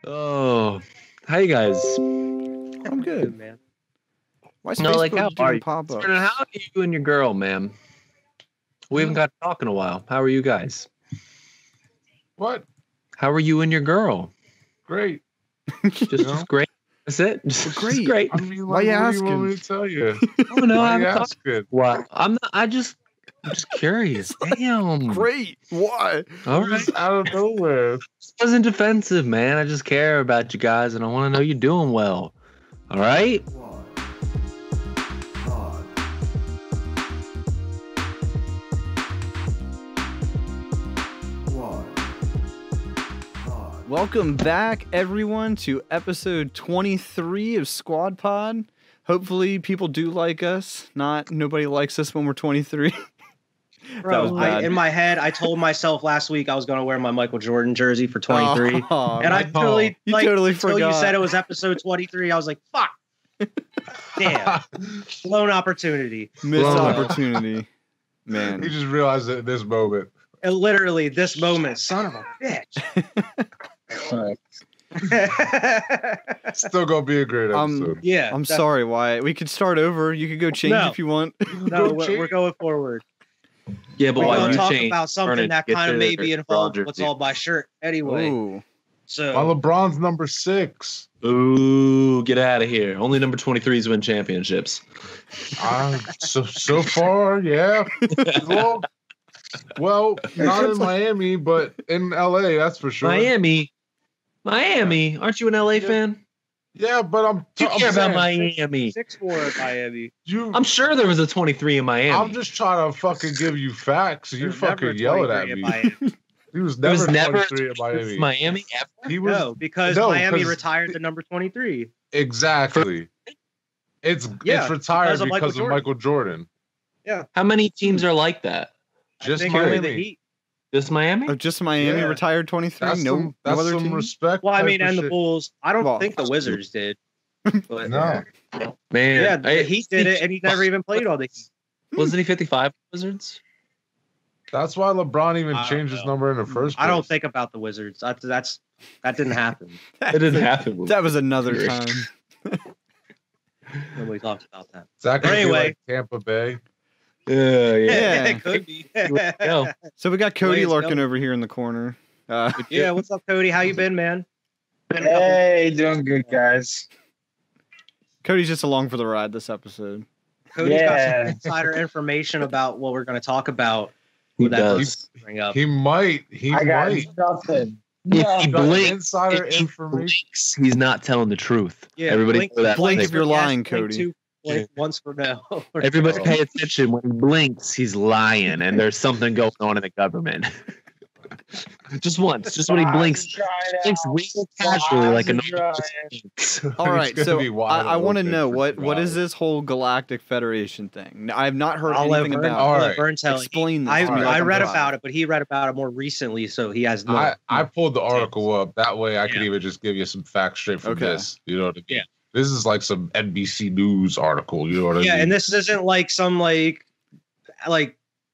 Oh, how you guys? I'm good, man. Why No, like how are you? pop up? How are you and your girl, ma'am? We haven't got to talk in a while. How are you guys? What? How are you and your girl? Great. Just great. That's it. Just great. Great. I mean, Why like, you what asking? do you want me to tell you? Oh no, Why I'm you talking. asking? What? I'm not. I'm just curious. Damn. Great. Why? All I'm right. just out of nowhere. This wasn't defensive, man. I just care about you guys, and I want to know you're doing well. All right. Welcome back, everyone, to episode 23 of Squad Pod. Hopefully, people do like us. Nobody likes us when we're 23. Bro, in my head, I told myself last week I was going to wear my Michael Jordan jersey for 23. And I totally, totally until forgot. you said it was episode 23, I was like, fuck. Damn. Blown opportunity. Missed opportunity. Man. You just realized it at this moment. And literally, this moment, son of a bitch. Still gonna be a great episode. Yeah. I'm sorry, Wyatt. We could start over. You could go change if you want. No, we're going forward. Yeah, but We're why going you to talk change? about something that kind of maybe involved what's all my shirt anyway. Ooh. So My LeBron's number 6. Ooh, get out of here. Only number 23s win championships. So far, yeah. Well, not in Miami, but in LA, that's for sure. Miami. Aren't you an LA fan? Yeah, but I'm You care about saying, Miami. 6'4" Miami. I'm sure there was a 23 in Miami. I'm just trying to fucking give you facts. You There's never fucking yelling at 23 in me. Miami. He was There was never never 23 in Miami. Miami ever? He was No, because No, Miami 'cause- retired the number 23. exactly. It's retired because of Michael Jordan. How many teams are like that? Just I think only the Miami. Heat. Just Miami? Oh, just Miami Yeah. retired 23? That's No some, other team? respect. Well, I type mean, of and the shit. Bulls. I don't Well, think the Wizards did. But No. Man. yeah, the Heat did it, and he never even played on the Heat. Wasn't he 55 Wizards? That's why LeBron even I don't changed his know. number in the first place. I don't think about the Wizards. That didn't happen. It didn't happen. That was another time. Nobody talks about that. Zach But anyway. like Tampa Bay. Yeah. it could be. Go. So we got Cody Let's lurking go. over here in the corner. Yeah, what's up, Cody? How you been, man? Been a couple- Hey, doing good, guys. Cody's just along for the ride this episode. Cody's got Yeah. some insider information about what we're going to talk about. He With that does. bring up. He might. I got nothing. If he Got blinks, insider if he information. blinks, he's not telling the truth. Yeah, Everybody blink- know that. blink thing. if you're lying, Yes, blink Cody. two, blink once for no. Everybody pay attention. When he blinks, he's lying, and there's something going on in the government. Just once. Just when he blinks. Blinks real casually like a normal person. All right, gonna so be wide I want to open know for what is trials. this whole Galactic Federation thing? I've not heard I'll let anything Vern, about All it. I'll let right. Vern tell you. Explain this I, to me like I I'm read five. about it, but he read about it more recently, so he has no. I pulled the article up. That way I could Yeah. even just give you some facts straight from Okay. this. You know what I mean? Yeah. This is like some NBC News article. You know what I yeah, mean? and this isn't like some like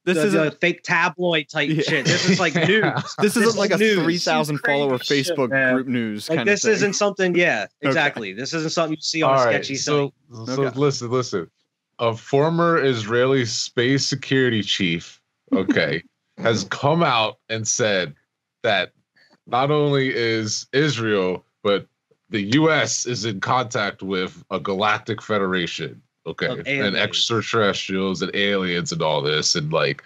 This the isn't fake tabloid type Yeah. shit. This is like news. this isn't like a news. 3,000 follower Crazy shit, Facebook man. group news Like kind this of thing. isn't something. Yeah, exactly. This isn't something you see on All a right, sketchy site. so Okay. listen. A former Israeli space security chief, okay, has come out and said that not only is Israel, but the U.S. is in contact with a Galactic Federation, okay, Of and aliens. extraterrestrials and aliens and all this, and like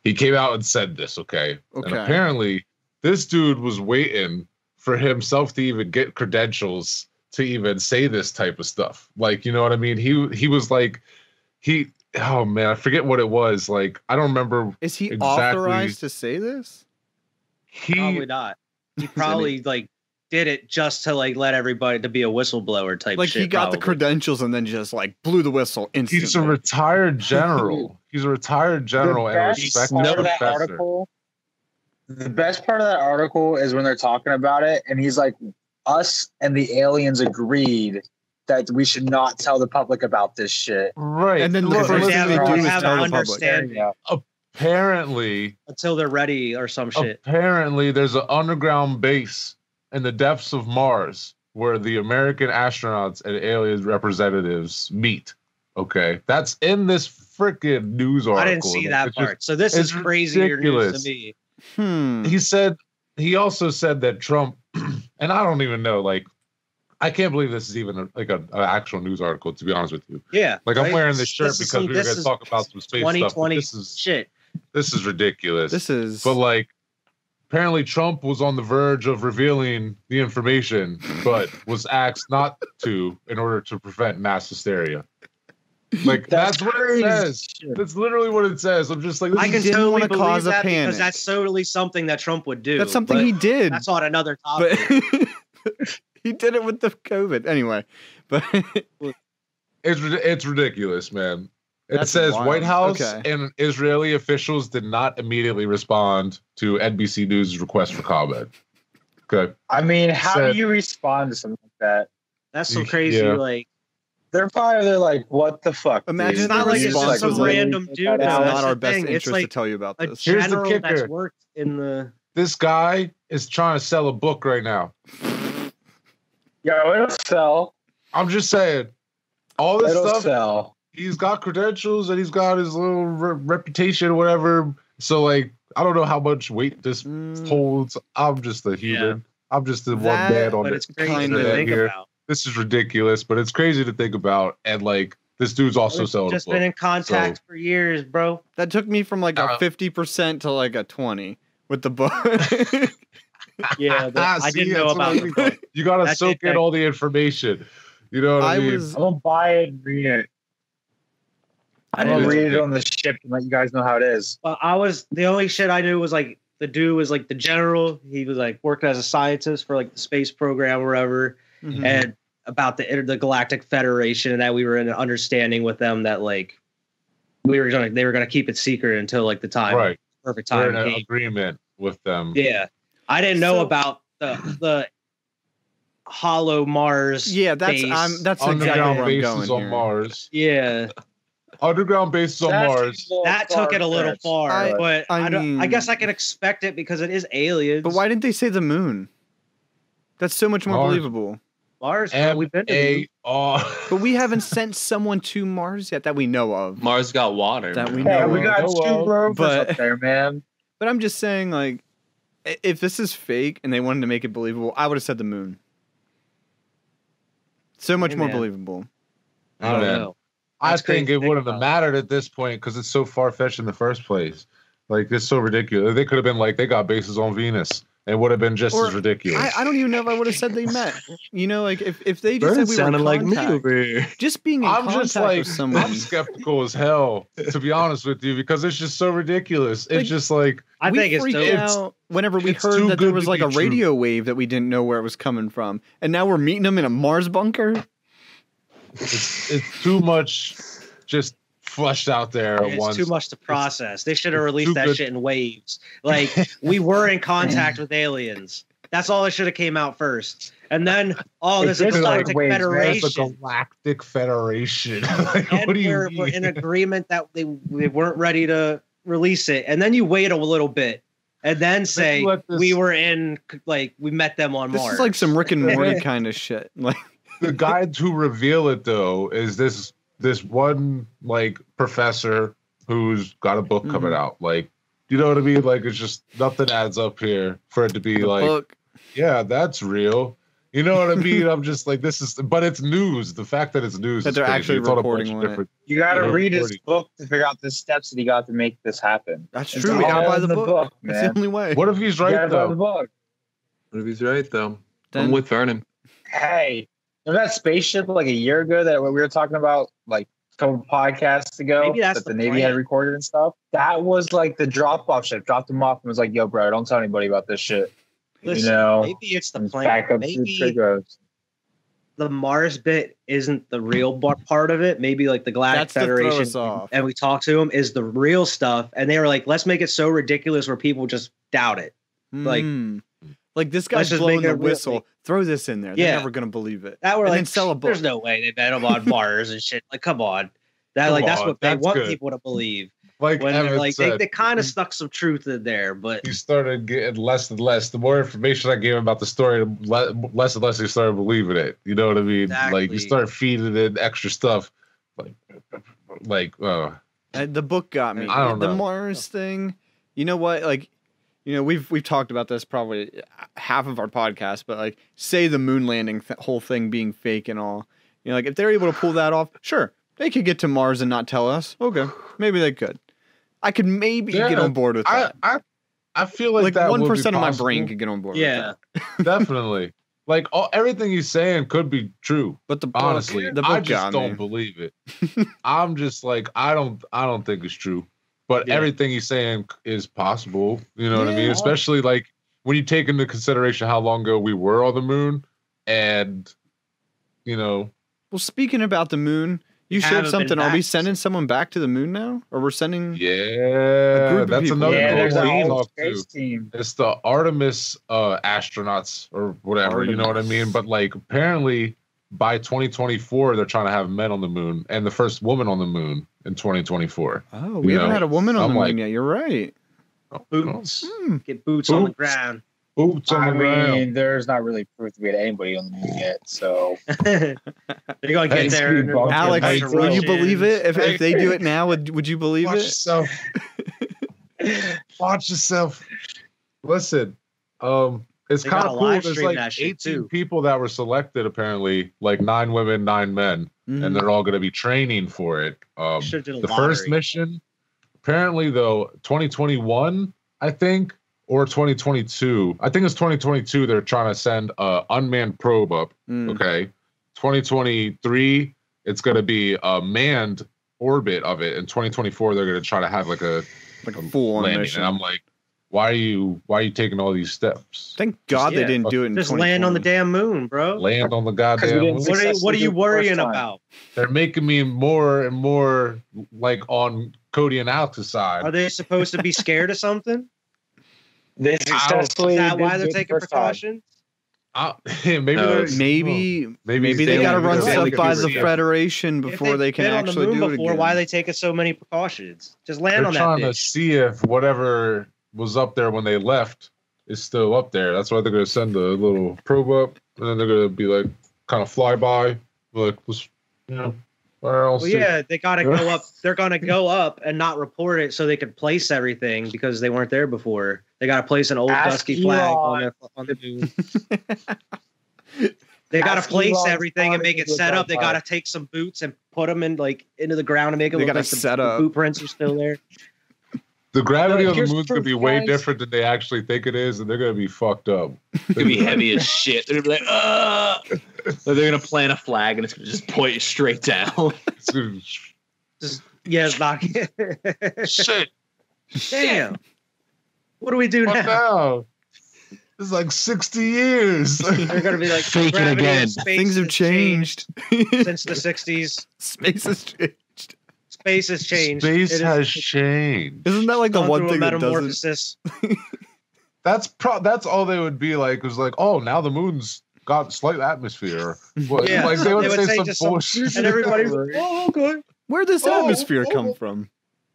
he came out and said this, okay, and Okay. apparently this dude was waiting for himself to even get credentials to even say this type of stuff. Like, you know what I mean? He was like, oh man, I forget what it was. Like, I don't remember. Is he exactly. authorized to say this? Probably not. He probably like did it just to like let everybody to be a whistleblower type. Like shit, he got the probably. credentials and then just like blew the whistle instantly. He's a retired general. He's a retired general and a respected part of that professor. article. The best part of that article is when they're talking about it, and he's like, "Us and the aliens agreed that we should not tell the public about this shit." Right. And then the Look, first listen, thing they do they is have tell an the public. understanding apparently, until they're ready or some shit. apparently, there's an underground base in the depths of Mars, where the American astronauts and alien representatives meet. Okay, that's in this freaking news article. I didn't see that part. So this is crazier news to me. He also said that Trump, and I don't even know, like, I can't believe this is even an actual news article, to be honest with you. Yeah. Like, I'm wearing this shirt because we were going to talk about some space 2020 stuff. Shit. This is ridiculous. But, like, apparently Trump was on the verge of revealing the information, but was asked not to in order to prevent mass hysteria. Like, that's what it says. That's literally what it says. I'm just like, I can totally believe that because that's totally something that Trump would do. That's something he did. That's on another topic. But he did it with the COVID. Anyway, but it's ridiculous, man. It says wild. White House and Israeli officials did not immediately respond to NBC News' request for comment. Okay. I mean, how do you respond to something like that? That's so crazy. Like, they're like, what the fuck? Imagine it's not like it's just some random dude. It's not our best interest to tell you about this. Here's the kicker. That's worked in the. This guy is trying to sell a book right now. Yo, it'll sell. I'm just saying. All this stuff. Sell. He's got credentials and he's got his little reputation, whatever. So, like, I don't know how much weight this holds. I'm just a human. Yeah. I'm just the one man on it's crazy to think about. This is ridiculous, but it's crazy to think about. And, like, this dude's also selling just been in contact for years, bro. That took me from like a 50% to like a 20 with the book. Yeah, I didn't know about the book. You got to soak in all the information. You know what I mean? I'm going to buy it and read it. I'm going to read it on the ship and let you guys know how it is. Well, the only shit I knew was like the dude was like the general. He was like working as a scientist for like the space program or whatever. Mm-hmm. And about the Galactic Federation, and that we were in an understanding with them that like they were gonna keep it secret until like the time, perfect time. We're in an agreement with them. Yeah, I didn't know about the hollow Mars. Yeah, that's underground exactly bases on Mars. Yeah, underground bases on Mars. That took it a little far, but I guess I can expect it because it is aliens. But why didn't they say the moon? That's so much more believable. Mars, we've been to but we haven't sent someone to Mars yet that we know of. Mars got water. That we know of. We got two rovers up there, man. But I'm just saying, like, if this is fake and they wanted to make it believable, I would have said the moon. So much more believable. I don't know. I think it wouldn't have mattered at this point because it's so far-fetched in the first place. Like, it's so ridiculous. They could have been like, they got bases on Venus. It would have been just as ridiculous. I don't even know if I would have said they met. You know, like if they just said we were in contact, like me over here. Just being in contact with someone. I'm skeptical as hell, to be honest with you, because it's just so ridiculous. It's just like I think it's freaked out whenever we heard that there was like a radio wave that we didn't know where it was coming from, and now we're meeting them in a Mars bunker. It's too much, just flushed out there. It's too much to process. They should have released that shit in waves. Like, we were in contact with aliens. That's all that should have came out first. And then, this is the Galactic Federation. The Galactic Federation. Like, and what do you we're in agreement that they weren't ready to release it. And then you wait a little bit and then say we were in, like, we met them on Mars. This is like some Rick and Morty kind of shit. Like, the guy to reveal it, though, is this one, like, professor who's got a book coming out. Like, you know what I mean? Like, it's just nothing adds up here for it to be like, yeah, that's real. You know what I mean? I'm just like, but it's news. The fact that it's news that they're actually reporting on it. You got to read his book to figure out the steps that he got to make this happen. That's true. We got to buy the book. That's the only way. What if he's right, though? What if he's right, though? I'm with Vernon. Hey. Remember that spaceship like a year ago that we were talking about like a couple podcasts ago? Maybe that's that the Navy had recorded and stuff. That was like the drop-off ship. Dropped them off and was like, "Yo, bro, don't tell anybody about this shit." Listen, you know, maybe it's the plan. Maybe the Mars bit isn't the real part of it. Maybe like the Galactic Federation, and we talked to them is the real stuff. And they were like, "Let's make it so ridiculous where people just doubt it." Like this guy's blowing the whistle. Throw this in there. They're never gonna believe it. That we're and like, then sell a book. There's no way they bet them on Mars and shit. Like, come on. That's what they want people to believe. Like when they're Evan like said, they kind of stuck some truth in there, but he started getting less and less. The more information I gave him about the story, less and less he started believing it. You know what I mean? Like you Exactly. start feeding it extra stuff, like The book got me. I don't The know. Mars thing. You know what? Like, you know, we've talked about this probably half of our podcast, but like, say the moon landing whole thing being fake and all. You know, like if they're able to pull that off, sure, they could get to Mars and not tell us. Okay, maybe they could. I could maybe get on board with that. I feel like that 1% of my possible. brain could get on board. yeah, with that. Definitely. Like everything he's saying could be true. But the book, Honestly, the book I just got don't me. believe it. I'm just like I don't think it's true. But Yeah. everything he's saying is possible. You know what I mean? Yeah. Especially like when you take into consideration how long ago we were on the moon, and you know, Well, speaking about the moon, you We showed haven't been something. Are we back. sending someone back to the moon now, or we're sending? yeah, group of that's people. another Yeah, cool there's a thing to whole talk to. space team. It's the Artemis astronauts or whatever, you know what I Artemis. mean? But like apparently by 2024 they're trying to have men on the moon and the first woman on the moon in 2024. Oh, we You haven't know, had a woman on I'm the moon like- yet. You're right. boots, Hmm. get boots on the Boots. ground. Boots on I the ground. mean, there's not really proof that we had anybody on the moon yet. So They're gonna get Hey, there. and they're gonna Alex, get a bunch of will you Russians. believe it? If they do it now, would you believe Watch it? yourself. Watch yourself. Listen, it's They kind gotta of cool. live There's stream like that shit, 18 too. people that were selected apparently, like 9 women, 9 men, Mhm. and they're all going to be training for it. Should've did a The first lottery. mission, apparently though, 2021, I think, or 2022. I think it's 2022. They're trying to send a unmanned probe up. Mm. Okay, 2023, it's going to be a manned orbit of it. In 2024, they're going to try to have like a Like a full-on landing. mission. And I'm like, why are you taking all these steps? Thank God they Yeah. didn't do it in Just land on the 2020. damn moon, bro. Land on the 'Cause we goddamn didn't moon. What are you successfully worrying first time. about? They're making me more and more like on Cody and Alex's side. Are they supposed to be scared of something? they successfully. Is that why did they're it the taking first time. precautions? Maybe No, they're Maybe maybe they got to run they're stuff like by the curious. Federation If before they've they can been actually on the moon do it before, again. why are they taking so many precautions? Just land They're on that trying to bitch. see if whatever was up there when they left is still up there. That's why they're going to send a little probe up, and then they're going to be like, kind of fly by, like, let's, you know, where else? Well, yeah, they gotta go up. They're gonna go up and not report it so they can place everything because they weren't there before. They gotta place an old Ask dusty flag Elon. on the moon. They gotta Ask place Elon's everything and make it father set up. They to gotta take some boots and put them in like into the ground and make it They look gotta like set the up. boot prints are still there. The gravity on the Here's moon's going to be proof, way guys. different than they actually think it is, and they're going to be fucked up. It's gonna be heavy as shit. They're gonna be like, so they're gonna plant a flag and it's gonna just point you straight down. It's gonna be- Just yeah, it's not. Shit. Damn. What do we do What now? now? It's like 60 years. They're gonna be like Fake it gravity in again. space Things have has changed. since the '60s. Space has changed. Space has changed. Space It has changed. Isn't that like the gone one through a thing that doesn't? metamorphosis. That's all they would be like. Was like, oh, now the moon's got slight atmosphere. What, Yeah, like they would, they would say, say some just some- bullshit. And everybody's like, oh, okay. Where'd this Oh, atmosphere oh, come from?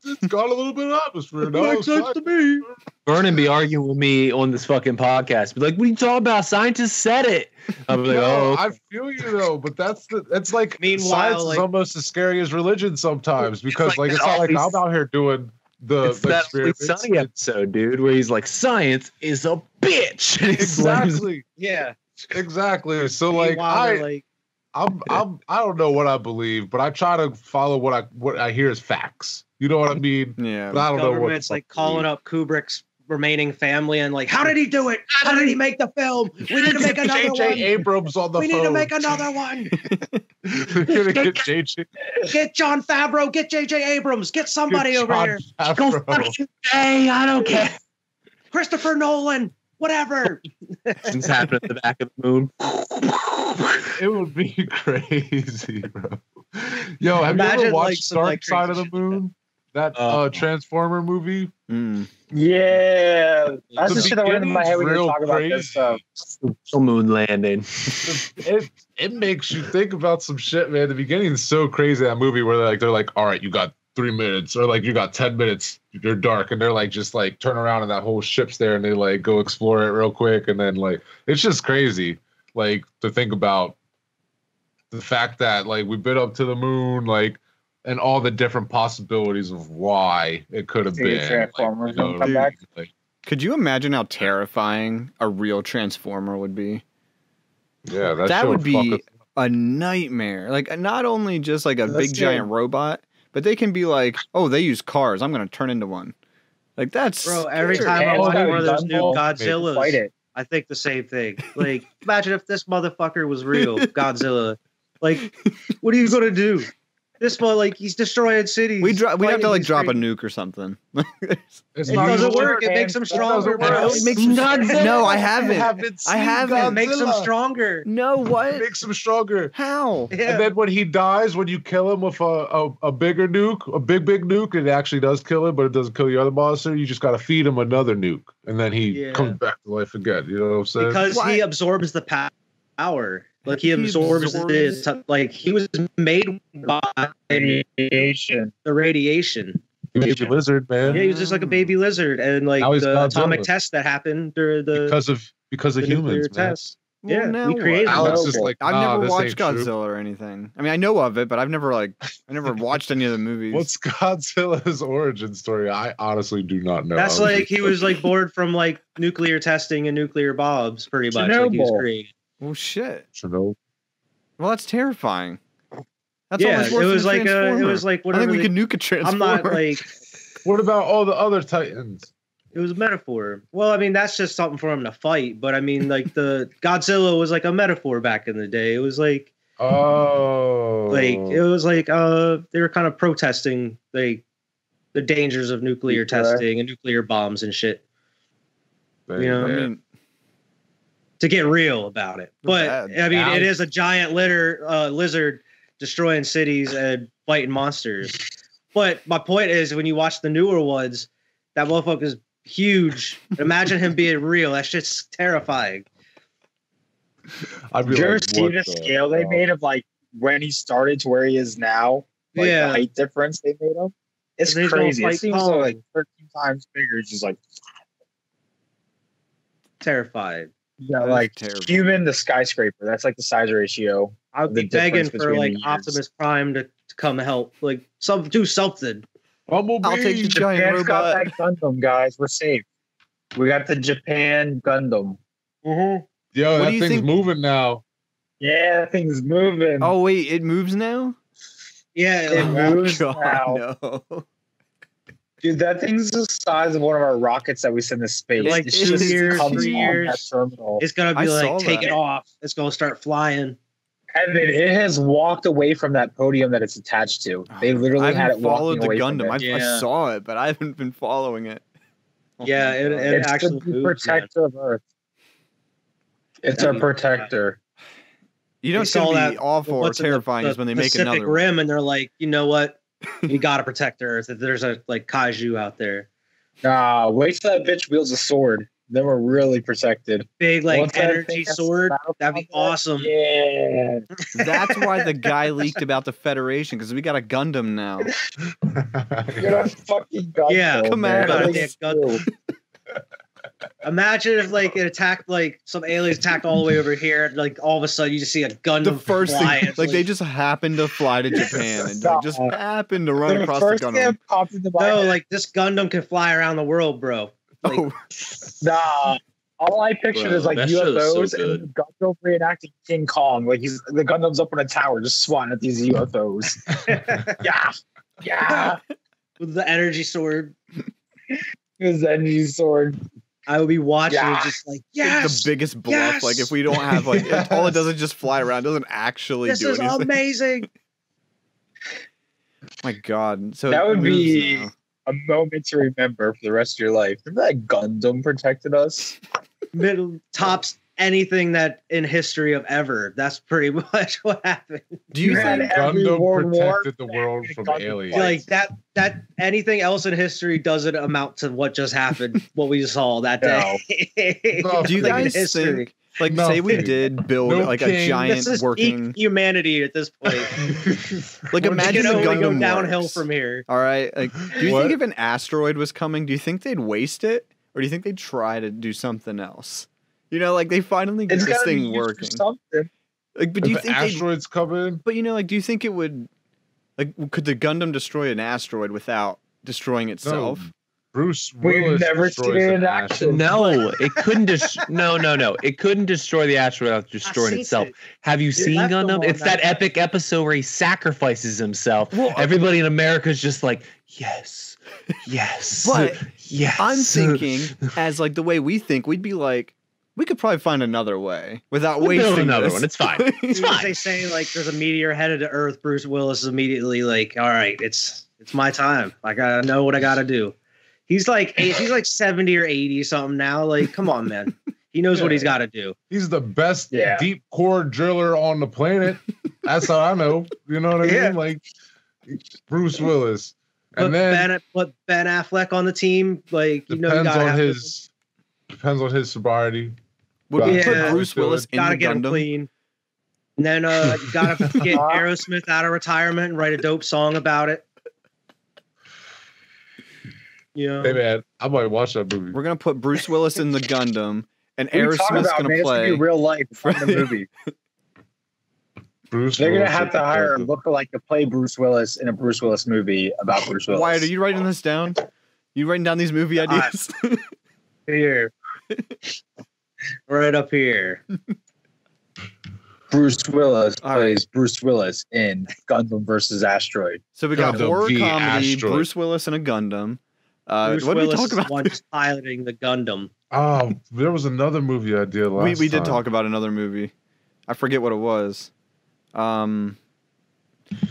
It's got a little bit of atmosphere. No, Makes it's sense fine. to me. Vernon be arguing with me on this fucking podcast. Be like, what are you talking about? Scientists said it. I'm like, No, oh, I feel you though, but that's like Meanwhile, science like- is almost as scary as religion sometimes because like it's that not like always- I'm out here doing the it's that Always experiments. Sunny episode, dude, where he's like, science is a bitch. And he slams- Exactly, Yeah. exactly. So like Meanwhile, they're like, I don't know what I believe, but I try to follow what I hear as facts. You know what I mean? Yeah. But I don't know what government's the like fuck to calling believe. up Kubrick's remaining family and like, how did he do it? How did he make the film? We need to make another J.J. one. Abrams on the We phone. need to make another one. We're gonna get J.J. Get John Favreau. Get J.J. Abrams. Get somebody get over Jon here. Go Favreau. fuck you, Jay. I don't care. Christopher Nolan. Whatever. Things happen at the back of the moon. It would be crazy, bro. Yo, have you Imagine, ever watched like, some, Dark like, Side of crazy the Moon? That Uh, Transformer movie? Mm. Yeah, that's The the shit that went into my head when you were beginning's talking about real this stuff. Still moon landing. It makes you think about some shit, man. The beginning is so crazy, that movie where they're like, all right, you got 3 minutes, or like you got 10 minutes, you're dark, and they're like just like turn around and that whole ship's there and they like go explore it real quick, and then like it's just crazy like to think about the fact that like we've been up to the moon, like, and all the different possibilities of why it could have been. Transformers like, you know, come back. like, Could you imagine how terrifying a real Transformer would be? yeah, That shit would fuck be us. a nightmare. Like, not only just like a Let's big see. giant robot, but they can be like, oh, they use cars. I'm going to turn into one. Like, that's Bro, every scary. time I Man's watch got a one of those gun new ball, fight Godzillas, it. I think the same thing. Like, imagine if this motherfucker was real, Godzilla. Like, what are you gonna do? This one, like, he's destroying cities. We have to like fighting drop a these nuke or something. It's It not doesn't gonna work. It makes him That stronger, doesn't bro. work. It makes him Godzilla. No, I haven't. seen I haven't. It makes him Godzilla. stronger. No, It what? makes him stronger. How? Yeah. And then when he dies, when you kill him with a bigger nuke, a big nuke, it actually does kill him, but it doesn't kill your other monster. You just got to feed him another nuke, and then he Yeah. comes back to life again. You know what I'm saying? Because Why? he absorbs the power. Like he He absorbs absorbs- the like he was made by Radiation. the radiation. Baby lizard, man. Yeah, he was just like a baby lizard, and like Now he's the Godzilla. atomic test that happened during the because of the nuclear humans, man. test. Well, Yeah, now we what? created Alex it. is like, I've nah, never this watched ain't true. Godzilla or anything. I mean, I know of it, but I've never watched any of the movies. What's Godzilla's origin story? I honestly do not know. That's I was like just- he was like bored from like nuclear testing and nuclear bombs, pretty much. Like he was Chernobyl. created. Well, shit. Chernobyl. Well, that's terrifying. That's Yeah, almost it worse was than a like it Transformer. was like I whatever. think we they- could nuke a Transformer. I'm not like What about all the other Titans? it was a metaphor. Well, I mean that's just something for him to fight, but I mean like the Godzilla was like a metaphor back in the day. It was like Oh, it was like they were kind of protesting like the dangers of nuclear testing and nuclear bombs and shit Man, you know, I man. mean, to get real about it. But Bad. I mean Ow. it is a giant lizard destroying cities and fighting monsters. But my point is when you watch the newer ones, that motherfucker's huge. Imagine him being real. That shit's terrifying. I'd be Did you ever like, see what the scale they hell? made of like when he started to where he is now? Like Yeah. the height difference they made him. It's And he's gonna crazy. It fight seems Kong. like 13 times bigger. It's just like Terrified. yeah, That is like terrible. human to skyscraper. That's like the size ratio. I would The be begging difference for between like the years. Optimus Prime to come help. Like do something. Bumblebee. I'll take the giant Japan's got robot. that Gundam, guys. We're safe. We got the Japan Gundam. Yo, What do that you thing's think- moving now. Yeah, that thing's moving. Oh wait, it moves now. Yeah, It like, moves God, now. no. Dude, that thing's the size of one of our rockets that we send to space. Like It 2 just years, comes 3 on years. that terminal. it's gonna I be saw like take that. it off. It's gonna start flying. And it has walked away from that podium that it's attached to. They literally I had haven't it followed walking the away from Gundam. it. I Yeah. saw it, but I haven't been following it. Yeah, it It's actually the moves, man. protector of Earth. It's That'd our be- protector. You know They what's gonna saw be that- awful or what's in the- terrifying the is when they make Pacific another one. Rim, and they're like, you know what? We gotta protect Earth. If there's a like kaiju out there, Nah, wait till that bitch wields a sword. Then we're really protected. big like Once that energy thing has sword, battle that'd be combat, awesome. Yeah. That's why the guy leaked about the Federation because we got a Gundam now. You're a fucking Gundam. Yeah, come man. at That us. thing's Gundam. cool. Imagine if like it attacked like some aliens attacked all the way over here, and, like all of a sudden you just see a Gundam The first fly. thing, It's like they just happened to fly to Japan and like, just happened to run The across the first thing Gundam. that popped into my no, head, like this Gundam can fly around the world, bro. Like, Oh, nah. All I pictured Bro, is like that show is so UFOs and the Gundam reenacting King Kong. Like the Gundam's up on a tower just swatting at these UFOs. Yeah. Yeah. with the energy sword, His energy sword. I would be watching Yeah. it just like it's yes, the biggest bluff. yes, Like if we don't have like yes. all it does is just fly around, it doesn't actually this do is anything. amazing. My God, so That it would moves be now. a moment to remember for the rest of your life. Remember that Gundam protected us? Middle tops anything that in history of ever. That's pretty much what happened. Do you had think? every Gundam World War protected the world from Gundam aliens. fights. Like that anything else in history doesn't amount to what just happened, what we saw that No. day. No. Do you Like, in guys history. think Like, say we did build No like king. a giant This is working. peak humanity at this point. Like, It imagine can the only go Gundam downhill works. from here. All right. Like, do you What? think if an asteroid was coming, do you think they'd waste it, or do you think they'd try to do something else? You know, like they finally get It's this gotta be thing used for working. something. Like, but do you If think they? asteroids come in, But you know, like, do you think it would? Like, could the Gundam destroy an asteroid without destroying itself? Bruce We've Willis never destroys seen it in an action. asteroid. No, it couldn't. No. It couldn't destroy the asteroid without destroying seen itself. it. Have you You seen left them Gundam? on It's that that. epic episode where he sacrifices himself. Well, Everybody in America is just like, yes, yes, But yes. I'm thinking, as like the way we think, we'd be like, we could probably find another way without We'll build wasting another this. one. It's fine. As It's soon as fine. they say like there's a meteor headed to Earth, Bruce Willis is immediately like, all right, it's my time. I gotta know what I gotta do. He's like 70 or 80 something now. Like, come on, man. He knows what he's got to do. He's the best Yeah. deep core driller on the planet. That's how I know. You know what I Yeah. mean? Like Bruce Willis. Put And then Ben Affleck on the team. Like, you know, you depends gotta on have depends on his sobriety. Would we Yeah. put Bruce Willis in gotta the get him Gundam? clean. And then you gotta get Aerosmith out of retirement and write a dope song about it. You know, Hey man, I might watch that movie. We're gonna put Bruce Willis in the Gundam, and What are you talking Aerosmith's about, gonna man? It's gonna play. be real life from the movie. Bruce They're gonna Willis have at to the hire a Gundam. lookalike to play Bruce Willis in a Bruce Willis movie about Bruce Willis. Wyatt, are you writing this down? You writing down these movie ideas? here, right up here. Bruce Willis All right. plays Bruce Willis in Gundam versus Asteroid. So we got Gundam horror v. comedy, Asteroid. Bruce Willis in a Gundam. Bruce What did we Willis talk is the about? one just piloting the Gundam. Oh, there was another movie idea last We did time. talk about another movie. I forget what it was. No,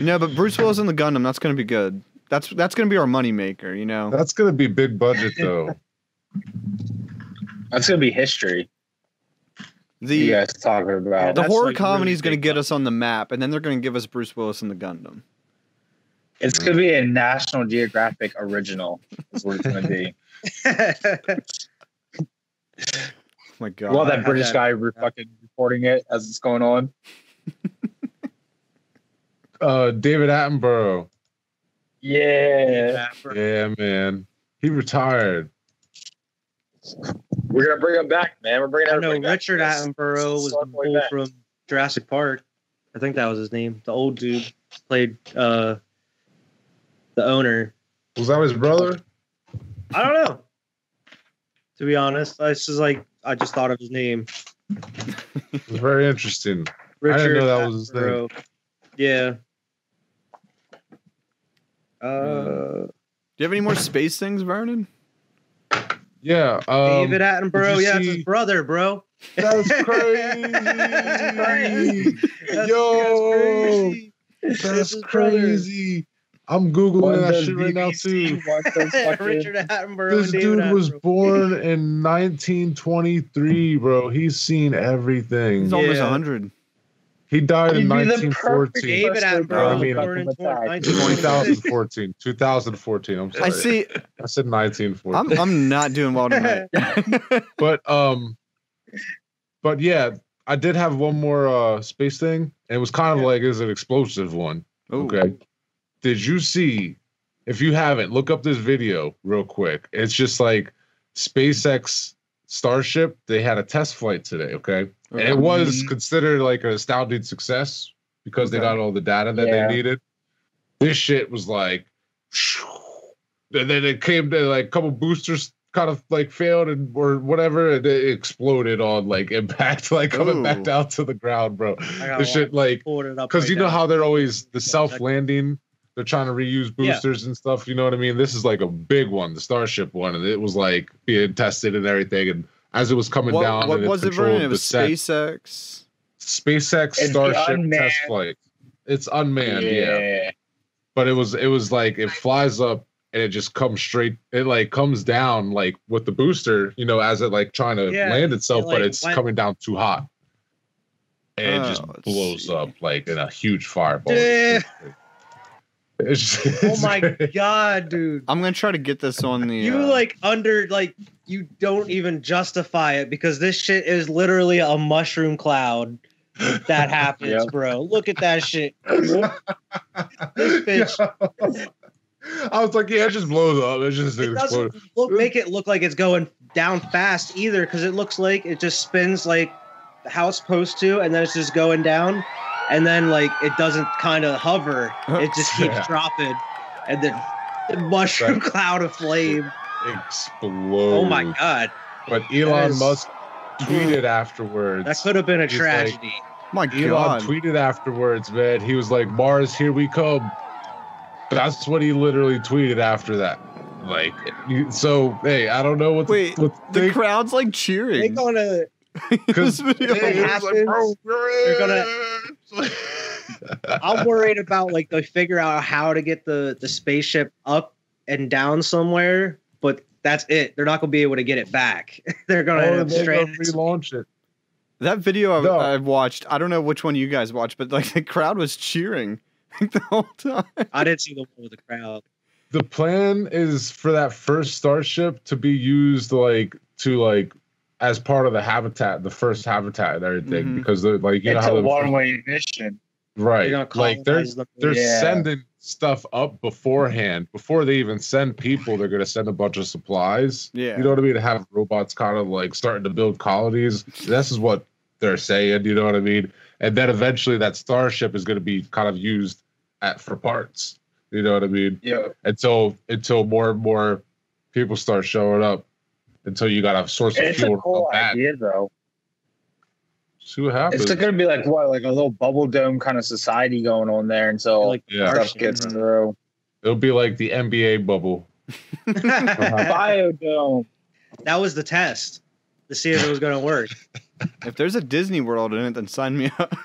but Bruce Willis in the Gundam, that's gonna be good. That's gonna be our money maker, you know. That's gonna be big budget though. That's gonna be history. You The guys talking about? the that's horror like comedy really is gonna big get us on the map, and then they're gonna give us Bruce Willis in the Gundam. It's gonna be a National Geographic original. Is what it's gonna be. Oh my god. Well, I that have British that. guy fucking reporting it as it's going on. David Attenborough. Yeah, Yeah, man. He retired. we're gonna bring him back, man. We're bringing I know everybody back. Richard Attenborough was the Circling bull back. from Jurassic Park. I think that was his name. The old dude played the owner. Was that his brother? I don't know. To be honest, I just thought of his name. It was very interesting. Richard I didn't know that was his name. Attenborough. Yeah. Do you have any more space things, Vernon? Yeah. David Attenborough. did you Yeah, it's see- his brother, bro. That's crazy. Yo, It's that's his brother. crazy. I'm googling One that does shit right now too. BBC, one does fucking- Richard Attenborough. This and David dude was Attenborough. born in 1923, bro. He's seen everything. He's almost Yeah. 100. He died in He'd be the perfect 1914. David person Attenborough I was mean, born in attack. 2014. 2014. I'm sorry. I see. I said 1914. I'm not doing well tonight. But yeah, I did have one more space thing, and it was kind of like it was an explosive one. Ooh. Okay. Did you see? If you haven't, look up this video real quick. It's just like SpaceX Starship. They had a test flight today. Okay. And it was considered like an astounding success because they Okay. got all the data that Yeah. they needed. This shit was like, and then it came to like a couple boosters kind of like failed or whatever, and it exploded on like impact, like coming back Ooh. down to the ground, bro. I gotta This shit like, pull it up because right you know now. how they're always the self landing. They're trying to reuse boosters and stuff. You know what I mean? This is like a big one, the Starship one, and it was like being tested and everything. And as it was coming down, What and was it, controlled Vernon? It was descent, SpaceX. SpaceX It's the Starship unmanned- test flight. It's unmanned, yeah. But it was like it flies up and it just comes straight. It like comes down like with the booster, you know, as it like trying to Yeah, land itself, it, but like, it's went- coming down too hot, and it just Oh, let's blows see. up like in a huge fireball. Yeah. Oh my god, dude! I'm gonna try to get this on the. You you don't even justify it because this shit is literally a mushroom cloud that happens, bro. Look at that shit. This bitch. I was like, yeah, it just blows up. It just explodes. Make it look like it's going down fast either, because it looks like it just spins like how it's supposed to, and then it's just going down, and then like it doesn't kind of hover. It just keeps dropping, and then the mushroom cloud of flame explodes. Oh my god! But Elon Musk tweeted afterwards. That could have been a tragedy. Like, my Elon god! Tweeted afterwards, man. He was like, "Mars, here we come." That's what he literally tweeted after that. Like, so hey, I don't know what. The crowd's like cheering. They're gonna. Because they're gonna. I'm worried about like they figure out how to get the spaceship up and down somewhere, but that's it. They're not gonna be able to get it back. They're gonna relaunch it. That video I've watched, I don't know which one you guys watched, but like the crowd was cheering the whole time. I didn't see the one with the crowd. The plan is for that first starship to be used as part of the habitat, the first habitat and everything, because they're like, you know how it's a one-way mission, right? Like they're sending stuff up beforehand before they even send people. They're gonna send a bunch of supplies. Yeah, you know what I mean? To have robots kind of like starting to build colonies. This is what they're saying. You know what I mean? And then eventually that starship is gonna be kind of used for parts. You know what I mean? Yeah. Until more and more people start showing up, until you got a source of fuel. It's a cool idea, though. See what happens. It's going to be like what, like a little bubble dome kind of society going on there until stuff gets through. It'll be like the NBA bubble. Biodome. That was the test to see if it was going to work. If there's a Disney World in it, then sign me up.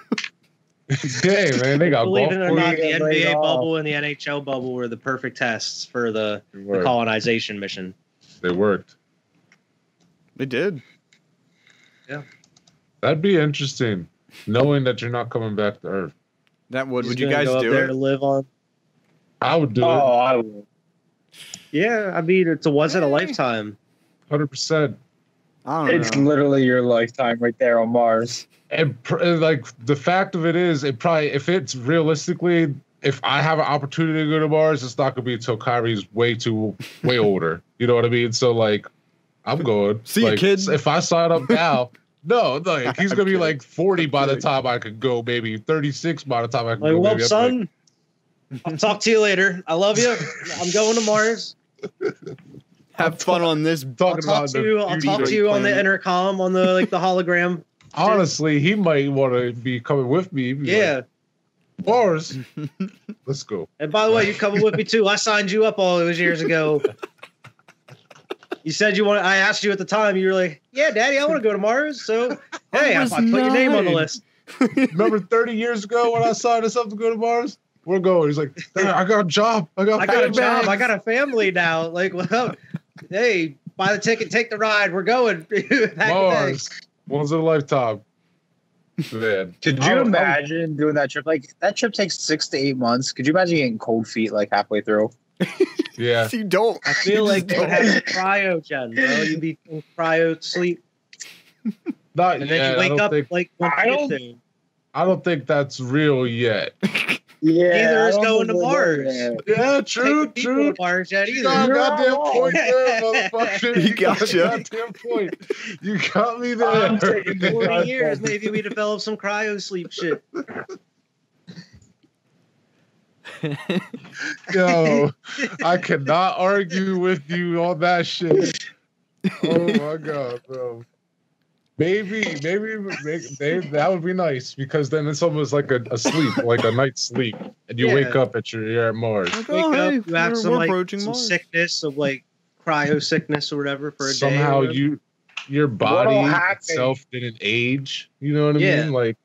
Hey man, they got believe it or not, the NBA bubble and the NHL bubble were the perfect tests for the colonization mission. They worked. They did. Yeah. That'd be interesting, knowing that you're not coming back to Earth. That would. Would you guys do it? To live on. I would do it. Oh, I would. Yeah, I mean, it's a once in a lifetime. 100%. It's literally your lifetime right there on Mars. And like the fact of it is, if it's realistically, if I have an opportunity to go to Mars, it's not gonna be until Kyrie's way older. You know what I mean? So like, I'm going. See you, kids. If I sign up now, no, like he's gonna be like 40 by the time I could go, maybe 36 by the time I can go. Well, son, I'll talk to you later. I love you. I'm going to Mars. Have fun on this. I'll talk to you on the intercom, on the hologram. Honestly, he might want to be coming with me. Yeah. Like, Mars. Let's go. And by the way, you're coming with me too. I signed you up all those years ago. You said you want. I asked you at the time. You were like, "Yeah, Daddy, I want to go to Mars." So, hey, I put your name on the list. Remember 30 years ago when I signed us up to go to Mars? We're going. He's like, I got a job. I got a job. I got a family now. Like, well, hey, buy the ticket, take the ride. We're going. Mars. Once in a lifetime. Man. Could you imagine doing that trip? Like, that trip takes 6 to 8 months. Could you imagine getting cold feet like halfway through? Yeah. You don't. I feel like you would have cryogen, bro. You'd be in cryo sleep. Not and yet. then you wake up like I don't think that's real yet. Yeah, neither is going to Mars. Yeah, true. To Mars yet you got a goddamn point there, motherfucker. You got you. Goddamn point. You got me there. 40 years, maybe we develop some cryo sleep shit. Yo, I cannot argue with you on that shit. Oh my god, bro. Maybe that would be nice, because then it's almost like a sleep, like a night's sleep, and you wake up you're at Mars. Wake up, you have some sickness of like cryo sickness or whatever for a day. Somehow your body itself didn't age. You know what I mean? Like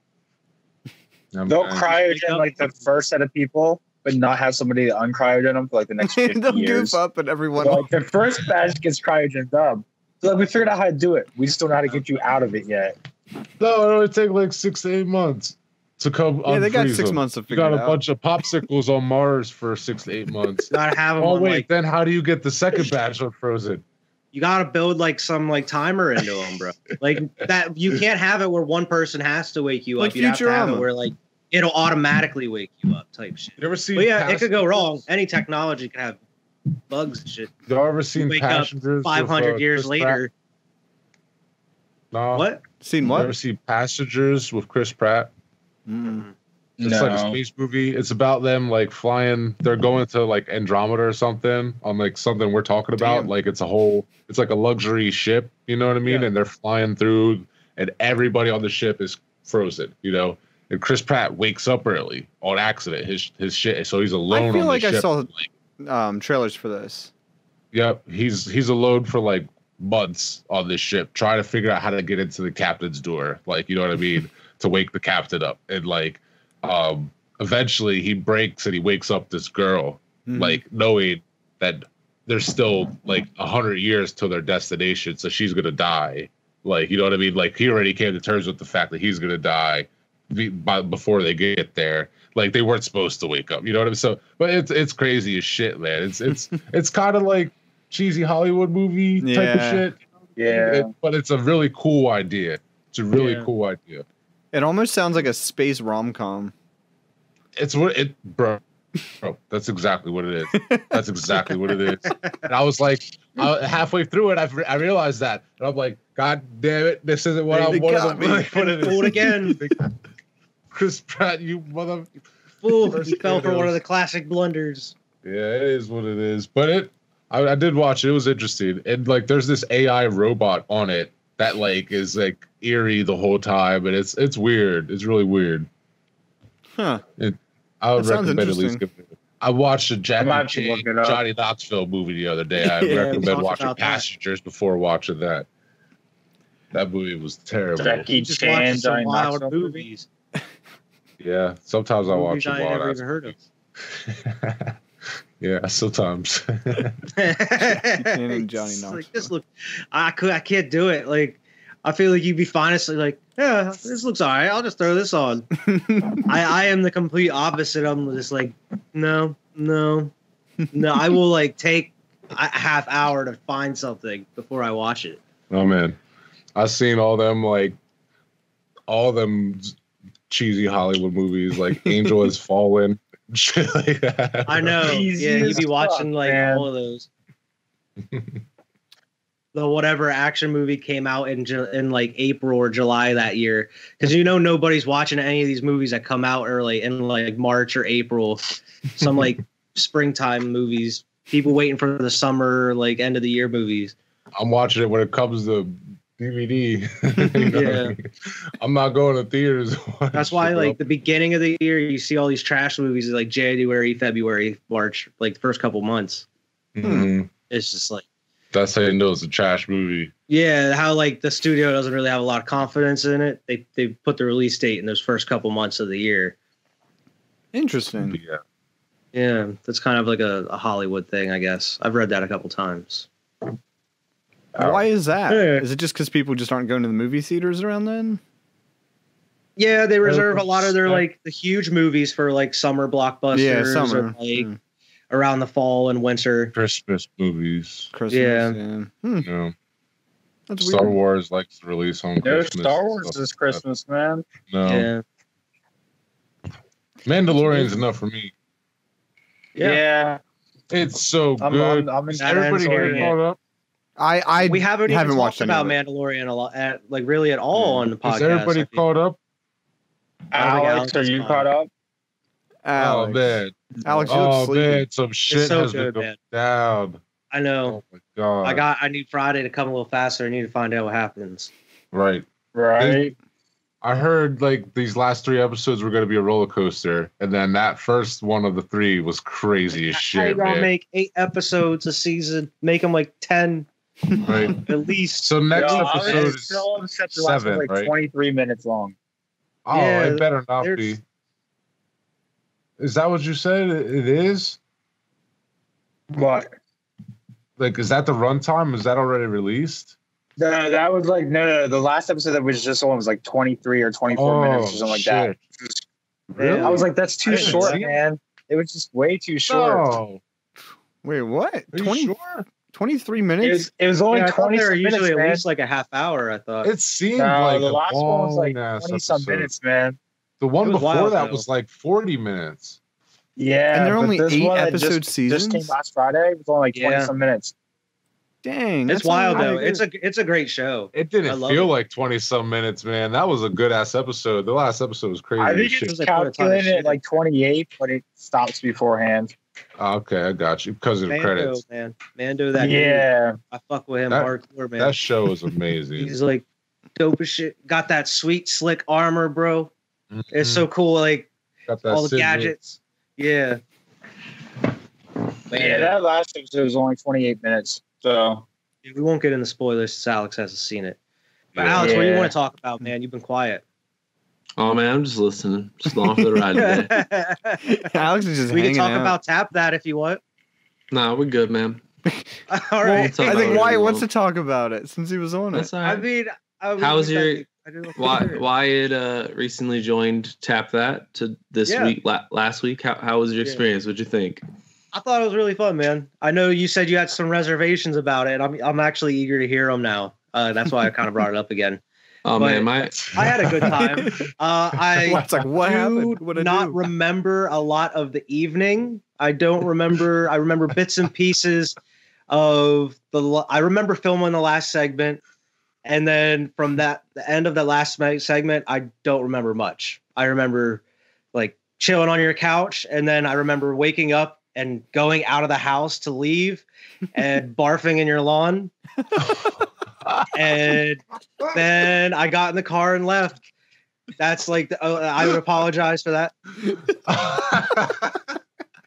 they'll cryogen like the first set of people, but not have somebody uncryogen them for like the next 50 they'll years. Goof up and everyone. So, like, the first batch gets cryogened up. So like, we figured out how to do it. We just don't know how to get you out of it yet. No, it only take like 6 to 8 months. to come. Yeah, they got unfreeze 6 them. months to You figure got it a out. bunch of popsicles on Mars for 6 to 8 months. Gotta have them Oh on wait, like then how do you get the second batch unfrozen? you gotta build like some like timer into them, bro. Like that you can't have it where one person has to wake you Like up. You have to have it Futurama. where like it'll automatically wake you up type shit. You ever seen? But yeah, it could go Passengers? wrong. Any technology can have bugs and shit. Y'all ever You seen wake up Passengers? with, 500 years Chris Pratt? later. No. What? Seen You what? ever see Passengers with Chris Pratt? Mm. It's like a space movie. It's about them like flying. They're going to like Andromeda or something on like something we're talking about. Damn. Like it's like a luxury ship. You know what I mean? Yeah. And they're flying through, and everybody on the ship is frozen. You know, and Chris Pratt wakes up early on accident. His shit. So he's alone. I feel on like the I ship. saw trailers for this. Yep, he's alone for like months on this ship, trying to figure out how to get into the captain's door. Like, you know what I mean, to wake the captain up. And like, eventually he breaks and he wakes up this girl, like knowing that there's still like 100 years till their destination, so she's gonna die. Like, you know what I mean? Like, he already came to terms with the fact that he's gonna die before they get there. Like, they weren't supposed to wake up. You know what I mean? So, but it's crazy as shit, man. It's kind of like cheesy Hollywood movie type of shit. Yeah. But it's a really cool idea. It's a really cool idea. It almost sounds like a space rom-com. It's what it, bro. That's exactly what it is. That's exactly what it is. And I was like, halfway through it, I realized that, and I'm like, God damn it, this isn't what I wanted to put it in. Fooled again. Chris Pratt, you mother. Fool. You fell for one of the classic blunders. Yeah, it is what it is. But I did watch it. It was interesting. And like, there's this AI robot on it that like is like eerie the whole time, and it's weird. It's really weird. Huh. I would That sounds recommend at least interesting. give it. I watched a I'm Jackie gonna have to Chan, look it up. Johnny Knoxville movie the other day. I Yeah, we recommend talked watching about that. Passengers before watching that. That movie was terrible. Jackie Just Chan, watching some Johnny wild Knoxville. movies. Yeah, sometimes I watch Movies I them never all. even heard of. Yeah, sometimes. and Johnny It's Knoxville. like, this look, I can't do it. Like, I feel like you'd be fine. It's like, yeah, this looks all right. I'll just throw this on. I am the complete opposite. I'm just like, no. I will like take a half hour to find something before I watch it. Oh man, I've seen all them cheesy Hollywood movies like Angel Has Fallen, shit like that. I know. Easy Yeah, you'd as be watching fuck, like man. all of those. The whatever action movie came out in like April or July that year, because nobody's watching any of these movies that come out early in like March or April. Some like springtime movies. People waiting for the summer, like end of the year movies. I'm watching it when it comes to DVD. You know what I mean? I'm not going to theaters. to watch That's why it, like bro. the beginning of the year, you see all these trash movies like January, February, March, like the first couple months. Mhm. It's just like. That's how you know it's a trash movie. Yeah, how like the studio doesn't really have a lot of confidence in it. They put the release date in those first couple months of the year. Interesting. Yeah. Yeah, that's kind of like a Hollywood thing, I guess. I've read that a couple times. Why is that? Yeah. Is it just because people just aren't going to the movie theaters around then? Yeah, they reserve a lot of their like the huge movies for like summer blockbusters Yeah, summer. or like around the fall and winter. Christmas movies. Christmas. Yeah. Hmm, You know, that's Star weird. Wars likes to release on No, Christmas. Star Wars stuff is like Christmas, man. that. No. Yeah. Mandalorian's enough for me. Yeah. It's so I'm good. in Is That everybody here ends caught up? I We haven't even talked watched any about of it. Mandalorian a lot, like really at all on the podcast. Is everybody I think. caught up? I don't think Alex, are is you fine. caught up? Alex. Oh man. Alex, you look Oh sleepy. man, some shit so has good, been man. going down. I know. Oh my god. I need Friday to come a little faster. I need to find out what happens. Right. Right. I heard like these last 3 episodes were going to be a roller coaster, and then that first one of the 3 was crazy as How you shit, gonna man. make 8 episodes a season? Make them like 10 Right. at least. So next Yo, episode I'm is still upset the last 7, one's like right? 23 minutes long. Oh, Yeah, it better not there's- be. Is that what you said? It is. What? Like, is that the runtime? Is that already released? No, that was like no. The last episode that was just on was like 23 or 24 minutes or something like that. shit. It was Really? I was like, that's too I didn't short, see it. man. It was just way too short. No. Wait, what? Are you 20, sure? 23 minutes? It was only Yeah, I thought 20 they were some minutes, usually at man. least like a half hour. I thought. It seemed No, like the a last one was like long-ass 20 some episode. minutes, man. The one It was before wild, that though. was like 40 minutes. Yeah, And they're but only this 8 one that episode just seasons? came last Friday. It was only like 20 Yeah. some minutes. Dang, It's that's wild only though. really good. It's a great show. It I didn't love feel it. like 20 some minutes, man. That was a good ass episode. The last episode was crazy. I as think shit. it's They put a ton of calculated shit at like 28, but it stops beforehand. Oh, okay, I got you because of the Mando, credits. man. Mando, that dude. Yeah. I fuck with him That- hardcore, man. That show is amazing. He's like dope as shit. Got that sweet slick armor, bro. It's Mhm. so cool. Like Got that all the sizzle. gadgets. Yeah. Yeah, that last episode was only 28 minutes. So We won't get into spoilers since Alex hasn't seen it. But Yeah. Alex, what do you Yeah. want to talk about, man? You've been quiet. Oh man, I'm just listening, just along for the ride today. Alex is just we can hanging talk out. about Tap That if you want. Nah, we're good, man. All Well, right. talk I about think whatever Wyatt you wants to want. talk about it since he was on it. That's all right. I mean, How was your- I didn't know. Wyatt recently joined Tap That to this Yeah. week, last week. How was your Yeah. experience? What'd you think? I thought it was really fun, man. I know you said you had some reservations about it. I'm actually eager to hear them now. That's why I kind of brought it up again. Oh But- man, my I had a good time. I It's like, what happened? do What'd I not do? remember a lot of the evening. I don't remember. I remember bits and pieces of I remember filming the last segment, and then from the end of the last segment, I don't remember much. I remember like chilling on your couch, and then I remember waking up and going out of the house to leave, and barfing in your lawn. And then I got in the car and left. That's like I would apologize for that.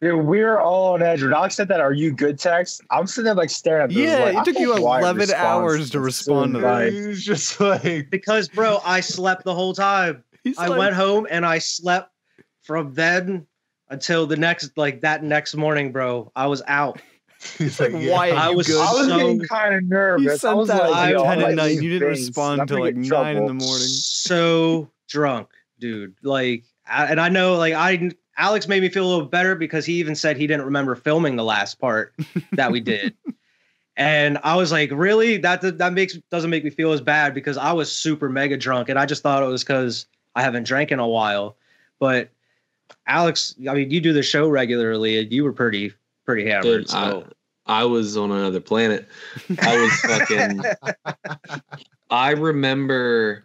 yeah, we were all on edge. When Alex said that, "Are you good?" text. I'm sitting there like staring at this. Yeah, like, it took I you hope Wyatt 11 responds. hours to It's respond to so that. nice. He's just like Because bro, I slept the whole time. He's I like- went home and I slept from then until the next morning, bro. I was out. he's like, yeah. Wyatt, I you was good? I was So- getting kind of nervous. You I sent was that like, at yo, 10 I'm at like, night. these You didn't things, respond I'm till gonna like get in 9 in the trouble. morning. So drunk, dude. Like, and I know, like, Alex made me feel a little better because he even said he didn't remember filming the last part that we did. And I was like, really? That doesn't make me feel as bad because I was super mega drunk, and I just thought it was because I haven't drank in a while. But Alex, I mean, you do the show regularly, and you were pretty hammered. Dude, So I was on another planet. I was fucking. I remember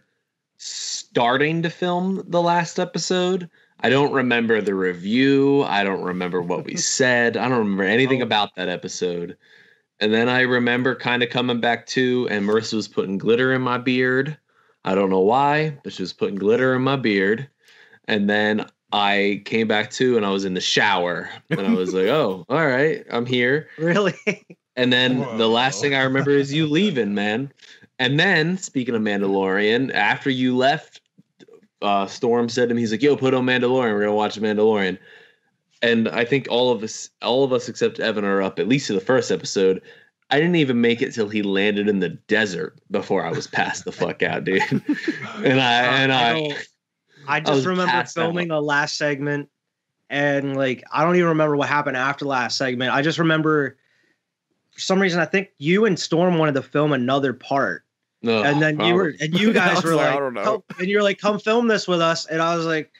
starting to film the last episode. I don't remember the review. I don't remember what we said. I don't remember anything about that episode. And then I remember kind of coming back to, and Marissa was putting glitter in my beard. I don't know why, but she was putting glitter in my beard. And then I came back to, and I was in the shower. And I was like, oh, all right, I'm here. really, And then the last Whoa. thing I remember is you leaving, man. And then, speaking of Mandalorian, after you left, Storm said to me, he's like, yo, put on Mandalorian. We're going to watch Mandalorian. And I think all of us except Evan are up, at least to the first episode. I didn't even make it till he landed in the desert before I was passed the fuck out, dude. I was just remember passed filming the last segment, and like I don't even remember what happened after the last segment. I just remember for some reason I think you and Storm wanted to film another part, No, and then you I guys was were like, like, I don't know. and you were like, come film this with us, and I was like,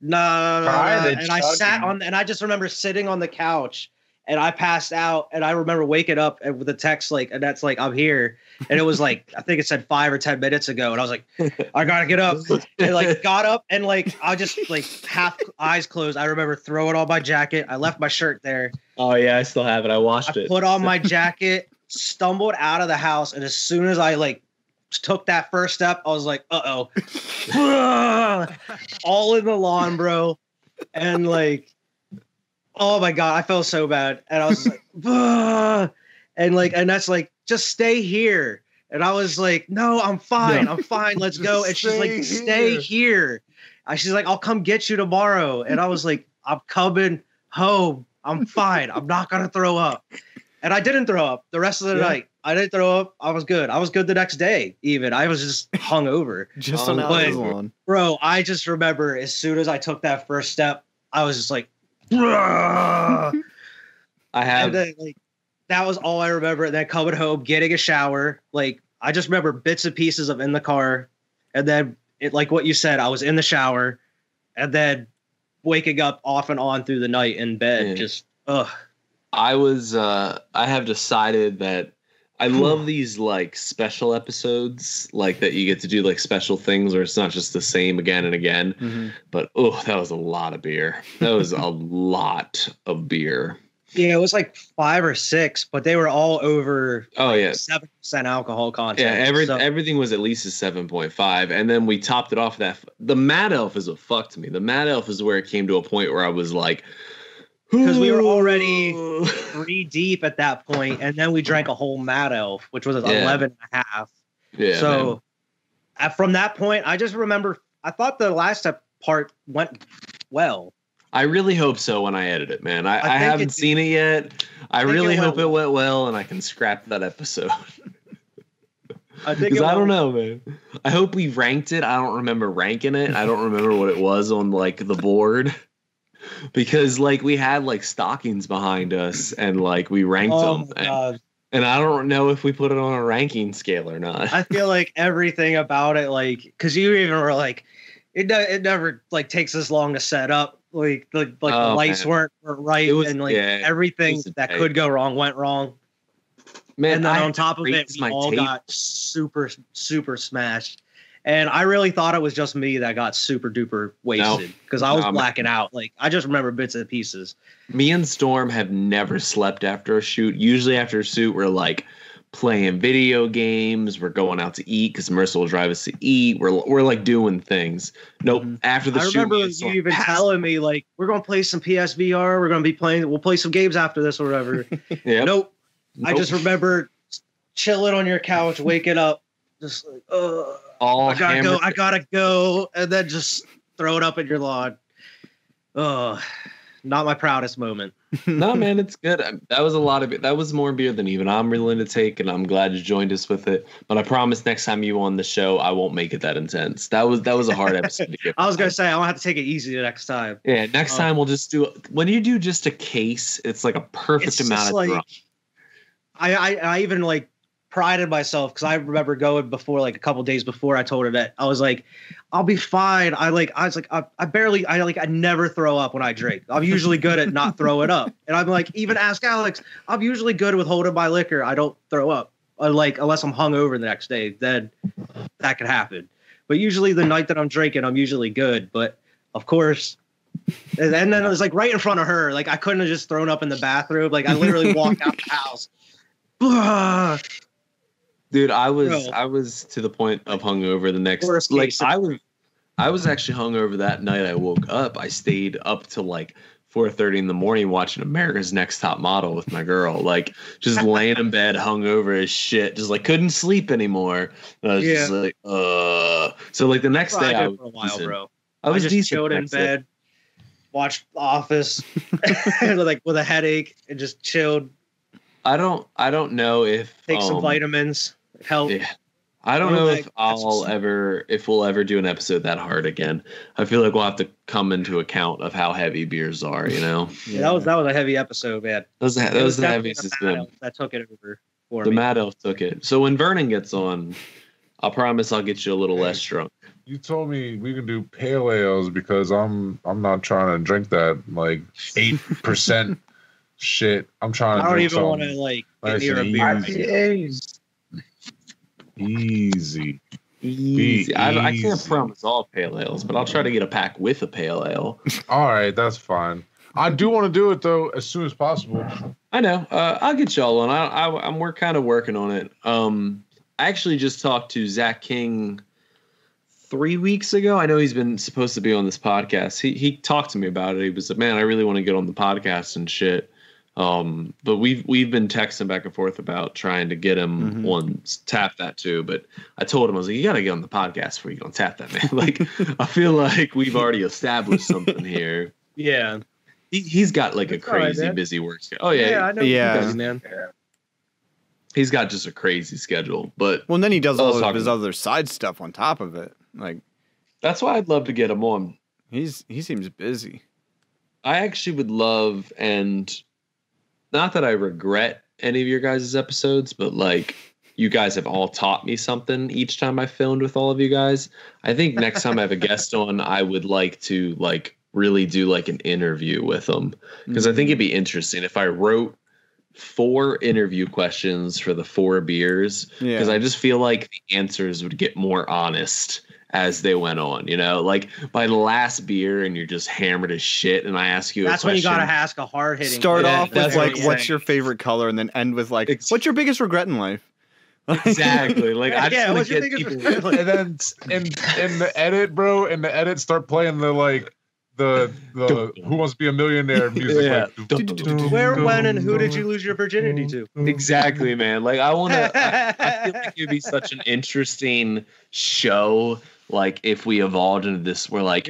no, and I sat on, and I just remember sitting on the couch. And I passed out, and I remember waking up and with a text like, and that's like, I'm here. And it was like, I think it said 5 or 10 minutes ago. And I was like, I gotta get up. And like got up and like, I just like half eyes closed. I remember throwing on my jacket. I left my shirt there. Oh, yeah, I still have it. I washed I it. put on my jacket, stumbled out of the house. And as soon as I like took that first step, I was like, uh-oh. All in the lawn, bro. And like, oh my God, I felt so bad. And I was like, "Ugh." and that's like, just stay here. And I was like, no, I'm fine. I'm fine. Let's go. And she's like, stay here. She's like, I'll come get you tomorrow. And I was like, I'm coming home. I'm fine. I'm not going to throw up. And I didn't throw up the rest of the night. I didn't throw up. I was good. I was good the next day. Even I was just hungover. Just on But- Alcohol. Bro, I just remember as soon as I took that first step, I was just like, "Bruh." I have. And then, like, that was all I remember. And then coming home, getting a shower. Like, I just remember bits and pieces of in the car. And then, like what you said, I was in the shower. And then waking up off and on through the night in bed. Yeah. Just, ugh. I have decided that I love these like special episodes, like that you get to do like special things where it's not just the same again and again. Mm-hmm. But that was a lot of beer. That was a lot of beer. Yeah, it was like 5 or 6, but they were all over Oh yeah. 7% alcohol content. Yeah, So- everything was at least a 7.5, and then we topped it off that. The Mad Elf is what fucked me. The Mad Elf is where it came to a point where I was like, because we were already 3 deep at that point, and then we drank a whole Mad Elf, which was 11 and a half. yeah. So from that point, I just remember I thought the last part went well. I really hope so when I edit it, man. I think haven't seen it yet. I think really it went hope it went well, and I can scrap that episode. I think Because I don't know, man. I hope we ranked it. I don't remember ranking it. I don't remember what it was on like the board. Because like we had like stockings behind us and like we ranked Oh them. my God. And I don't know if we put it on a ranking scale or not. I feel like everything about it, like, because you even were like, it never like takes as long to set up. Like the Oh, lights man. weren't right, It was- and like yeah, everything it was a that day. could go wrong went wrong. Man, And then I on top of it, raised we my all tape. got super smashed. And I really thought it was just me that got super duper wasted because I was No, man. blacking out. Like, I just remember bits and pieces. Me and Storm have never slept after a shoot. Usually after a shoot, we're like playing video games. We're going out to eat because Mercer will drive us to eat. We're like doing things. Nope. Mhm. After the I shoot, remember me and you Storm even passed- telling me, like, we're going to play some PSVR. We'll play some games after this or whatever. Yep. Nope. I Nope. just remember chilling on your couch, waking up, just like, all I gotta hammered. go, I gotta go, and then just throw it up in your lawn. Oh, not my proudest moment. No, man, it's good. That was a lot of beer. That was more beer than even I'm willing to take, and I'm glad you joined us with it. But I promise next time you on the show, I won't make it that intense. That was a hard episode to get. I was gonna say I'll have to take it easy the next time. Yeah, next time we'll just do. When you do just a case, it's like a perfect It's amount just of like drunk. I even like prided myself because I remember going before, like a couple days before I told her that I was like, I'll be fine. I never throw up when I drink. I'm usually good at not throwing up. And I'm like, even ask Alex, I'm usually good with holding my liquor. I don't throw up. Like, unless I'm hungover the next day, then that could happen. But usually the night that I'm drinking, I'm usually good. But of course, and then it was like right in front of her. Like, I couldn't have just thrown up in the bathroom. Like, I literally walked out the house. Dude, I Bro. was to the point of hungover the next. Worst Like case I was actually hungover that night. I woke up. I stayed up till like 4:30 in the morning watching America's Next Top Model with my girl. Like just laying in bed, hungover as shit. Just like couldn't sleep anymore. And I was just like, So like the next day, I I did was for a while, decent. bro. I was just decent chilled in next day. bed, watched The Office, like with a headache, and just chilled. I don't know if Take some vitamins, help. Yeah. I don't know if we'll ever do an episode that hard again. I feel like we'll have to come into account of how heavy beers are, you know? Yeah, that was a heavy episode, man. That was the Definitely heaviest it's the Mad been. Elf that took it over for The me. Mad Elf took it. So when Vernon gets on, I promise I'll get you a little less drunk. You told me we can do pale ales because I'm not trying to drink that like 8% shit. I'm trying to I don't drink even want to something like nice get near a and beer. IPAs. easy. Easy. I can't easy. promise all pale ales, but I'll try to get a pack with a pale ale. All right, that's fine. I do want to do it though as soon as possible. I know. I'll get y'all on. We're kind of working on it. I actually just talked to Zach King 3 weeks ago. I know he's been supposed to be on this podcast. He talked to me about it. He was like, "Man, I really want to get on the podcast and shit." But we've been texting back and forth about trying to get him on Tap That too. But I told him, I was like, "You got to get on the podcast before you go on Tap That, man." Like, I feel like we've already established something here. Yeah. He's got like That's a all right, crazy man. busy work schedule. Oh yeah, I know. Yeah. You guys, man. He's got just a crazy schedule. But Well, and then he does all of his other side stuff on top of it. Like, that's why I'd love to get him on. he seems busy. I actually would love, and not that I regret any of your guys' episodes, but like you guys have all taught me something each time I filmed with all of you guys. I think next time I have a guest on, I would like to like really do like an interview with them, because I think it'd be interesting if I wrote 4 interview questions for the 4 beers, because I just feel like the answers would get more honest as they went on, you know, like by the last beer and you're just hammered as shit and I ask you that's a question. When you gotta ask a hard-hitting start question. off with like what's your favorite color and then end with like what's your biggest regret in life. Exactly. Like I just want what's to your get biggest people. And then in the edit, bro, in the edit, start playing the like the Who Wants to Be a Millionaire music. Yeah. Like, Where, when, and who did you lose your virginity to? Exactly, man. Like I want to. I feel like it'd be such an interesting show. Like if we evolved into this, where like,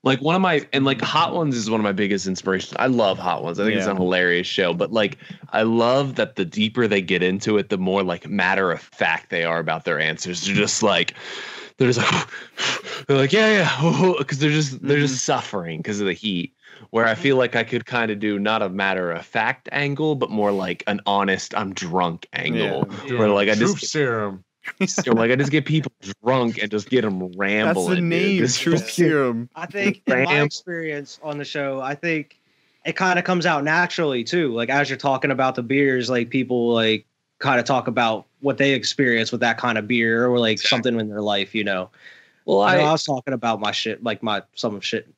like one of my and like Hot Ones is one of my biggest inspirations. I love Hot Ones. I think it's a hilarious show. But like, I love that the deeper they get into it, the more like matter of fact they are about their answers. They're just like. They're just like, they're like, because they're just suffering because of the heat. Where I feel like I could kind of do not a matter of fact angle, but more like an honest, I'm drunk angle. Where like I truth just serum. like I just get people drunk and just get them rambling. That's the name, truth serum. I think in my experience on the show, I think it kind of comes out naturally too. Like as you're talking about the beers, like people like kind of talk about what they experience with that kind of beer or like something in their life, you know. Well, I was talking about my shit, like some shit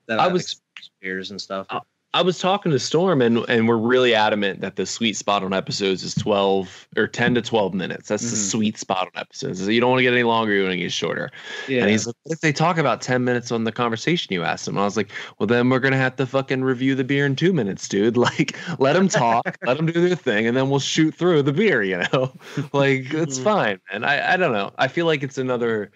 that I was beers and stuff. I was talking to Storm and we're really adamant that the sweet spot on episodes is 12 or 10 to 12 minutes. That's the sweet spot on episodes. You don't want to get any longer, you want to get shorter. Yeah. And he's like, what if they talk about 10 minutes on the conversation you asked them? And I was like, well, then we're going to have to fucking review the beer in 2 minutes, dude. Like, let them talk, let them do their thing, and then we'll shoot through the beer, you know? Like, it's fine. And I don't know. I feel like it's another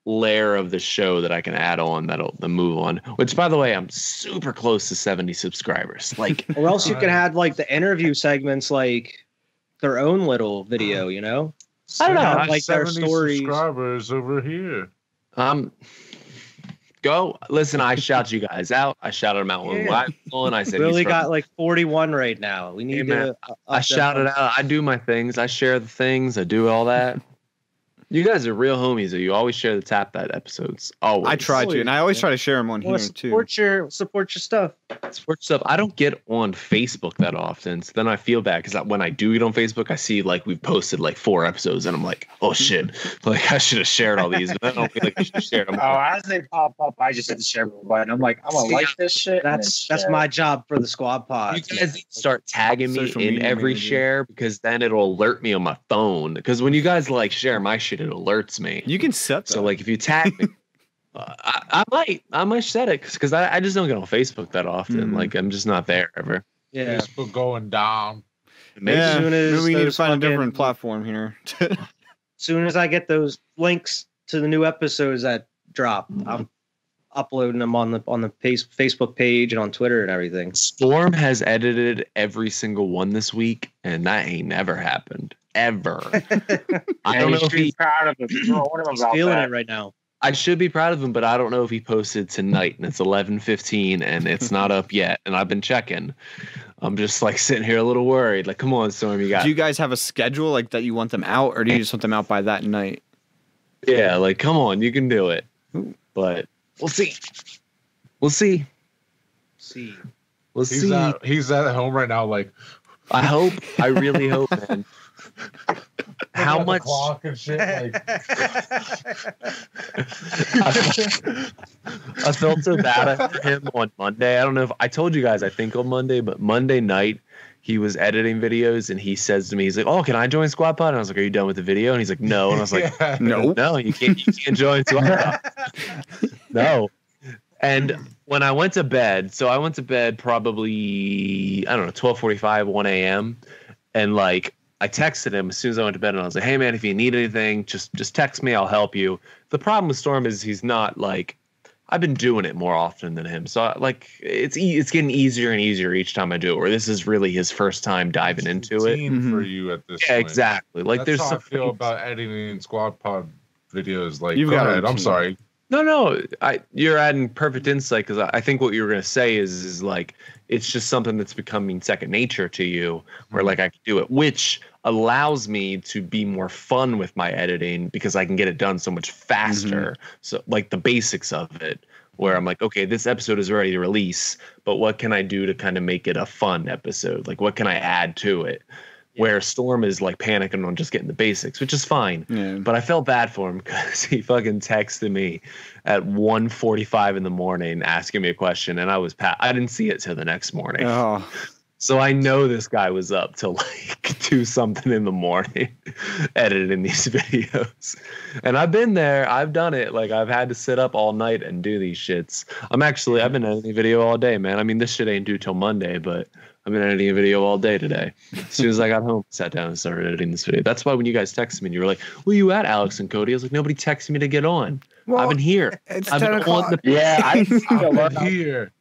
layer of the show that I can add on that'll move on, which by the way I'm super close to 70 subscribers, like or else you can have like the interview segments like their own little video, you know. I don't know, like their stories. Subscribers over here. Go listen. I shout you guys out. I shouted them out when I was on. I said really got like 41 right now. We need to I shouted out. I do my things. I share the things. I do all that. You guys are real homies. You always share the Tap That episodes. Always. I try to, and I always try to share them on here too. Support your stuff. Support stuff. I don't get on Facebook that often, so then I feel bad because when I do get on Facebook, I see like we've posted like 4 episodes, and I'm like, oh shit, like I should have shared all these, but I don't feel like I should have shared them. As they pop up, I just hit the share button. I'm like, I'm gonna like this shit. That's my job for the squad pod. You guys need to start tagging me in every share because then it'll alert me on my phone. Because when you guys like share my shit, it alerts me. You can set that. So like if you tag me, I might set it because I just don't get on Facebook that often. Like I'm just not there ever. Yeah, Facebook going down. Maybe we need to find a different platform here. Soon as I get those links to the new episodes that drop, I'm uploading them on the Facebook page and on Twitter and everything. Storm has edited every single one this week, and that ain't never happened ever. I don't know if he's proud of him. He's feeling it right now. I should be proud of him, but I don't know if he posted tonight, and it's 11:15, and it's not up yet. And I've been checking. I'm just like sitting here a little worried. Like, come on, Storm, you got. Do you guys have a schedule like that you want them out, or do you just want them out by that night? Yeah, like come on, you can do it. But we'll see. We'll see. We'll see. He's at home right now. Like, I hope. I really hope, man. How much? Clock and shit, like. I felt so bad at him on Monday. I don't know if I told you guys. I think on Monday, but Monday night he was editing videos and he says to me, he's like, "Oh, can I join Squad Pod?" And I was like, "Are you done with the video?" And he's like, "No." And I was like, "No, you can't join Squad Pod." No. And when I went to bed, so I went to bed probably 12:45, 1 a.m. and like. I texted him as soon as I went to bed and I was like, "Hey man, if you need anything, just text me. I'll help you." The problem with Storm is he's not like I've been doing it more often than him. So like it's getting easier and easier each time I do it. Where this is really his first time diving into it. For you at this Yeah, point. exactly. Like That's there's how I some feel things- about editing Squad Pod videos. Like, You've go got a ahead. I'm routine. sorry. No, you're adding perfect insight because I think what you were gonna say is like it's just something that's becoming second nature to you, where like I can do it, which allows me to be more fun with my editing because I can get it done so much faster. So like the basics of it, where I'm like, okay, this episode is ready to release, but what can I do to kind of make it a fun episode? Like what can I add to it? Where Storm is like panicking on just getting the basics, which is fine. Yeah. But I felt bad for him because he fucking texted me at 1:45 in the morning asking me a question, and I didn't see it till the next morning. Oh, So I know this guy was up till like 2 something in the morning editing these videos. And I've been there, I've done it. Like I've had to sit up all night and do these shits. I've been editing video all day, man. I mean, this shit ain't due till Monday, but I've been editing a video all day today. As soon as I got home, sat down and started editing this video. That's why when you guys texted me and you were like, "Where you at, Alex and Cody?" I was like, "Nobody texted me to get on. well, I've been here. it's I've 10 been o'clock. on the Yeah, I'm here.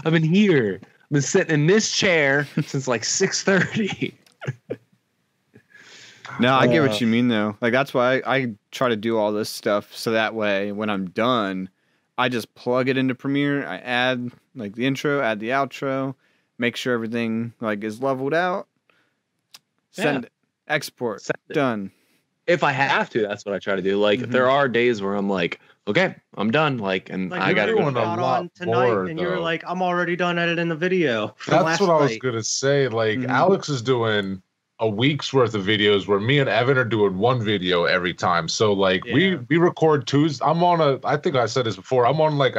I've been here. I've been sitting in this chair since like 6:30. No, I get what you mean though. Like that's why I try to do all this stuff so that way when I'm done, I just plug it into Premiere. I add like the intro, add the outro, make sure everything like is leveled out. Send it, export, Send it. done. If I have to, that's what I try to do. Like there are days where I'm like, okay, I'm done. Like, and Like I got to you're go. doing a got lot on tonight, more, and you're though. like, I'm already done editing the video. From That's last what I was night. gonna say. Like Alex is doing a week's worth of videos where me and Evan are doing one video every time. So like we record Tuesday. I think I said this before. I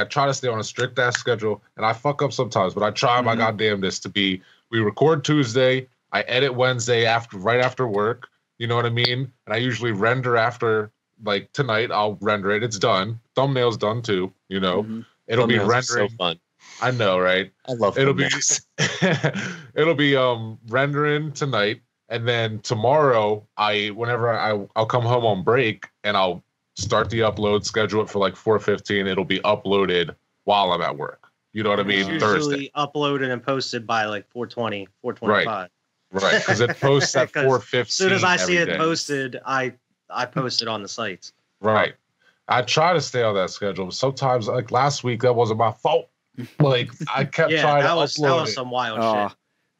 try to stay on a strict ass schedule and I fuck up sometimes, but I try my goddamnedest to be, we record Tuesday, I edit Wednesday right after work. You know what I mean? And I usually render after, like tonight, I'll render it. It's done. Thumbnail's done too, you know. It'll be Thumbnails are so rendering. fun. I know, right? I love It'll be thumbnails. rendering tonight, and then tomorrow I'll come home on break and I'll start the upload, schedule it for like 4:15. It'll be uploaded while I'm at work. You know what I mean? It's Thursday. usually uploaded and posted by like 4:20, 4:25. Right, because it posts at 4:15. As soon as I see every it day. posted, I post it on the sites. Right. I try to stay on that schedule. Sometimes, like last week, that wasn't my fault. Like I kept Yeah, trying that to was upload it. some wild Oh, shit.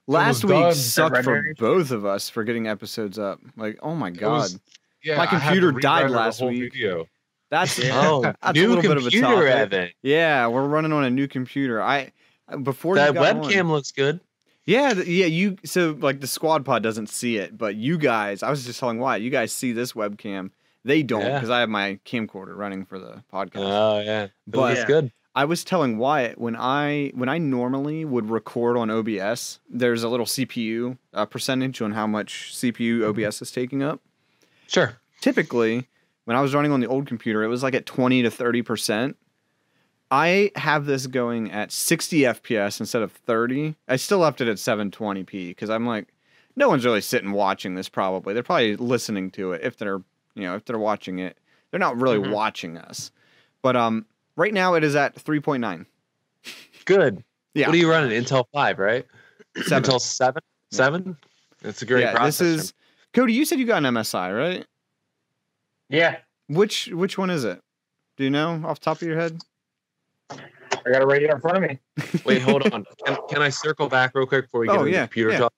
last was week done. sucked for Rendering. both of us for getting episodes up. Like, oh my It god, was- yeah, My I had to computer died re-render the last whole week. Video. that's Oh, that's a new little bit of a computer, topic. Evan. Yeah, we're running on a new computer. Before That you got webcam on, looks good. yeah, you. So like the squad pod doesn't see it, but you guys, I was just telling Wyatt, you guys see this webcam. They don't Yeah. because I have my camcorder running for the podcast. Oh yeah, it But- looks good. I was telling Wyatt when I normally would record on OBS, there's a little CPU percentage on how much CPU OBS is taking up. Sure. Typically, when I was running on the old computer, it was like at 20 to 30%. I have this going at 60 FPS instead of 30. I still left it at 720p because I'm like, no one's really sitting watching this probably. They're probably listening to it if they're watching it. They're not really watching us. But right now it is at 3.9. Good. Yeah. What are you running? Intel 5, right? 7. Intel 7? 7? That's a great Yeah, processor. this is Cody, you said you got an MSI, right? Yeah, Which one is it? Do you know off the top of your head? I got it right here in front of me. Wait, hold on. Can I circle back real quick before we get Oh, into yeah, computer yeah. talk?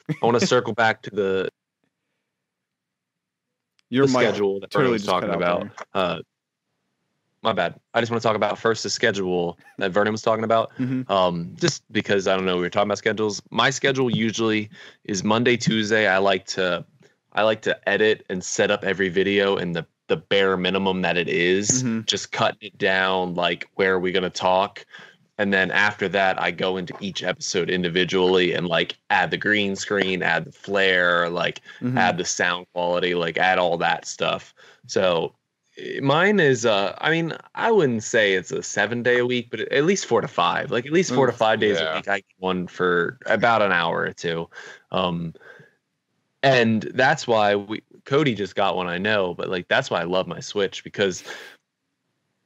I want to circle back to the Your mic schedule that Vernon was just cut talking out about. My bad. I just want to talk about first the schedule that Vernon was talking about. Mhm. Just because I don't know, we were talking about schedules. My schedule usually is Monday, Tuesday. I like to edit and set up every video in the bare minimum that it is. Mhm. Just cutting it down, like where are we gonna talk? And then after that, I go into each episode individually and like add the green screen, add the flare, like Mhm. add the sound quality, like add all that stuff. So mine is I mean, I wouldn't say it's a 7-day a week, but at least 4 to 5. Like at least 4 to 5 days Yeah. a week. I get one for about an hour or two. And that's why Cody just got one, I know, but like that's why I love my Switch, because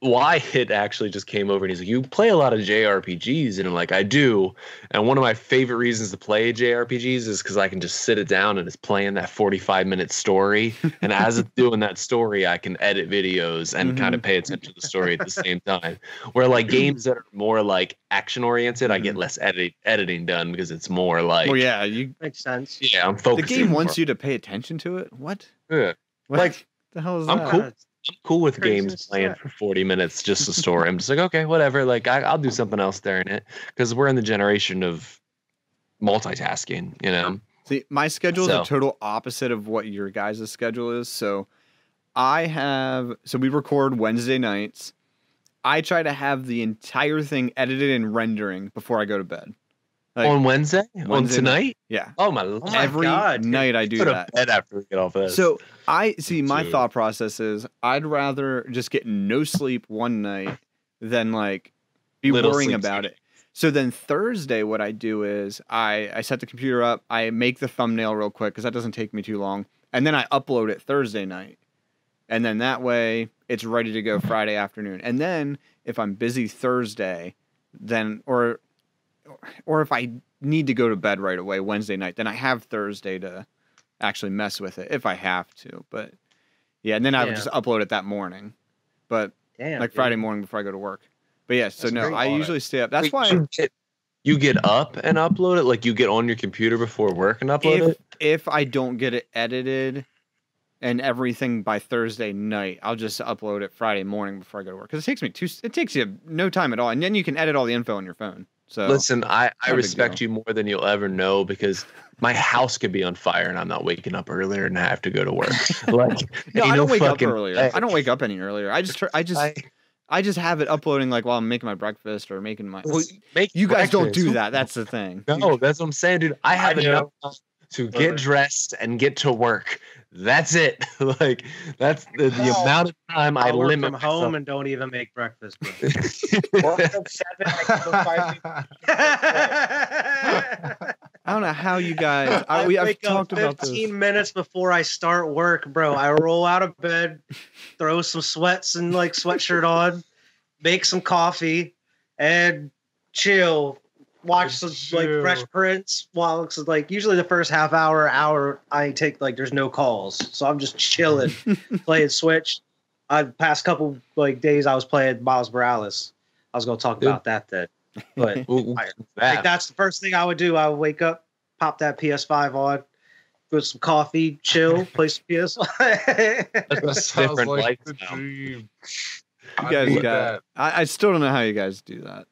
Wyatt actually just came over and he's like, "You play a lot of JRPGs," and I'm like, "I do." And one of my favorite reasons to play JRPGs is because I can just sit it down and it's playing that 45-minute story, and as it's doing that story, I can edit videos and kind of pay attention to the story at the same time. Where like games that are more like action oriented, I get less editing done because it's more like, well, yeah, you Makes sense. yeah, I'm the focusing. game more. wants you to pay attention to it. What? Yeah. What Like, the hell is I'm that? cool. I'm cool with Crazy games as playing that. for 40 minutes, just the story. I'm just like, okay, whatever. Like, I'll do something else during it because we're in the generation of multitasking, you know? See, my schedule is So- a total opposite of what your guys' schedule is. So we record Wednesday nights. I try to have the entire thing edited and rendering before I go to bed. Like, On Wednesday? On Wednesday tonight? yeah. Oh, my Lord. my Every God, dude. night I do Go to that. bed after we get off this. So I see my Dude. thought process is I'd rather just get no sleep one night than like be Little worrying sleep about it. So then Thursday, what I do is I set the computer up, I make the thumbnail real quick because that doesn't take me too long, and then I upload it Thursday night, and then that way it's ready to go Friday afternoon. And then if I'm busy Thursday, then or if I need to go to bed right away Wednesday night, then I have Thursday to actually mess with it if I have to. But yeah, and then I would Yeah. just upload it that morning. But Damn. like dude. Friday morning before I go to work. But yeah, so That's no, great. I usually stay up. That's Wait, why you get up and upload it? Like, you get on your computer before work and upload it? if I don't get it edited and everything by Thursday night, I'll just upload it Friday morning before I go to work. Because it takes you no time at all, and then you can edit all the info on your phone. So Listen, I not a big respect deal. you more than you'll ever know because my house could be on fire and I'm not waking up earlier and I have to go to work. Like, no, ain't I don't wake up fucking earlier. way. I don't wake up any earlier. I just have it uploading like while I'm making my breakfast or making my. Well, Make you guys don't breakfast. do that. That's the thing. No, that's what I'm saying, dude. I have do. enough time to get dressed and get to work. That's it. Like, that's the Oh. amount of time I I work limit from home and don't even make breakfast. bro. Work till 7, I can go 5. I don't know how you guys. I I've wake talked up about 15 this. minutes before I start work, bro. I roll out of bed, throw some sweats and like sweatshirt on, make some coffee, and chill. Watch some like Chill. Fresh Prince while it's like usually the first half hour I take like there's no calls, so I'm just chilling, playing Switch. Past couple like days I was playing Miles Morales. I was gonna talk Dude. about that then, but Ooh, I that. think that's the first thing I would do. I would wake up, pop that PS5 on, put some coffee, chill, play some PS5. That sounds different like the lifestyle. dream. You I guys need got. that. I still don't know how you guys do that.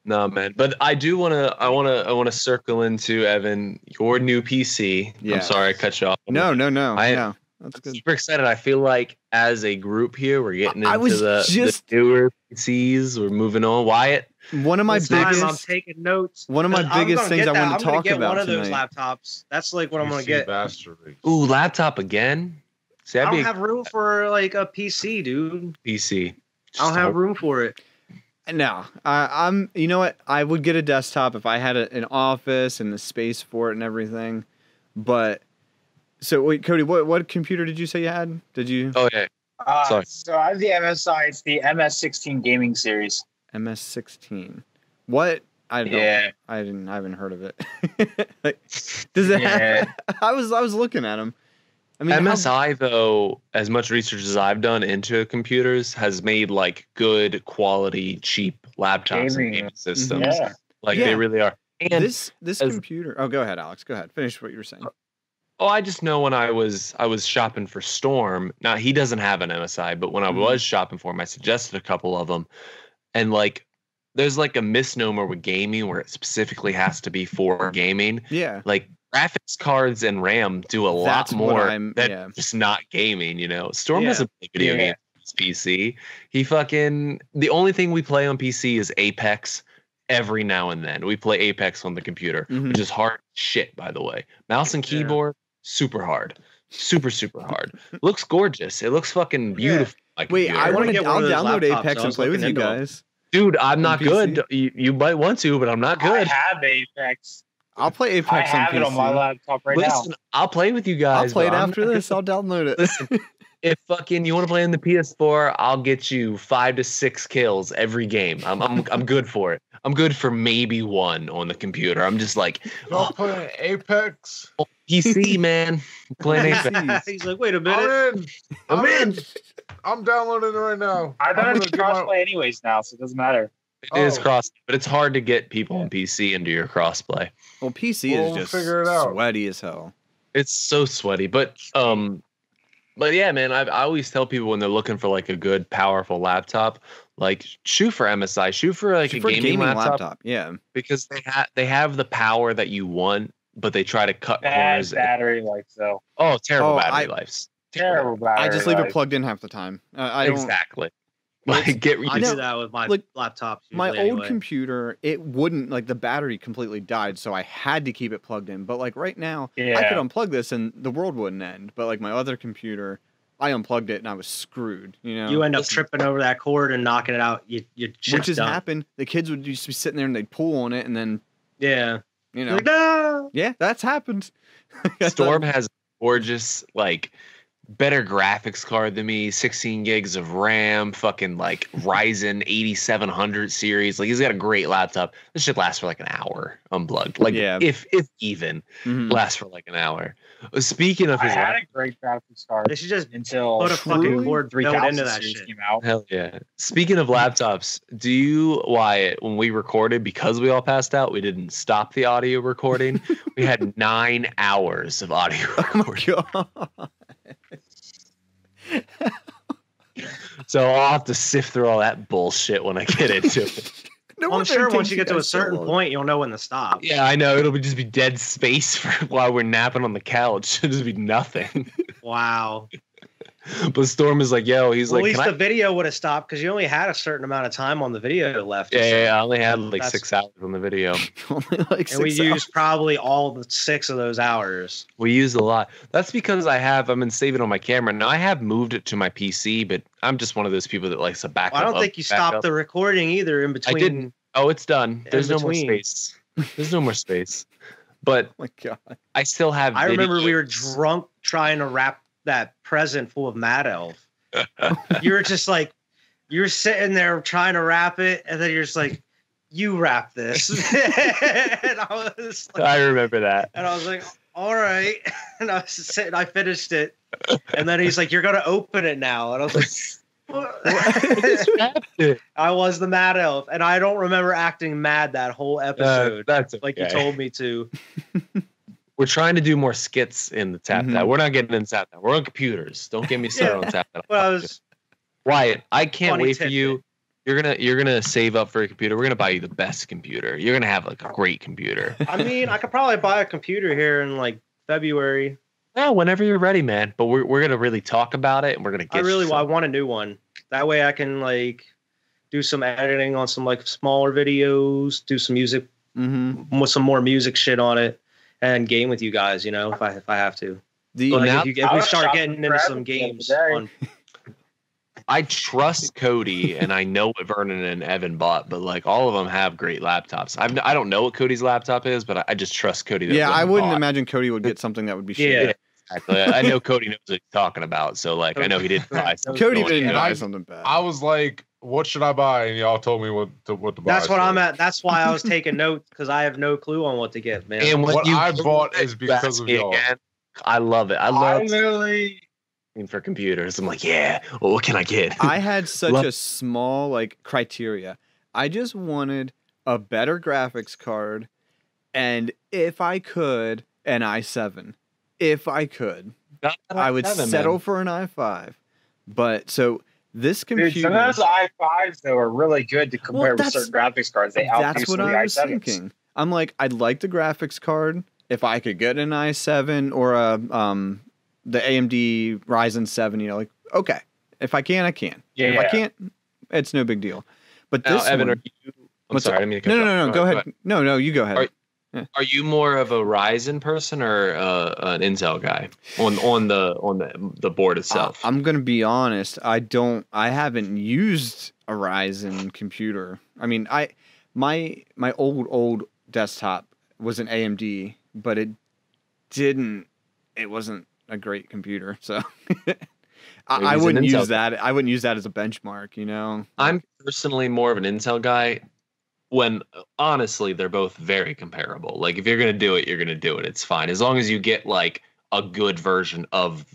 No, man. But I do I wanna circle into Evan, your new PC. Yeah. I'm sorry I cut you off. No. I- No. That's I'm good. super excited. I feel like as a group here, we're getting I into was the just- newer PCs. We're moving on. Wyatt, One of my This time I'm biggest. taking notes. One of my I'm biggest gonna things get I that. want I'm to gonna talk get about one of those tonight. laptops. That's like what I'm gonna PC get. bastard race. ooh, laptop again. See, I I'd don't be have room for like a PC, dude. a PC. I don't have room for it. No, I'm. You know what? I would get a desktop if I had an office and the space for it and everything. But so wait, Cody, what computer did you say you had? Did you Oh yeah. Sorry. So I have the MSI. It's the MS16 gaming series. MS16? What? I don't. Yeah. I haven't heard of it. Like, does it Yeah. have? I was looking at them. I mean, how- MSI though, as much research as I've done into computers, has made like good quality, cheap laptops and Gaming. gaming systems. Yeah. Like Yeah. they really are. And this as- computer. Oh, go ahead, Alex. Go ahead. Finish what you were saying. I just know when I was shopping for Storm. Now he doesn't have an MSI, but when I Mhm. was shopping for him, I suggested a couple of them, and like there's like a misnomer with gaming where it specifically has to be for gaming. Yeah. Like graphics cards and RAM do a That's lot what more I'm- than yeah. just not gaming. You know, Storm Yeah. doesn't play video Yeah. games on his PC. He fucking the only thing we play on PC is Apex. Every now and then we play Apex on the computer, Mhm. which is hard shit, by the way. Mouse and Yeah. keyboard, super hard, super hard. Looks gorgeous. It looks fucking beautiful. my Wait, computer. I want to get I'll one of those download laptops. Apex I and was play with you looking into 'em. guys. Dude, I'm not PC? good. You might want to, but I'm not I good. have Apex. I'll play I Apex on have PC. it on my laptop right Listen, I'll play with you I'll guys. play it but I'm after not this. I'll download it. if fucking you want to play on the PS4, I'll get you 5 to 6 kills every game. I'm good for it. I'm good for maybe 1 on the computer. I'm just like, Y'all playing Apex? PC, man. Playing Apex. He's like, wait a minute. I'm in. I'm downloading it right now. I I'm thought gonna it's get my- crossplay anyways now, so it doesn't matter. It is Oh. cross, but it's hard to get people on PC into your crossplay. Well, PC We'll is just figure it out. sweaty as hell. It's so sweaty, but yeah, man. I always tell people when they're looking for like a good, powerful laptop, like shoot for MSI, shoot for like Shoot a for gaming laptop, yeah. because they have the power that you want, but they try to cut Bad corners. battery life, though. Oh, terrible Oh, battery lives. Terrible battery I just leave it life. plugged in half the time. I don't. Exactly. Like get I know, do that with my like, laptops. My usually old anyway. computer, it wouldn't, like, the battery completely died, so I had to keep it plugged in. But like right now, I Yeah. could unplug this and the world wouldn't end. But like my other computer, I unplugged it and I was screwed. You know, You end up tripping over that cord and knocking it out. Your shit's which has done. happened. The kids would just be sitting there and they'd pull on it, and then Yeah. you know, Like, no. yeah, that's happened. Storm has a gorgeous, like, better graphics card than me, 16 gigs of RAM, fucking like Ryzen 8700 series. Like he's got a great laptop. This should last for like an hour unplugged. Like Yeah. if even Mhm. lasts for like an hour. Speaking of I his had laptop, a great graphics card They should just until put a fucking Truly? cord built 3000 into that series shit. came out. hell yeah. Speaking of laptops, do you, Wyatt, when we recorded, because we all passed out, we didn't stop the audio recording. We had 9 hours of audio Oh my recording. god. So I'll have to sift through all that bullshit when I get into it. No Well, I'm wonder sure it once takes you get to a guys so certain long. point, you'll know when to stop. Yeah, I know. It'll just be dead space for while we're napping on the couch. It'll just be nothing. Wow. But Storm is like, yo, he's Well, like, at least can the video would have stopped because you only had a certain amount of time on the video left. yeah, I only had like That's- 6 hours on the video. Only like And we 6 hours. used probably all the 6 of those hours. We used a lot. That's because I've been saving on my camera. Now I have moved it to my PC, but I'm just one of those people that likes to back I up. don't think you stopped the recording either in I between. didn't. Oh, it's done. There's no more between. space. There's no more space. But Oh my god. I still have. I remember we were videos. drunk trying to wrap that present full of Mad Elf. You were just like, you're sitting there trying to wrap it, and then you're just like, you wrap this. And I was like, I remember that. and I was like, all right. And I was just sitting, I finished it. And then he's like, you're going to open it now. And I was like, what? I was the Mad Elf. And I don't remember acting mad that whole episode. That's Like you okay. told me to. We're trying to do more skits in the tap. Mhm. We're not getting in tap. We're on computers. Don't get me started on tap. But I was, Wyatt, I can't Funny wait for you. You're gonna save up for a computer. We're gonna buy you the best computer. You're gonna have like a great computer. I mean, I could probably buy a computer here in like February. Yeah, whenever you're ready, man. But we're gonna really talk about it, and we're gonna get. I want a new one. That way I can like do some editing on some like smaller videos, do some music Mm-hmm. with some more music shit on it, and game with you guys. You know, if I have to. The Well, Like now- if we I was start shopping getting into for some everything games, today. on, I trust Cody, and I know what Vernon and Evan bought, but like all of them have great laptops. I don't know what Cody's laptop is, but I just trust Cody. That yeah, I Vernon wouldn't bought. imagine Cody would get something that would be Yeah. shit. Exactly. I know Cody knows what he's talking about, so like I know he didn't buy something. Cody going didn't in. buy I- something bad. I was like, what should I buy? And y'all told me what to buy. that's what so- I'm at. That's why I was taking notes because I have no clue on what to get, man. And What I bought is because ask of me y'all. again, I love it. I I love literally for computers. I'm like, yeah. Well, what can I get? I had such Love- a small like criteria. I just wanted a better graphics card, and if I could, an i7. If I could, I would settle for an i5. But so this computer, dude, some of those i5s though are really good to compare with that's- certain graphics cards. They outdo that's what some of the I was i7s. thinking. I'm like, I'd like the graphics card if I could get an i7 or a the AMD Ryzen 7. You know, like okay, if I can, I can. Yeah, If I yeah. can't, it's no big deal. But Now, this Evan, one, are you? I'm What's sorry. up? I didn't mean to cut no, you no, off. no, go ahead. No, you go ahead. Are you more of a Ryzen person or an Intel guy on the board itself? I'm gonna be honest. I haven't used a Ryzen computer. I mean, my old desktop was an AMD, but it wasn't a great computer. So I he's an wouldn't Intel use that. I wouldn't use that as a benchmark. You know. I'm personally more of an Intel guy. When honestly, they're both very comparable. Like if you're gonna do it, you're gonna do it. It's fine as long as you get like a good version of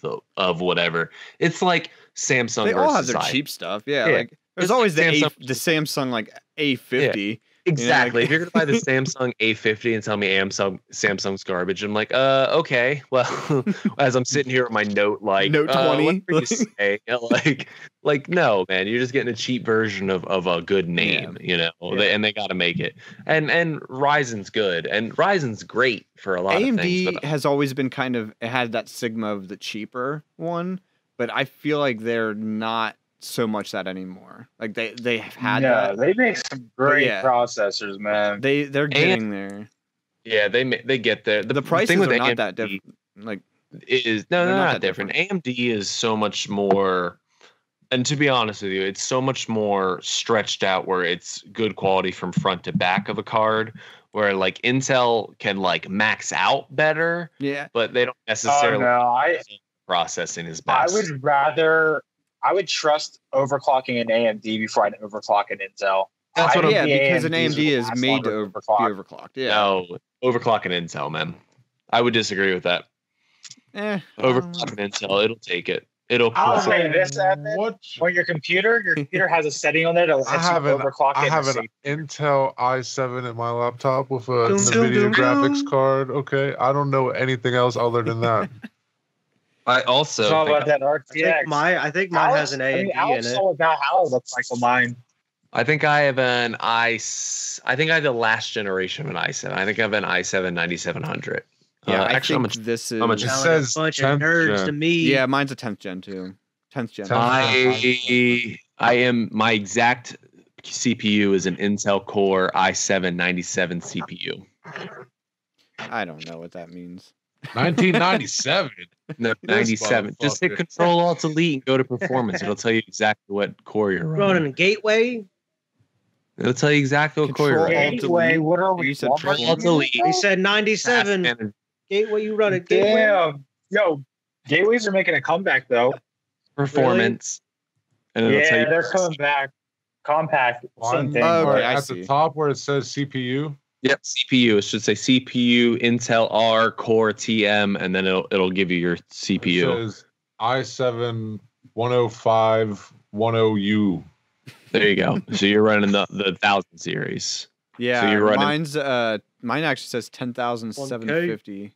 whatever. It's like Samsung. They all have versus their iPhone. cheap stuff. Yeah. Yeah. Like there's It's always the Samsung. the Samsung like A50. Exactly. like- If you're gonna buy the Samsung A50 and tell me Samsung's garbage, I'm like, okay. Well, as I'm sitting here with my Note, like Note 20. What do you say? Like, no, man, you're just getting a cheap version of a good name, you know. Yeah. They got to make it. And Ryzen's good, and Ryzen's great for a lot of things. AMD But has always been kind of it had that stigma of the cheaper one, but I feel like they're not so much that anymore. Like they have had that. They make some great yeah. processors, man. They're getting there. yeah, they get there. The prices thing with are not AMD that different. Like is They're they're not not that different. AMD is so much more, and to be honest with you, it's so much more stretched out where it's good quality from front to back of a card, where like Intel can like max out better, yeah. but they don't Oh necessarily no, processing is I best. would trust overclocking an AMD before I'd overclock an Intel. That's what I'm- Yeah, because an AMDs AMD would is last made longer to to be overclock. overclocked. Yeah. No, overclocking Intel, man. I would disagree with that. Overclocking Intel, it'll take it. It'll I'll push it. say this, Evan. What? On your computer has a setting on there to I let have you an overclock I it. have and an Intel i7 in my laptop with a Doom, NVIDIA doom, doom, graphics doom. card. Okay, I don't know anything else other than that. I also It's all think, about that RTX. I think mine has an AMD in Alex it. saw about how it looks like on mine. I think I have an I think I have the last generation of an i7. I think I have an i7 9700. Yeah, I actually, think this is. how much It is- Sound like says a bunch of 10th nerds gen. to me. Yeah, mine's a 10th gen too. 10th gen. I am my exact CPU is an Intel Core i7 97 CPU. I don't know what that means. 1997. No, This 97. Just hit motherfucker. Control Alt Delete and go to Performance. It'll tell you exactly what core you're Running running. a gateway. It'll tell you exactly what core you're Control running. Alt Gateway, delete. what are And we? you said Walmart Control Alt Delete. He said 97. Fast and Gateway, you run a gateway. Damn. Yo, gateways are making a comeback though. Performance. And it'll tell Yeah, you they're coming back. Compact, same thing. Oh, okay, I At see. the top where it says CPU. Yep, CPU. It should say CPU, Intel R, Core TM, and then it'll give you your It CPU. says i7 105 10U. There you go. So you're running the 1000 series. Yeah, you're running- mine's mine actually says 10,758.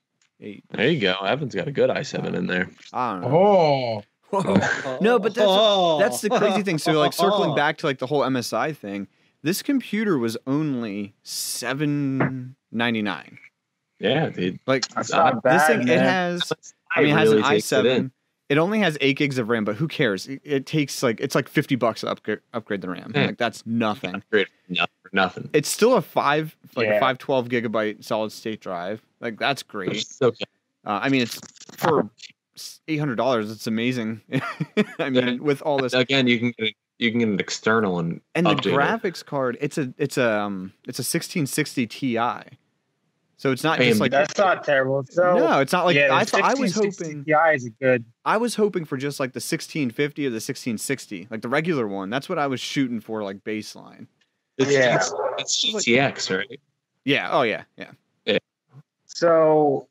There you go. Evan's got a good i7 in there. I don't know. Oh, Whoa. No, but that's the crazy thing. So like circling back to like the whole MSI thing, this computer was only $799. Yeah, dude. Like That's Uh, not bad, this thing, it man. has. I mean, it has really an takes it in. i7. It only has 8 gigs of RAM, but who cares? It takes like it's like $50 to upgrade the RAM. Yeah. Like that's nothing. Great. Nothing. It's still a 512 Yeah. gigabyte solid state drive. Like that's great. It's okay. I mean, it's for $800. It's amazing. I mean, with all this Again, you can get an external and and the update it. graphics card, it's a 1660 Ti. So it's not AMD. just like That's not terrible. So no, it's not like yeah, I the thought. I was 1660 hoping. Ti is a good. I was hoping for just like the 1650 or the 1660, like the regular one. That's what I was shooting for, like baseline. Yeah. It's GTX, right? Yeah. Oh yeah. Yeah. So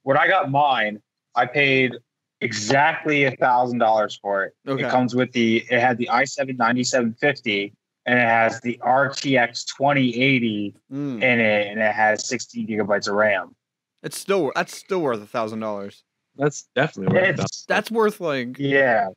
when I got mine, I paid exactly $1,000 for it. Okay. It comes with it had the i7 9750 and it has the RTX 2080 Mm. in it, and it has 16 gigabytes of RAM. That's still worth $1,000. That's definitely worth it. That's worth like Yeah.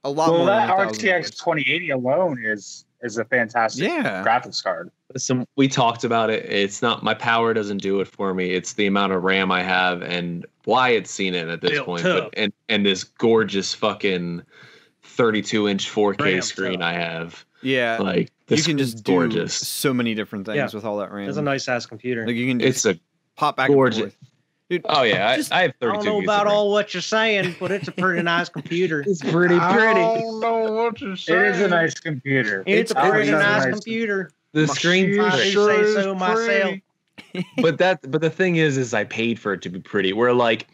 a lot Well, more that than RTX $1,000. 2080 alone is a fantastic Yeah. graphics card. Listen, we talked about it. It's not my power doesn't do it for me. It's the amount of RAM I have and why it's seen it at this Built point. up. But, and this gorgeous fucking 32-inch 4K RAM screen up. I have. Yeah. Like You this can is just do gorgeous. so many different things Yeah. with all that RAM. It's a nice ass computer. Like you can just It's a pop back gorgeous- and forth. Dude, oh yeah. Just- I have I 32. don't know gigs of about RAM. all what you're saying, but it's a pretty nice computer. It's pretty I pretty. don't know what you're It saying. is a nice computer. It's a I pretty would say nice nice. computer. The My screen, shoes pretty. sure say so myself. but the thing is I paid for it to be pretty. Where like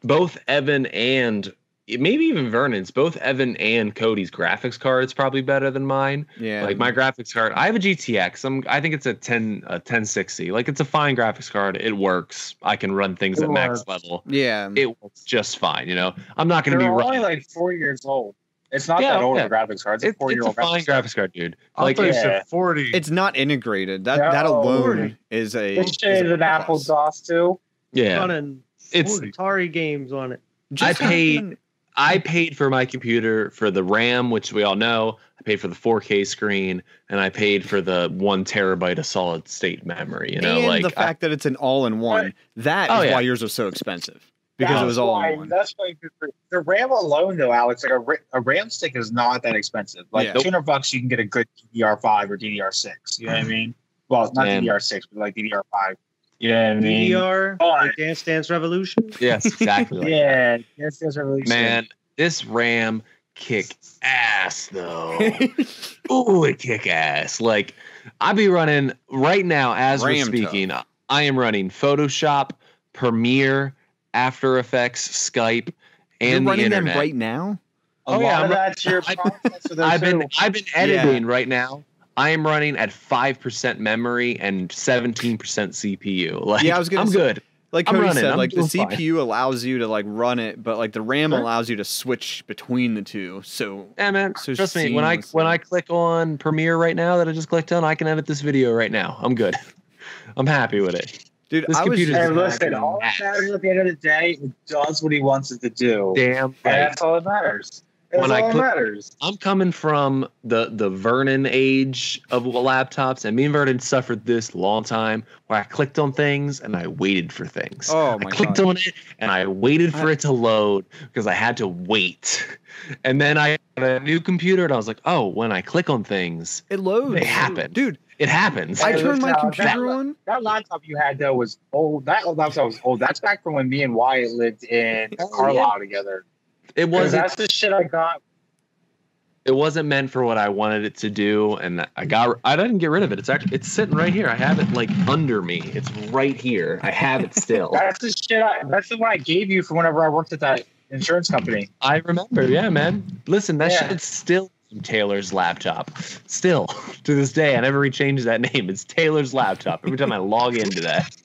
both Evan and maybe even Vernon's, both Evan and Cody's graphics card's probably better than mine. Yeah. Like my graphics card, I have a GTX. I think it's a 1060. Like it's a fine graphics card. It works. I can run things at max level. Yeah. It works just fine. I'm not going to be only running. like 4 years old. It's not that old of a graphics card. It's a 4-year-old fine graphics card, dude. I thought you said 40. It's not integrated. That alone is a. This shit is an Apple DOS too. Yeah. Running It's Atari games on it. I paid for my computer for the RAM, which we all know. I paid for the 4K screen, and I paid for the 1 terabyte of solid state memory. And the fact that it's an all-in-one. That is why yours are so expensive. Because it was all in one. That's why the RAM alone, though, Alex, like a RAM stick is not that expensive. Like $200, you can get a good DDR5 or DDR6. You know what I mean? Well, not DDR6, but like DDR5. You know what I mean? DDR, like Dance Dance Revolution. Yes, exactly. Like Dance Dance Revolution. Man, this RAM kick ass though. Ooh, it kick ass. Like I be running right now as we're speaking. I am running Photoshop, Premiere, After Effects, Skype, and You're running the internet them right now. That's your I've been editing right now. I am running at 5% memory and 17% CPU. Like, I was I'm good. Like Cody said, like the CPU allows you to like run it, but like the RAM allows you to switch between the two. So man, trust me, when I click on Premiere right now that I just clicked on, I can edit this video right now. I'm good. I'm happy with it. Dude, listen, all that matters at the end of the day, it does what he wants it to do. Damn right. That's all that matters. I'm coming from the Vernon age of laptops, and me and Vernon suffered this long time where I clicked on things and I waited for things. Oh my I clicked on it and I waited for it to load because I had to wait. And then I got a new computer and I was like, oh, when I click on things, it loads. They happen. Dude, it happens. I turned my computer on. That laptop you had though was old. That laptop was old. That's back from when me and Wyatt lived in Carlisle together. It wasn't. That's the shit I got. It wasn't meant for what I wanted it to do, and I didn't get rid of it. It's sitting right here. I have it like under me. It's right here. I have it still. That's the shit. That's the one I gave you for whenever I worked at that insurance company. I remember. Yeah, man. Listen, that shit's still Taylor's laptop. Still to this day, I never rechanged that name. It's Taylor's laptop. Every time I log into that.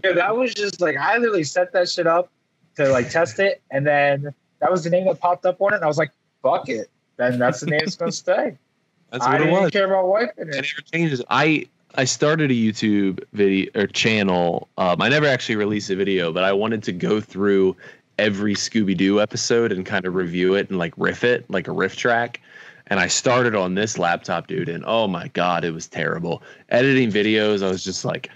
Yeah, that was just like I literally set that shit up to like test it, and then that was the name that popped up on it, and I was like, "Fuck it." Then that's the name it's gonna stay. That's what it was. I didn't care about wiping it. I never changed it. I started a YouTube video or channel. I never actually released a video, but I wanted to go through every Scooby-Doo episode and kind of review it and like riff it, like a riff track. And I started on this laptop, dude, and oh my God, it was terrible. Editing videos, I was just like,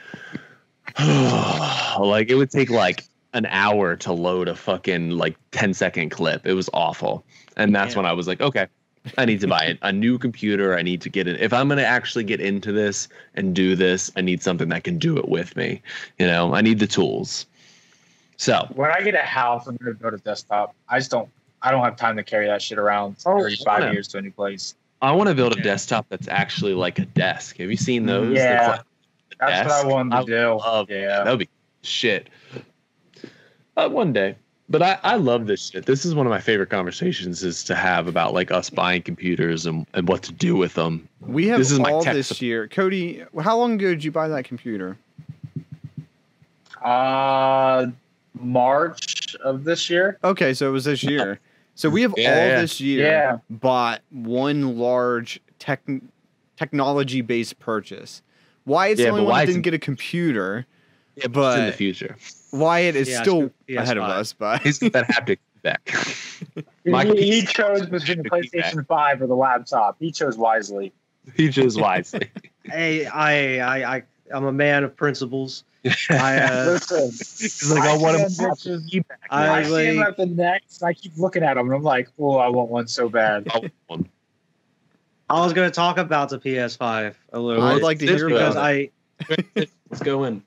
like it would take like an hour to load a fucking like 10-second clip. It was awful. And that's when I was like, okay, I need to buy a new computer. I need to get it. If I'm going to actually get into this and do this, I need something that can do it with me. I need the tools. So when I get a house, I'm going to build a desktop. I don't have time to carry that shit around 35 years to any place. I want to build a desktop that's actually like a desk. Have you seen those? Yeah. That's what I wanted to do. That would be shit. One day. But I love this shit. This is one of my favorite conversations is to have about like us buying computers and what to do with them. We have all this year. Cody, how long ago did you buy that computer? March of this year. Okay, so it was this year. So we have all this year bought one large technology-based purchase. Wyatt's the only one that didn't get a computer. Yeah, but it's in the future. Wyatt is still ahead of us, but he's got that haptic feedback. He chose between the PlayStation 5 or the laptop. He chose wisely. Hey, I'm a man of principles. Listen, I want him feedback. I see him at the next. I keep looking at him, and I'm like, oh, I want one so bad. I was going to talk about the PS5 a little bit. I'd like to hear because let's go in.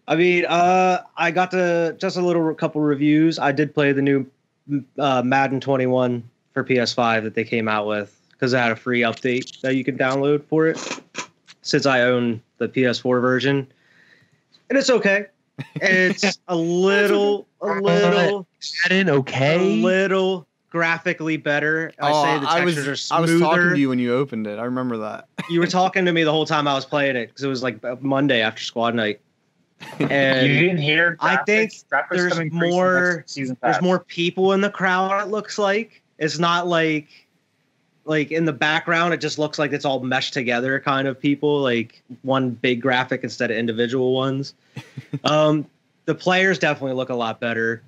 I mean, I got to just a couple reviews. I did play the new Madden 21 for PS5 that they came out with because it had a free update that you can download for it. Since I own the PS4 version, and it's okay. It's a little Madden, okay. a little graphically better. I say the textures are smoother. I was talking to you when you opened it. I remember that. You were talking to me the whole time I was playing it because it was like Monday after squad night. And you didn't hear. I think there's more people in the crowd. It looks like it's not like in the background. It just looks like it's all meshed together, kind of people, like one big graphic instead of individual ones. The players definitely look a lot better.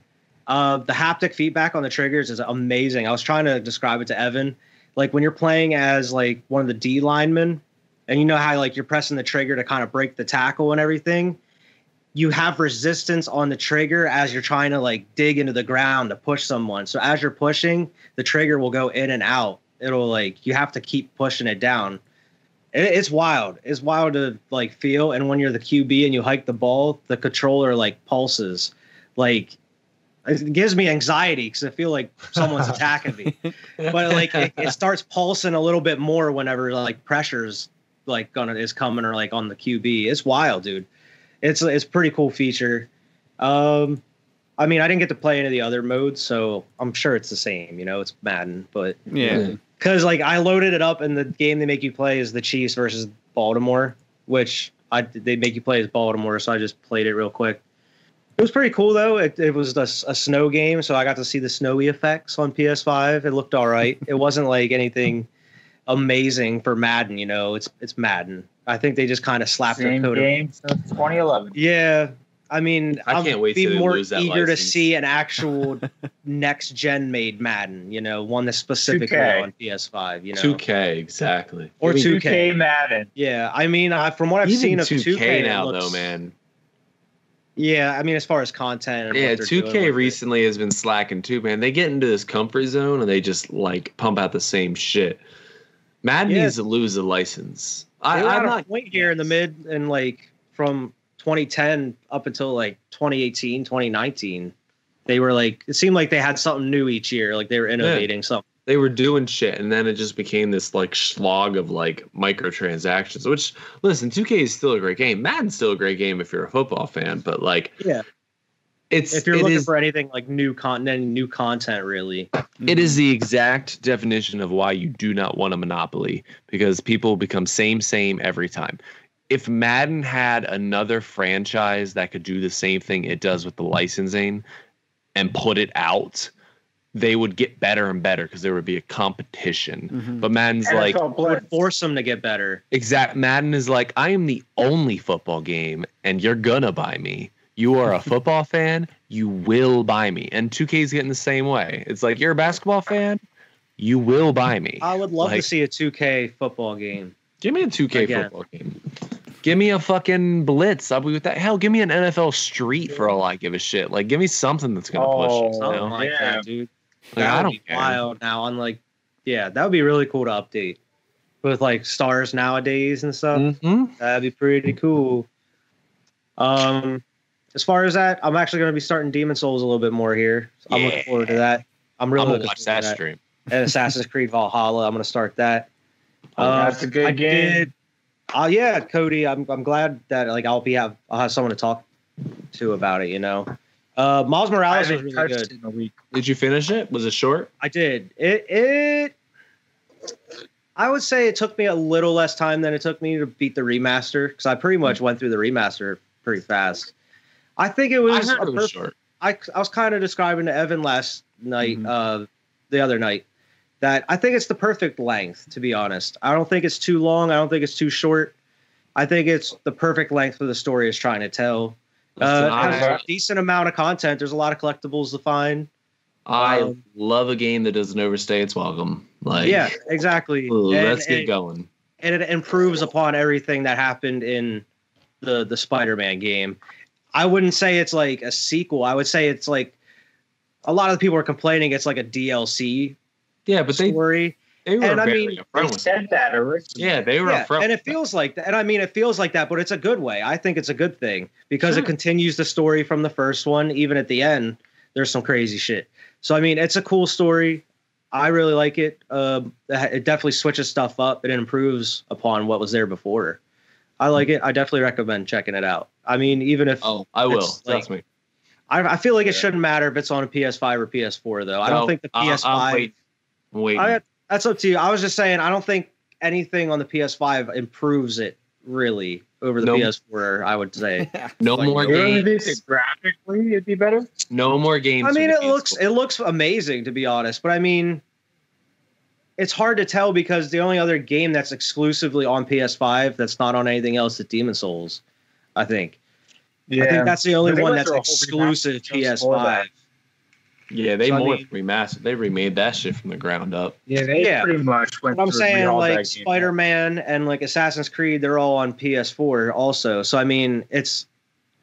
The haptic feedback on the triggers is amazing. I was trying to describe it to Evan, like when you're playing as like one of the D linemen, and you know how like you're pressing the trigger to kind of break the tackle and everything. You have resistance on the trigger as you're trying to like dig into the ground to push someone. So as you're pushing, the trigger will go in and out. It'll like, you have to keep pushing it down. It's wild. It's wild to like feel. And when you're the QB and you hike the ball, the controller like pulses. Like it gives me anxiety because I feel like someone's attacking me. But like it starts pulsing a little bit more whenever like pressure's like is coming or like on the QB. It's wild, dude. It's a pretty cool feature. I mean, I didn't get to play any of the other modes, so I'm sure it's the same. You know, it's Madden, but yeah, because like I loaded it up, and the game they make you play is the Chiefs versus Baltimore, which they make you play as Baltimore, so I just played it real quick. It was pretty cool though. It was a snow game, so I got to see the snowy effects on PS5. It looked all right. It wasn't like anything amazing for Madden. You know, it's Madden. I think they just kind of slapped their coat. Game since 2011. Yeah, I mean, I can't wait to more lose that eager license. to see an actual next gen made Madden. You know, one that's specifically 2K. on PS5. You know, 2K exactly. or 2K. 2K Madden. Yeah, I mean, from what I've Even seen of 2K 2K now, it looks, though, man. Yeah, I mean, as far as content. And Yeah, what they're doing 2K with it. recently has been slacking too, man. They get into this comfort zone and they just like pump out the same shit. Madden Yeah. needs to lose the license. They were I'm at a not point here in the mid and like from 2010 up until like 2018, 2019. They were like, it seemed like they had something new each year. Like they were innovating something. They were doing shit, and then it just became this like slog of like microtransactions. Which, listen, 2K is still a great game. Madden's still a great game if you're a football fan, but like, Yeah. if If you're looking for anything like new content, really. it is the exact definition of why you do not want a monopoly, because people become same every time. If Madden had another franchise that could do the same thing it does with the licensing and put it out, they would get better and better because there would be a competition. Mm-hmm. But Madden's like, It would force them to get better. Madden is like, I am the only football game and you're gonna buy me. You are a football fan, you will buy me. And 2K is getting the same way. It's like, you're a basketball fan, you will buy me. I would love to Like, see a 2K football game. give me a 2K Again. football game. Give me a fucking Blitz. I'll be with that. Hell, give me an NFL Street for all I give a shit. Like, give me something that's gonna push it. You Something know? like yeah. that, dude. Like, That I would don't be care. wild now. That would be really cool to update with like stars nowadays and stuff. Mhm. That'd be pretty cool. As far as that, I'm actually going to be starting Demon Souls a little bit more here. So I'm looking forward to that. I'm really I'm gonna looking watch forward that to stream. And Assassin's Creed Valhalla, I'm going to start that. That's a good I game. did. Yeah, Cody, I'm glad that like I'll have someone to talk to about it. You know, Miles I Morales was haven't really touched good. it in a week. Did you finish it? Was it short? I did. I would say it took me a little less time than it took me to beat the remaster because I pretty much went through the remaster pretty fast. I think it was. I heard it was short. I was kind of describing to Evan last night, Mhm. the other night, that I think it's the perfect length, to be honest. I don't think it's too long. I don't think it's too short. I think it's the perfect length for the story it's trying to tell. It has a decent amount of content. There's a lot of collectibles to find. I love a game that doesn't overstay its welcome. Like, Yeah, exactly. let's get going. And it improves upon everything that happened in the Spider-Man game. I wouldn't say it's like a sequel. I would say it's like a lot of the people are complaining it's like a DLC Yeah, but story. they were and I very mean, upfront They with it. said that originally. Yeah, they were Yeah, upfront. and it with that. feels like that. And I mean, it feels like that, but it's a good way. I think it's a good thing because Sure. it continues the story from the first one. Even at the end, there's some crazy shit. So, I mean, it's a cool story. I really like it. It definitely switches stuff up and it improves upon what was there before. I like it. I definitely recommend checking it out. I mean, even if I will. it's, like, Trust me. I feel like it shouldn't matter if it's on a PS5 or PS4 though. I don't think the PS5. I'm waiting. That's up to you. I was just saying, I don't think anything on the PS5 improves it really over the PS4. I would say no more games. Graphically, it'd be better. No more games. I mean, it looks amazing to be honest, but I mean, it's hard to tell because the only other game that's exclusively on PS5 that's not on anything else is Demon's Souls. I think. Yeah, I think that's the only one that's exclusive PS5. Yeah, they remastered. They remade that shit from the ground up. Yeah, they pretty much went. But I'm saying like Spider-Man and like Assassin's Creed, they're all on PS4 also. So I mean,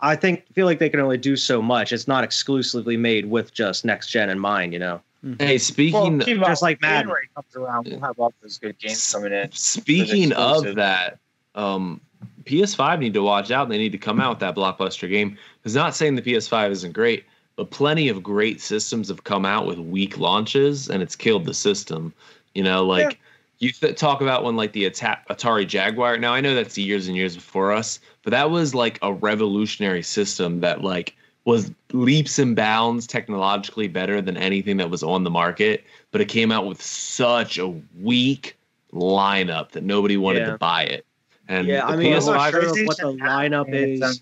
I feel like they can only do so much. It's not exclusively made with just next gen in mind, you know. Hey, speaking just like Madden comes around, we'll have all those good games coming in. Speaking of that, PS5 need to watch out. They need to come out with that blockbuster game. It's not saying the PS5 isn't great, but plenty of great systems have come out with weak launches, and it's killed the system. You know, like you talk about when like the Atari Jaguar. Now I know that's years and years before us, but that was like a revolutionary system that like was leaps and bounds technologically better than anything that was on the market. But it came out with such a weak lineup that nobody wanted to buy it. And I mean, I'm not sure what the lineup is.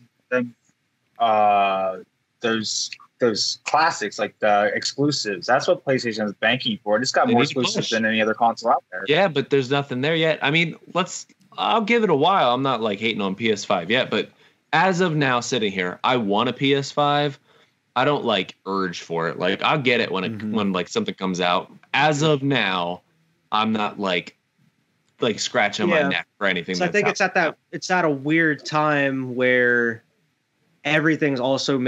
Those classics, like the exclusives. That's what PlayStation is banking for. It's got more exclusives than any other console out there. Yeah, but there's nothing there yet. I mean, I'll give it a while. I'm not like hating on PS5 yet, but as of now, sitting here, I want a PS5. I don't like urge for it. Like I'll get it when like something comes out. As of now, I'm not like scratching my neck for anything. So I think it's at a weird time where everything's also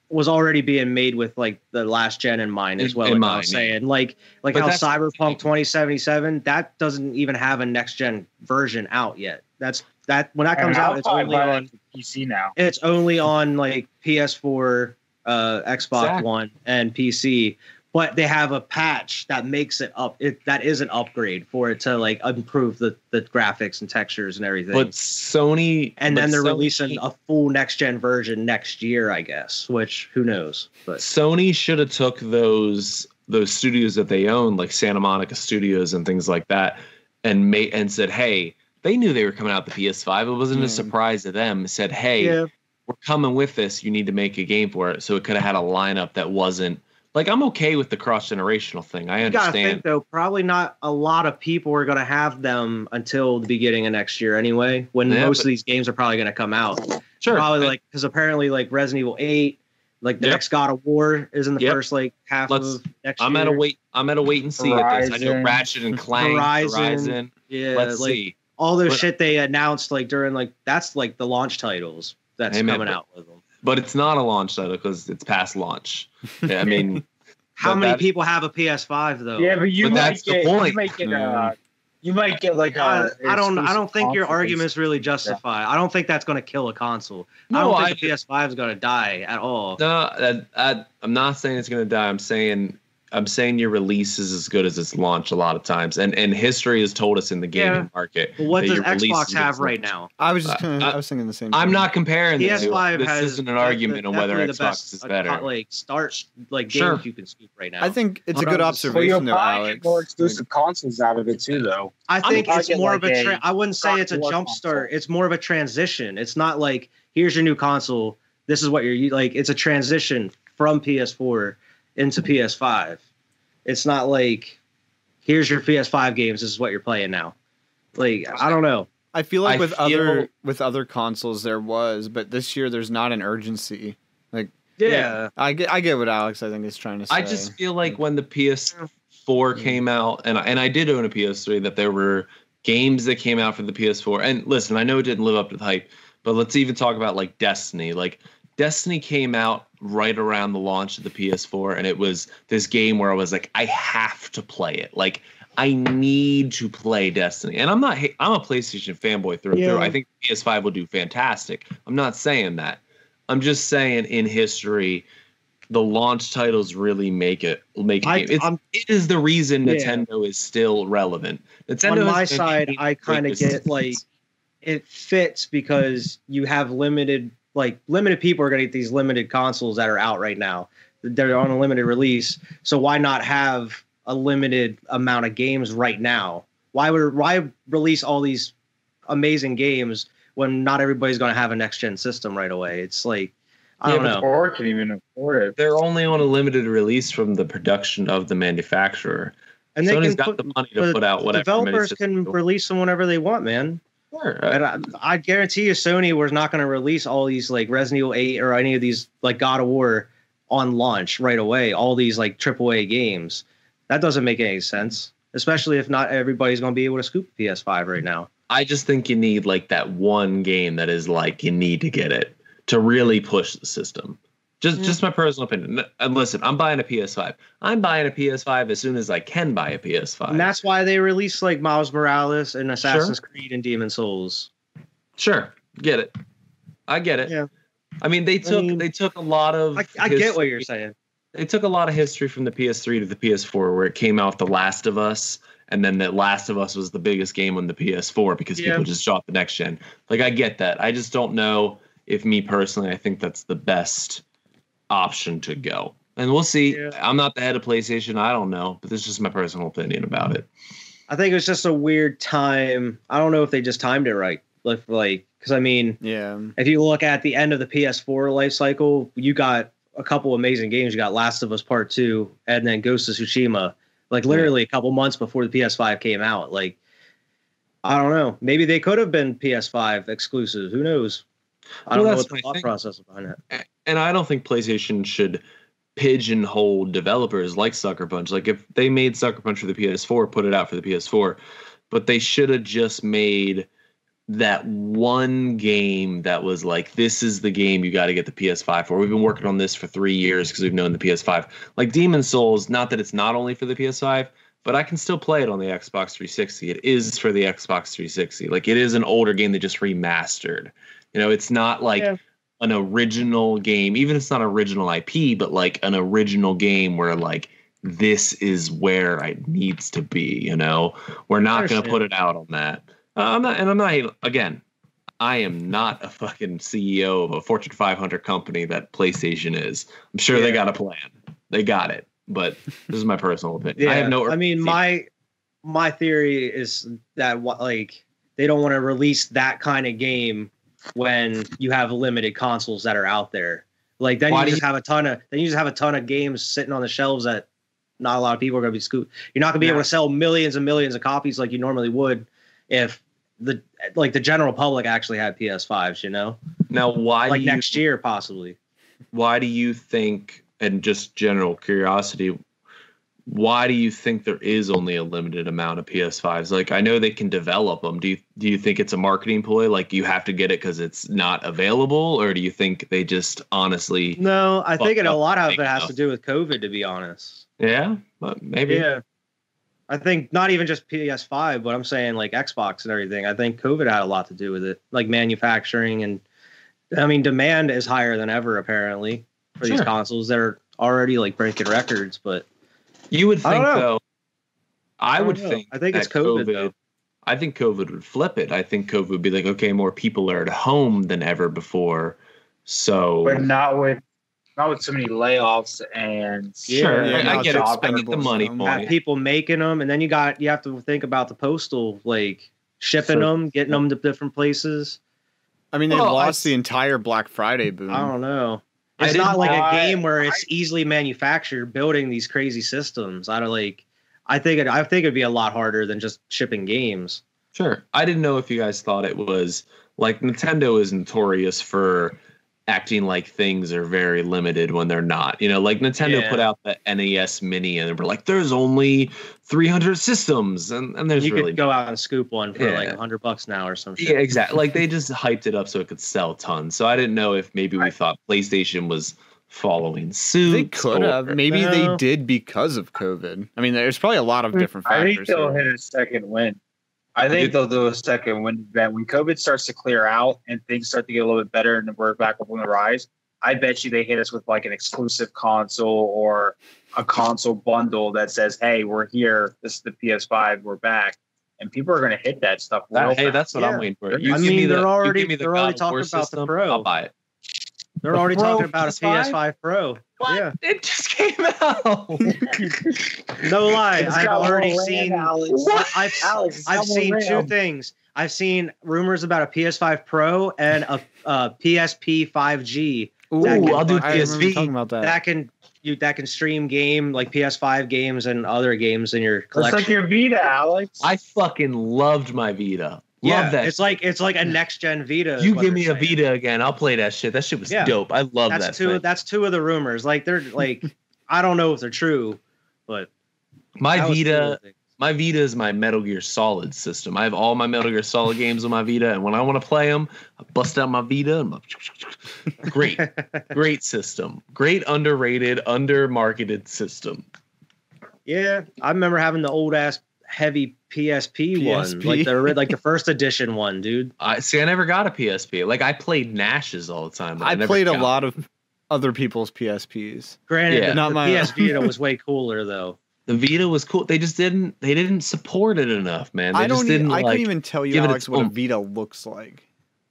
was already being made with like the last gen in mind as well. I was saying like how Cyberpunk 2077 that doesn't even have a next gen version out yet. When that comes out, it's only on PC now. It's only on like PS4, Xbox One, and PC. But they have a patch that makes it up. That is an upgrade for it to like improve the graphics and textures and everything. But Sony, then they're releasing a full next gen version next year, I guess. Which who knows? But Sony should have took those studios that they own, like Santa Monica Studios and things like that, and said, hey, they knew they were coming out the PS5. It wasn't a surprise to them. It said, hey, we're coming with this. You need to make a game for it. So it could have had a lineup that wasn't. Like, I'm okay with the cross-generational thing. I understand. You gotta think, though, probably not a lot of people are going to have them until the beginning of next year anyway, when most of these games are probably going to come out. Sure. Probably, because apparently, Resident Evil 8, the next God of War is in the first, half of next year. I'm at a wait and see at this. I know Ratchet and Clank, Horizon. Yeah, let's see. All those shit they announced, during, that's, the launch titles that's coming out with them. But it's not a launch title because it's past launch. Yeah, I mean, how many people have a PS5 though? Yeah, but that's the point. You might get I don't think your argument's really justified. I don't think that's going to kill a console. I don't think the PS5 is going to die at all. No, I'm not saying it's going to die. I'm saying your release is as good as its launch a lot of times, and history has told us in the gaming market. But what does Xbox have right now? I was thinking the same. I'm not comparing. PS5 this isn't an argument on whether Xbox is better. Games you can scoop right now. I think it's a good observation, though, Alex. More exclusive consoles out of it too, though. I think it's more of a. I wouldn't say it's a jump start. It's more of a transition. It's not like here's your new console. This is what you're like. It's a transition from PS4 into PS5. It's not like here's your PS5 games. This is what you're playing now. I don't know. I feel like with other consoles there was, but this year there's not an urgency. I get what Alex I think is trying to say. I just feel like when the PS4 came out, and I did own a PS3, that there were games that came out for the PS4. And listen, I know it didn't live up to the hype, but let's even talk about Destiny. Destiny came out right around the launch of the PS4, and it was this game where I was like, I have to play it. I need to play Destiny. And I'm a PlayStation fanboy through and through. I think PS5 will do fantastic. I'm not saying that. I'm just saying in history, the launch titles really make a game. It is the reason Nintendo is still relevant. Nintendo on my side, I kind of get it fits because you have limited people are going to get these limited consoles that are out right now. They're on a limited release. So why not have a limited amount of games right now? Why release all these amazing games when not everybody's going to have a next gen system right away? It's like, I don't know. Or can even afford it. They're only on a limited release from the production of the manufacturer. And they Sony's can got the money to put out whatever. Developers can release them whenever they want, man. Sure. And I guarantee you, Sony was not going to release all these like Resident Evil 8 or any of these like God of War on launch right away. All these like AAA games. That doesn't make any sense, especially if not everybody's going to be able to scoop PS5 right now. I just think you need like that one game that is like you need to get it to really push the system. Just my personal opinion. And listen, I'm buying a PS5. I'm buying a PS5 as soon as I can buy a PS5. And that's why they released like Miles Morales and Assassin's Creed and Demon Souls. Sure, get it. I get it. Yeah. I mean, they took a lot of. I get what you're saying. They took a lot of history from the PS3 to the PS4, where it came out The Last of Us, and then The Last of Us was the biggest game on the PS4 because people just shot the next gen. Like, I get that. I just don't know if me personally, I think that's the best option to go. And we'll see. Yeah. I'm not the head of PlayStation. I don't know, but this is just my personal opinion about it. I think it was just a weird time. I don't know if they just timed it right. Like, because I mean, if you look at the end of the PS4 life cycle, you got a couple amazing games. You got Last of Us Part 2 and then Ghost of Tsushima, like literally a couple months before the PS5 came out. Like, I don't know. Maybe they could have been PS5 exclusives. Who knows? I don't know what the thought process behind it. And I don't think PlayStation should pigeonhole developers like Sucker Punch. Like, if they made Sucker Punch for the PS4, put it out for the PS4, but they should have just made that one game that was like, this is the game you got to get the PS5 for. We've been working on this for 3 years because we've known the PS5. Like Demon Souls, not that it's not only for the PS5, but I can still play it on the Xbox 360. It is for the Xbox 360. Like, it is an older game that just remastered. You know, it's not like an original game, even if it's not original IP, but like an original game where like, this is where it needs to be, you know? We're not going to put it out on that. Again, I am not a fucking CEO of a Fortune 500 company that PlayStation is. I'm sure they got a plan. They got it. But this is my personal opinion. I have no. I mean, my theory is that like they don't want to release that kind of game when you have limited consoles that are out there. Like then you just have a ton of games sitting on the shelves that not a lot of people are going to be scooped. You're not going to be able to sell millions and millions of copies like you normally would if the general public actually had PS5s, you know? Now, next year possibly. Why do you think, and just general curiosity, why do you think there is only a limited amount of PS5s? Like, I know they can develop them. Do you think it's a marketing ploy? Like, you have to get it because it's not available? Or do you think they just honestly... No, I think a lot of it has to do with COVID, to be honest. Yeah? But maybe. Yeah. I think not even just PS5, but I'm saying like Xbox and everything. I think COVID had a lot to do with it. Like manufacturing and... I mean, demand is higher than ever, apparently, for these consoles. They're already like breaking records, but... You would think, though. I think it's COVID. I think COVID would flip it. I think COVID would be like, okay, more people are at home than ever before. So, but not with so many layoffs and I get it. I get the money point. Have people making them, and then you have to think about the postal, like shipping them, getting them to different places. I mean, they lost the entire Black Friday boom. I don't know. It's not like a game where it's easily manufactured, building these crazy systems. I think it'd be a lot harder than just shipping games. Sure. I didn't know if you guys thought it was like Nintendo is notorious for acting like things are very limited when they're not. You know, like Nintendo put out the NES Mini and they were like, there's only 300 systems, and there's you could go out and scoop one for like $100 now or some shit. Yeah, exactly. Like they just hyped it up so it could sell tons. So I didn't know if maybe we thought PlayStation was following suit. They could have. Maybe they did because of COVID. I mean, there's probably a lot of different factors. I think they'll hit a second win. I think they'll do a second win when COVID starts to clear out and things start to get a little bit better and we're back up on the rise. I bet you they hit us with like an exclusive console or a console bundle that says, hey, we're here. This is the PS5. We're back. and people are going to hit that stuff. real Hey, fast. that's what I'm waiting for. I mean, they're already God talking of War about the system, Pro. I'll buy it. They're already Pro talking about a PS5? PS5 Pro. What? Yeah. It just came out. No lie, It's I've got more already RAM, seen. Alex. I've Alex, it's I've got more seen two RAM. things. I've seen rumors about a PS5 Pro and a PSP 5G. Ooh, That can I'll do I remember PSV. talking about that. That can stream game like PS5 games and other games in your It's collection. like your Vita, Alex. I fucking loved my Vita. Love that. It's like a next gen Vita. is You what give they're me a saying. Vita again, I'll play that shit. That shit was Yeah. dope. I love That's that two. thing. That's two of the rumors. Like they're like, I don't know if they're true, but My that was two of Vita, the things. my Vita is my Metal Gear Solid system. I have all my Metal Gear Solid games on my Vita, and when I want to play them, I bust out my Vita. And great system. Great underrated, undermarketed system. Yeah, I remember having the old ass heavy PSP one, PSP. like the first edition one, dude. I never got a PSP. Like I played Nash's all the time. But I never played a got lot of other people's PSPs. Granted, Yeah. the, Not the my PS Vita was way cooler though. The Vita was cool. They didn't support it enough, man. They I just don't. didn't I like. couldn't even tell you, give it Alex, its what a oomph. Vita looks like.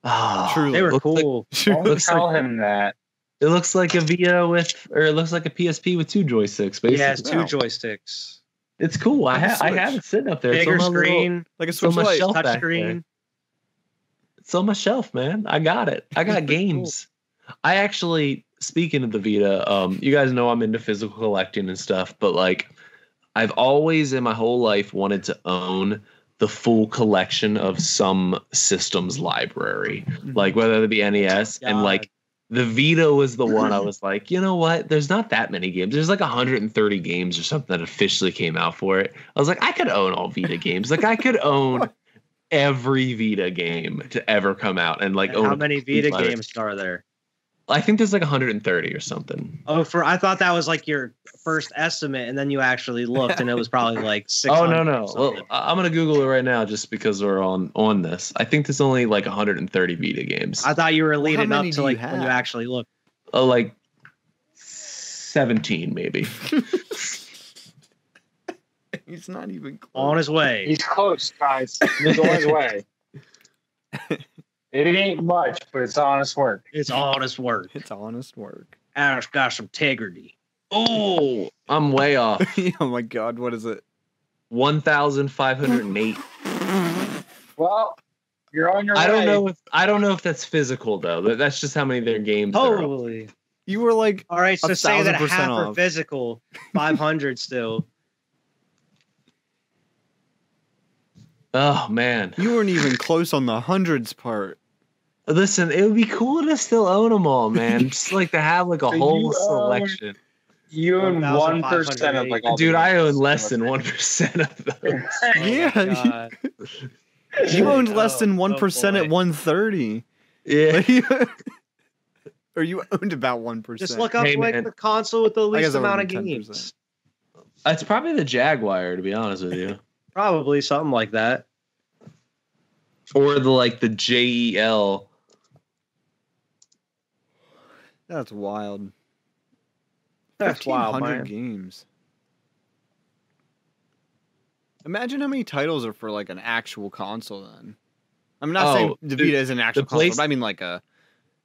Ah, Truly. They were looks like- cool. Don't looks tell him that. It looks like a Vita it looks like a PSP with two joysticks, basically. Yeah, it's two Wow. joysticks, It's cool. I Like a have it sitting up there. bigger it's on my screen, Little, Like a it's on Switch my Lite. shelf touch back screen. there. It's on my shelf, man. I got it. I got games. I actually, speaking of the Vita, you guys know I'm into physical collecting and stuff, but like I've always in my whole life wanted to own the full collection of some systems library, like whether it be NES and God. like the Vita was the one I was like, you know what? There's not that many games. There's like 130 games or something that officially came out for it. I was like, I could own all Vita games. Like I could own every Vita game to ever come out and like And own how a many complete Vita library. games are there? I think there's like 130 or something. Oh, I thought that was like your first estimate, and then you actually looked, and it was probably like 600. Oh no. or something. Well, I'm gonna Google it right now just because we're on this. I think there's only like 130 Vita games. I thought you were how leading up many to do you like when you have? actually looked. Oh, like 17 maybe. He's not even close. On his way. He's close, guys. He's on his way. It ain't much, but it's honest work. It's honest work. It's honest work. And it's got some integrity. Oh, I'm way off. Oh my god, what is it? 1,508. Well, you're on your way. I don't know if that's physical though. That's just how many of their games. there are. Totally. You were like, All right, so say that 1,000% half are off. physical, 500 still. Oh man. you weren't even close on the hundreds part. Listen, it would be cool to still own them all, man. Just like to have like a So whole you own- selection. You own 1% of like all Dude, the I own games. less than 1% of those. Oh my Yeah, God. You owned less Oh, than oh 1% at boy. 130. Yeah. Or you owned about 1%. Just look up Hey, like man. the console with the I guess least I amount of would've been games. 10%. It's probably the Jaguar, to be honest with you. Probably something like that. Or the JEL. That's wild. That's wild, 1,500 man. games. Imagine how many titles are for like an actual console then. I'm not saying the dude, Vita is an actual the console, place- but I mean like a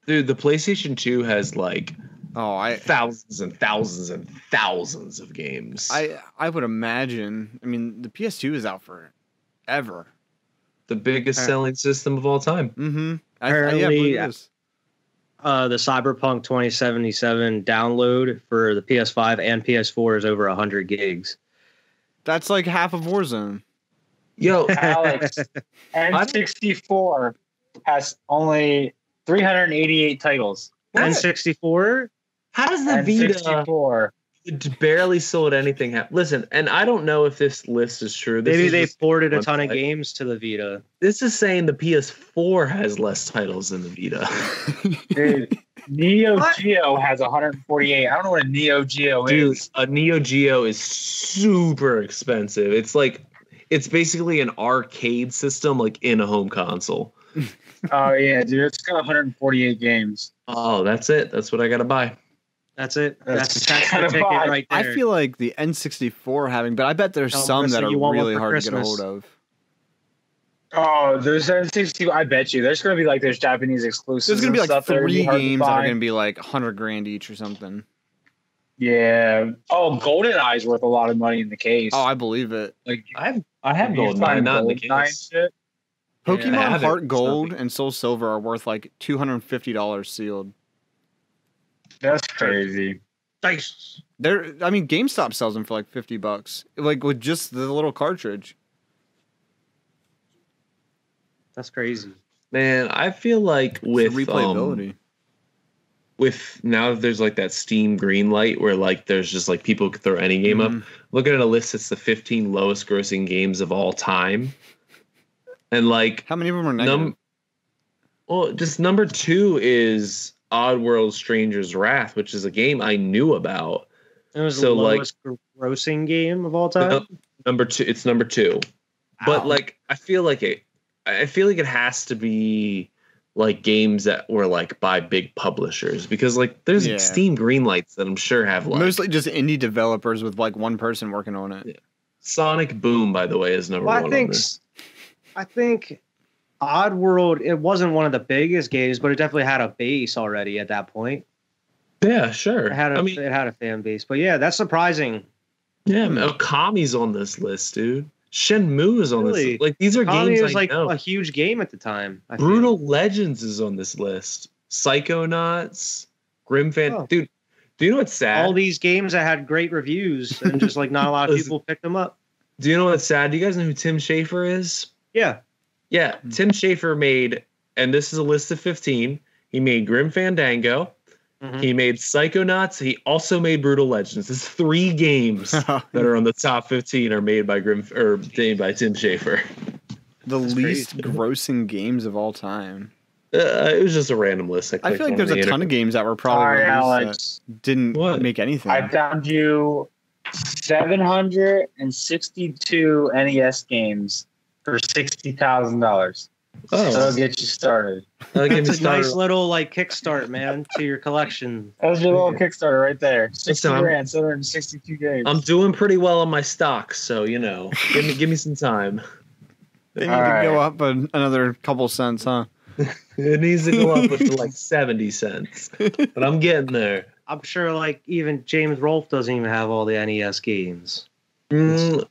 Dude, the PlayStation 2 has like I thousands and thousands and thousands of games. I would imagine. I mean, the PS2 is out for ever. The biggest selling system of all time. Mm-hmm. I Apparently, believe it is. The Cyberpunk 2077 download for the PS5 and PS4 is over 100 gigs. That's like half of Warzone. Yo, Alex, N64 has only 388 titles. N64? how does the Vita N64. barely sold anything? Listen, and I don't know if this list is true. This Maybe is they just- ported a ton of website. games to the Vita. This is saying the PS4 has less titles than the Vita. Dude, Neo Geo has 148. I don't know what a Neo Geo Dude, is. a Neo Geo is super expensive. It's basically an arcade system, like in a home console. Oh yeah, dude, it's got 148 games. Oh, that's it. That's what I gotta buy. That's it. That's That's the kinda ticket fun. right there. I feel like the N64 having, but I bet there's Tell some Marissa that are you want one really for hard to get a Christmas. hold of. Oh, there's N62. I bet you there's gonna be like there's Japanese exclusives. There's gonna be and like stuff that are 3 hard to games that are find. gonna be like $100,000 each or something. Yeah. Oh, GoldenEye's worth a lot of money in the case. Oh, I believe it. Like I have if you GoldenEye, find not in the GoldenEye case. shit. I Pokemon have it. Heart It's Gold not- and Soul Silver are worth like $250 sealed. That's crazy. Dice. I mean, GameStop sells them for like $50, like with just the little cartridge. That's crazy. Man, I feel like It's with the replayability. with now that there's like that Steam green light where like there's just like people could throw any game up. Looking at a list, it's the 15 lowest grossing games of all time, and like How many of them are negative? well, just number 2 is Oddworld Stranger's Wrath, which is a game I knew about. It was So, the like- lowest grossing game of all time. No, number 2, it's number 2. But Ow. like I feel like it has to be like games that were like by big publishers, because like there's Yeah. Steam greenlights that I'm sure have like Mostly just indie developers with like one person working on it. Yeah. Sonic Boom, by the way, is number Well, 1 on this. I think Oddworld, it wasn't one of the biggest games, but it definitely had a base already at that point. Yeah, sure. It had a fan base. But yeah, that's surprising. Yeah, man, Okami's on this list, dude. Shenmue is on Really? this. Like these are Probably games was I like know. a huge game at the time. I feel. Brutal Legends is on this list. Psychonauts, Grimfan. Oh. Dude, do you know what's sad? All these games that had great reviews and just like not a lot of Listen. people picked them up. Do you know what's sad? Do you guys know who Tim Schafer is? Yeah. Yeah, Tim Schafer made, and this is a list of 15. He made Grim Fandango. Mhm. He made Psychonauts. He also made Brutal Legends. There's 3 games that are on the top 15 are made by made by Tim Schafer. The That's least crazy. grossing games of all time. It was just a random list. I feel like there's a ton of games that were probably Sorry, released Alex. that didn't What? make anything. I found you 762 NES games for $60,000. That'll Oh, get you started. that'll get me It's a started. nice little like kickstart, man, to your collection. That was your little Kickstarter right there. 60 Listen, grand, 762 games. I'm doing pretty well on my stocks, so you know, give me some time. They need All to go right. up another couple cents, huh? It needs to go up to like 70 cents, but I'm getting there. I'm sure like even James Rolfe doesn't even have all the NES games.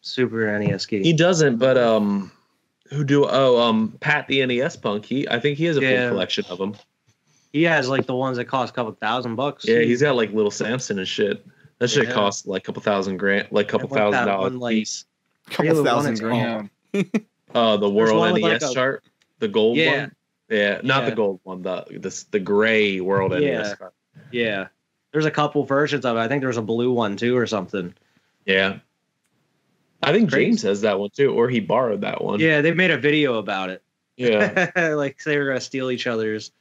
Super NES games. He doesn't, but Pat the NES Punk. I think he has a Yeah. full collection of them. He has like the ones that cost a couple $1,000. Yeah, he's got like Little Samson and shit. That shit Yeah. costs like a couple $1,000, like a couple Yeah, what that $1,000 one, like- piece. Couple Really thousand wanted to grand. The World one with, NES like, a- chart, the gold Yeah. one. Yeah, not the Yeah. gold one. The gray World Yeah. NES chart. Yeah. There's a couple versions of it. I think there was a blue one too or something. Yeah, I think Crazy. James has that one too, or he borrowed that one. Yeah, they made a video about it. Yeah. Like they were gonna steal each other's.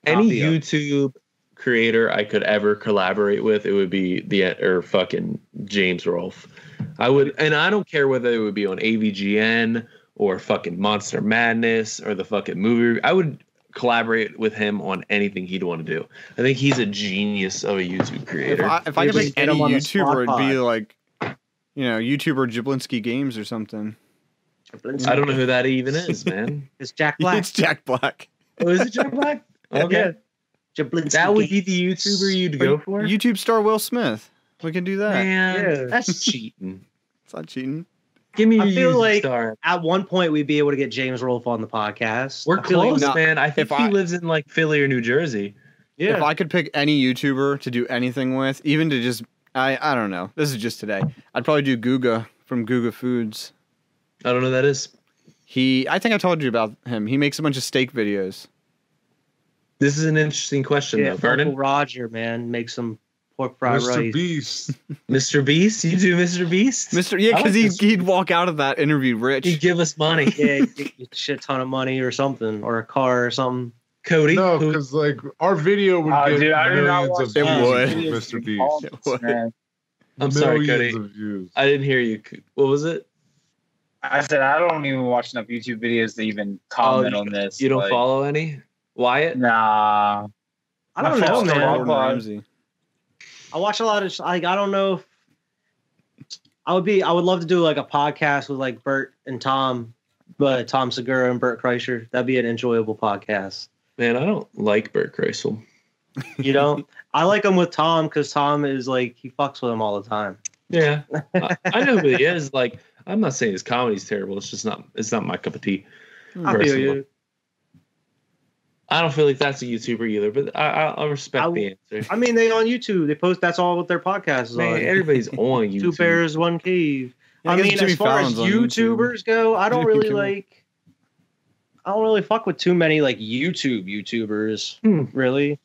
Any copy of it. YouTube creator I could ever collaborate with, it would be fucking James Rolfe. I would, and I don't care whether it would be on AVGN or fucking Monster Madness or the fucking movie. I would collaborate with him on anything he'd want to do. I think he's a genius of a YouTube creator. If I could Just pick get any him on the YouTuber, it'd be spot. like, YouTuber Jablinski Games or something. I don't know who that even is, man. It's Jack Black. It's Jack Black. Oh, is it Jack Black? Okay. Jablinski That would be Games. the YouTuber you'd go for? YouTube star Will Smith. We can do that. Man, Yeah. that's cheating. It's not cheating. Give me your I feel YouTube like- star. At one point, we'd be able to get James Rolfe on the podcast. We're I feel like- close, no, man. I think if he I- lives in like Philly or New Jersey. If I could pick any YouTuber to do anything with, even to just, I don't know. This is just today. I'd probably do Guga from Guga Foods. I don't know who that is. I think I told you about him. He makes a bunch of steak videos. This is an interesting question, Yeah, though. Vernon, Uncle Roger, man, make some pork fried Mr. rice. Beast. Mr. Beast, you do Mr. Beast? Yeah, I like because this. he'd walk out of that interview rich. He'd give us money. Yeah, get a shit ton of money or something, or a car or something. Cody, No, who- because like our video would Oh, get dude, I did not millions watch of It that. would. views, Videos Mr. from Beast. politics, It would. man. I'm sorry, Millions Cody. of views. I didn't hear you. What was it? I said I don't even watch enough YouTube videos to even comment on this. You don't like, follow any? Wyatt? Nah. I don't My know, fault, man. Gordon Well, Ramsay. I watch a lot of like I don't know if I would love to do like a podcast with like Bert and Tom But Tom Segura and Bert Kreischer, that'd be an enjoyable podcast. Man, I don't like Bert Kreisel. You know, I like him with Tom because Tom is like he fucks with him all the time. Yeah, I know who he is. Like, I'm not saying his comedy's terrible. It's just not. It's not my cup of tea. I feel you. I don't feel like that's a YouTuber either, but I respect the answer. I mean, they on YouTube. They post. That's all what their podcast is on. Everybody's on YouTube. Two bears, one cave. Yeah, I mean, Jimmy as far as Fallon's on YouTubers go, I don't Jimmy really Kimmel. like. I don't really fuck with too many like YouTubers. Really.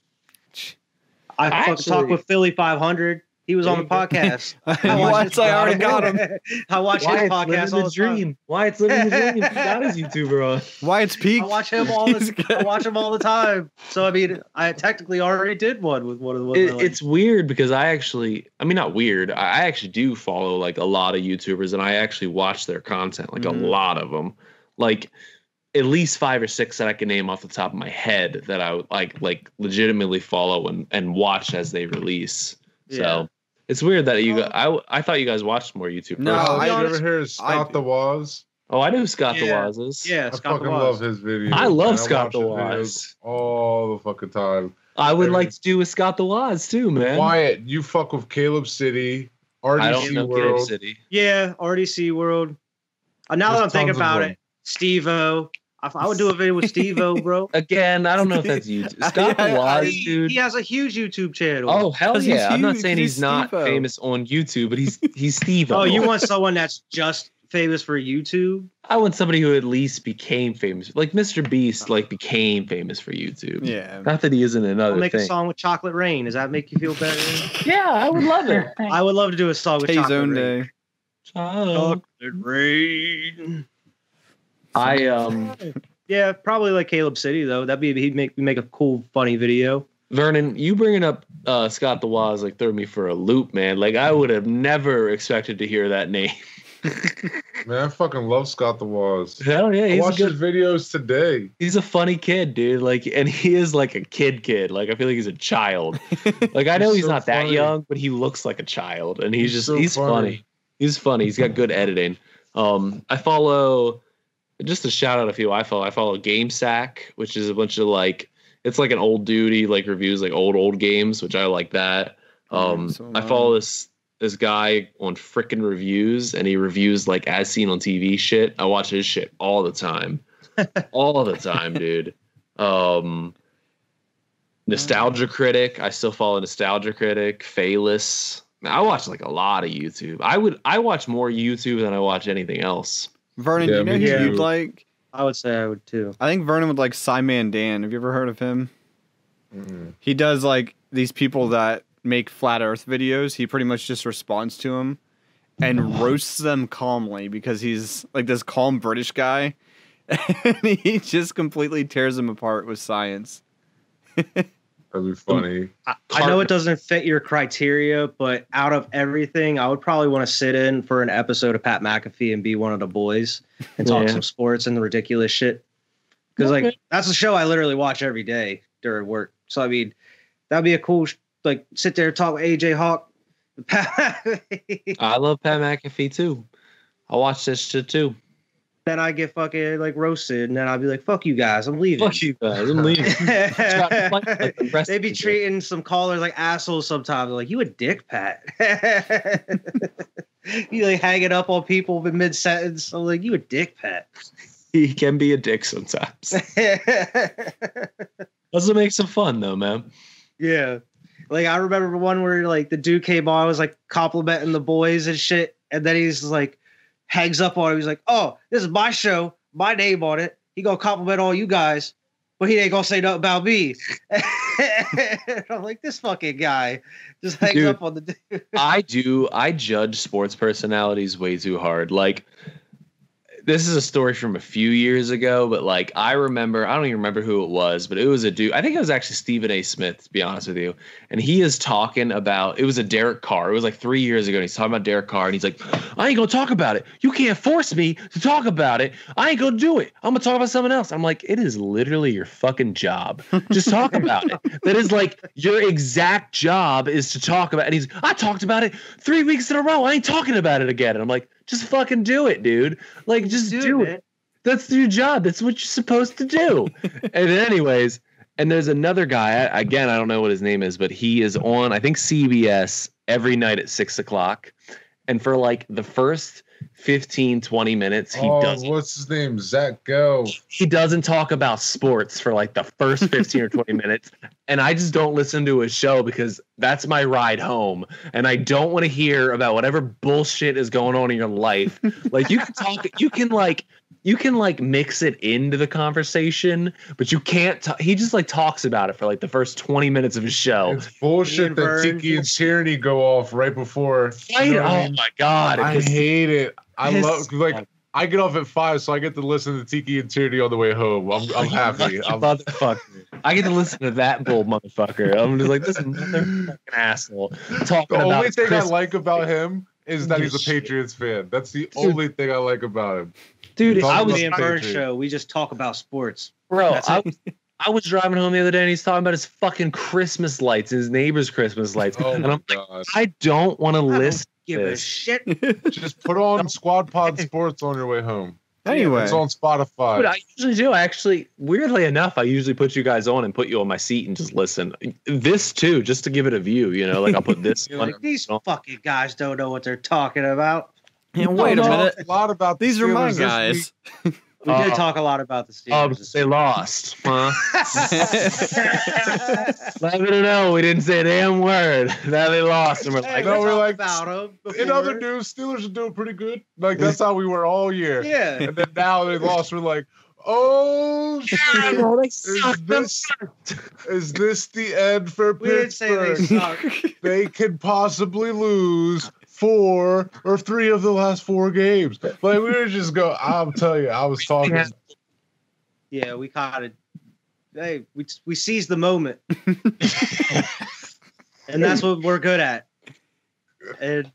I fucking talk with Philly 500. He was on the podcast. What? I already got him. I watch his podcast all the time. Wyatt's living the dream. He got his YouTuber on. Wyatt's Peak. I watch him all the time. So I mean, I technically already did one with one of the ones. It's weird because I mean, not weird. I actually do follow like a lot of YouTubers, and I actually watch their content, like a lot of them, like at least 5 or 6 that I can name off the top of my head that I would like legitimately follow and watch as they release. So it's weird that you I thought you guys watched more YouTube. No, I never heard of Scott the Waz. Oh, I know who Scott the Waz is. Yeah, I Scott fucking the Waz. love his videos. I love man. Scott the watch his Waz videos all the fucking time. I would like to do with Scott the Waz too, man. Wyatt, you fuck with Caleb City, I don't RDC know Caleb World. City. Yeah, RDC World. Now that I'm There's thinking tons of about them. it, Steve-O. I would do a video with Steve-O, bro. Again, I don't know if that's YouTube. Scott the Waz, dude. He has a huge YouTube channel. Oh hell 'Cause he's yeah! I'm not huge, saying he's not Steve-O. famous on YouTube, but he's Steve. Oh, you want someone that's just famous for YouTube? I want somebody who at least became famous, like Mr. Beast, like became famous for YouTube. Yeah. Not that he isn't another I'll make thing. a song with Chocolate Rain. Does that make you feel better? Yeah, I would love it. I would love to do a song with His Chocolate own Rain. day. Child. Chocolate Rain. Yeah, probably like Caleb City though. He'd make a cool, funny video. Vernon, you bringing up Scott the Waz like threw me for a loop, man. Like I would have never expected to hear that name. Man, I fucking love Scott the Waz. Hell yeah, I he's a watched good. his videos today. He's a funny kid, dude. Like, and he is like a kid. Like, I feel like he's a child. Like, I know He's he's so not that funny. young, but he looks like a child, and he's so funny. He's funny. He's got good editing. I follow just a shout out a few. I follow GameSack, which is a bunch of like it's like an old dude. He like reviews like old games, which I like that. I follow this guy on Frickin' Reviews, and he reviews like as seen on TV shit. I watch his shit all the time. All the time, dude. Nostalgia Critic. I still follow Nostalgia Critic. Phaelus. I watch like a lot of YouTube. I watch more YouTube than I watch anything else. Vernon, Yeah, you know me who too. you'd like? I would say I would too. I think Vernon would like Simon Dan. Have you ever heard of him? Mm. He does like these people that make flat earth videos. He pretty much just responds to them and roasts them calmly because he's like this calm British guy. And he just completely tears them apart with science. That'd be funny. I know it doesn't fit your criteria, but out of everything, I would probably want to sit in for an episode of Pat McAfee and be one of the boys and talk some sports and the ridiculous shit. Because like that's a show I literally watch every day during work. So I mean, that'd be a cool like sit there and talk with AJ Hawk. I love Pat McAfee too. I watch this shit too. Then I get fucking like roasted, and then I'll be like, "Fuck you guys, I'm leaving." Fuck you guys, I'm leaving. They be treating some callers like assholes sometimes. They're like, "You a dick, Pat." You like hanging up on people in mid sentence. I'm like, "You a dick, Pat." He can be a dick sometimes. Doesn't make some fun though, man. Yeah, like I remember one where like the dude came on, was like complimenting the boys and shit, and then he's like hangs up on him. He's like, "Oh, this is my show, my name on it. He gonna compliment all you guys, but he ain't gonna say nothing about me." I'm like, this fucking guy just hangs up on the dude. I judge sports personalities way too hard. Like, this is a story from a few years ago, but like I don't even remember who it was, but it was a dude. I think it was actually Stephen A. Smith, to be honest with you. And he is talking about, it was a Derek Carr. It was like 3 years ago. And he's talking about Derek Carr, and he's like, "I ain't gonna talk about it. You can't force me to talk about it. I ain't gonna do it. I'm gonna talk about something else." I'm like, it is literally your fucking job. Just talk about it. That is like your exact job is to talk about it. And I talked about it 3 weeks in a row. I ain't talking about it again. And I'm like, just fucking do it, dude. Like, just do it. That's your job. That's what you're supposed to do. And anyways, and there's another guy. Again, I don't know what his name is, but he is on, I think, CBS every night at 6:00. And for like the first 15, 20 minutes, he doesn't. What's his name? Zach Go. He doesn't talk about sports for like the first 15 or 20 minutes. And I just don't listen to his show because that's my ride home. And I don't want to hear about whatever bullshit is going on in your life. Like you can talk, you can mix it into the conversation, but you can't. He just like talks about it for like the first 20 minutes of his show. It's bullshit that Tiki and Tyranny go off right before. Right? Oh my god! I hate it. I love like I get off at 5, so I get to listen to Tiki and Tyranny on the way home. I'm happy. Motherfucker! I get to listen to that bull motherfucker. I'm just like this motherfucking asshole talking the about. only thing I like about him is that he's a Patriots fan. That's the only thing I like about him. Dude, I was in Burn show. We just talk about sports. Bro, I was driving home the other day and he's talking about his fucking Christmas lights, his neighbor's Christmas lights. And I'm like, I don't want to listen to Give a this. shit. Just put on Squad Pod Sports on your way home. Anyway, it's on Spotify. But I usually do. I actually, weirdly enough, I usually put you guys on and put you on my seat and just listen. This too, just to give it a view, like I'll put this You're like, these fucking guys don't know what they're talking about. Yeah, wait a minute. A lot about These are my Steelers guys. We did talk a lot about the Steelers. They lost, huh? Let me know. We didn't say a damn word. That they lost, and we're like, no, we're like, about them in other news, Steelers are doing pretty good. Like that's how we were all year. Yeah. And then now they lost. We're like, oh shit! Is this the end for We didn't say they Pittsburgh? suck. They could possibly lose 4 or 3 of the last 4 games. Like we were just go. I'll tell you, I was talking. Yeah, we caught it. Hey, we seized the moment, and that's what we're good at. And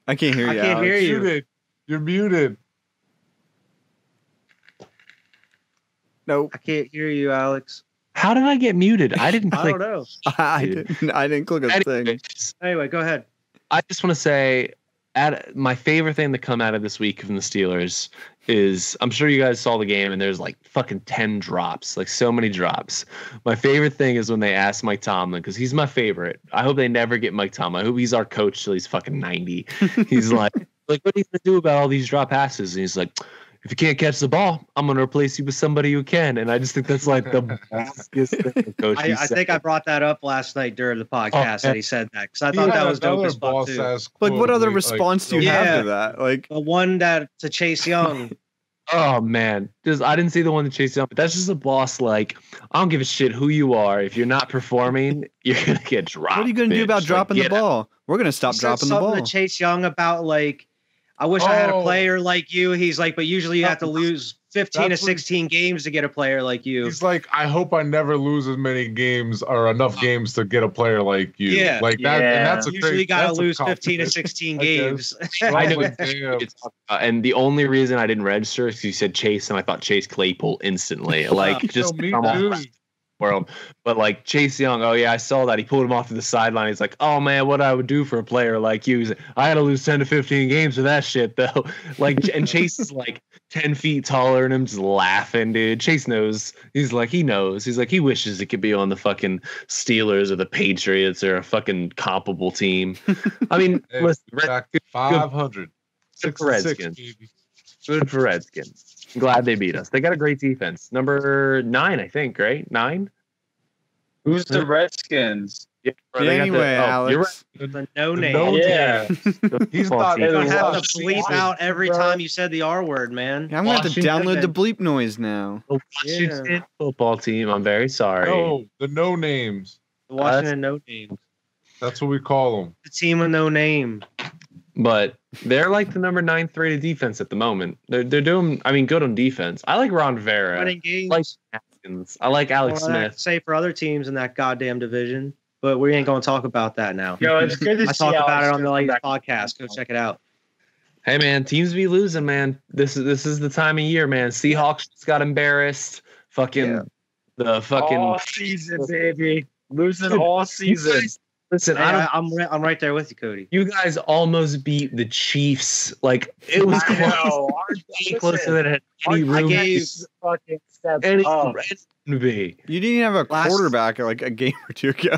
I can't hear you. I can't hear you. Muted. You're muted. Nope. I can't hear you, Alex. how did I get muted? I didn't I click. don't know. I didn't click a thing. Anyways, Anyway, go ahead. I just want to say, my favorite thing to come out of this week from the Steelers is, I'm sure you guys saw the game and there's like fucking 10 drops, like so many drops. My favorite thing is when they asked Mike Tomlin, because he's my favorite. I hope they never get Mike Tomlin. I hope he's our coach till he's fucking 90. He's like, what are you going to do about all these drop passes? And he's like, if you can't catch the ball, I'm going to replace you with somebody who can. And I just think that's like the best thing, coach. I think I brought that up last night during the podcast that he said that because I thought that was dope as fuck too. Like, what other response do you have to that? Like the one that to Chase Young. Oh man, I didn't see the one that chased down, but that's just a boss. Like, I don't give a shit who you are. If you're not performing, you're gonna get dropped. What are you gonna do about dropping the ball? We're gonna stop dropping the ball. To Chase Young about like, I wish I had a player like you. He's like, but usually you have to lose 15 to 16 games to get a player like you. He's like, I hope I never lose as many games or enough games to get a player like you. Yeah, like that. And that's a usually got to lose 15 to compliment. 16 games. I know. Damn. And the only reason I didn't register is because you said Chase, and I thought Chase Claypool instantly. Like, just me come too. on. World. But like Chase Young, oh yeah, I saw that. He pulled him off to the sideline. He's like, oh man, what I would do for a player like you. He's like, I had to lose 10 to 15 games for that shit though. Like, and Chase is like 10 feet taller and I'm just laughing, dude. Chase knows. He knows. He's like, he wishes it could be on the fucking Steelers or the Patriots or a fucking comparable team. I mean, Hey, listen, back 500. good for Redskins. Good for Redskins. I'm glad they beat us. They got a great defense. Number 9, I think, right? 9? Who's the Redskins? Yeah, Anyway, Alex. The no name. Yeah. He's not. You're gonna have to He's bleep not- out every time you said the R word, man. I'm gonna have to Washington download the bleep noise now. The Washington football team. I'm very sorry. No, the no names. The Washington no name. That's what we call them. The team with no name. But they're like the number 9th rated defense at the moment. They're doing, I mean, good on defense. I like Ron Vera. Winning games. I like Haskins. I like Alex Well, I Smith. say for other teams in that goddamn division, but we ain't gonna talk about that now. Yo, it's good to I see talked about it Alex on the come latest back. podcast. Go check it out. Hey man, teams be losing, man. This is the time of year, man. Seahawks just got embarrassed. Fucking Yeah. the fucking All season, baby. Losing all season. Listen, Hey, I don't. I'm right there with you, Cody. You guys almost beat the Chiefs. Like it was I know. closer than it had any I room gave fucking steps any up. to be. You didn't have a Last- quarterback like a game or two ago.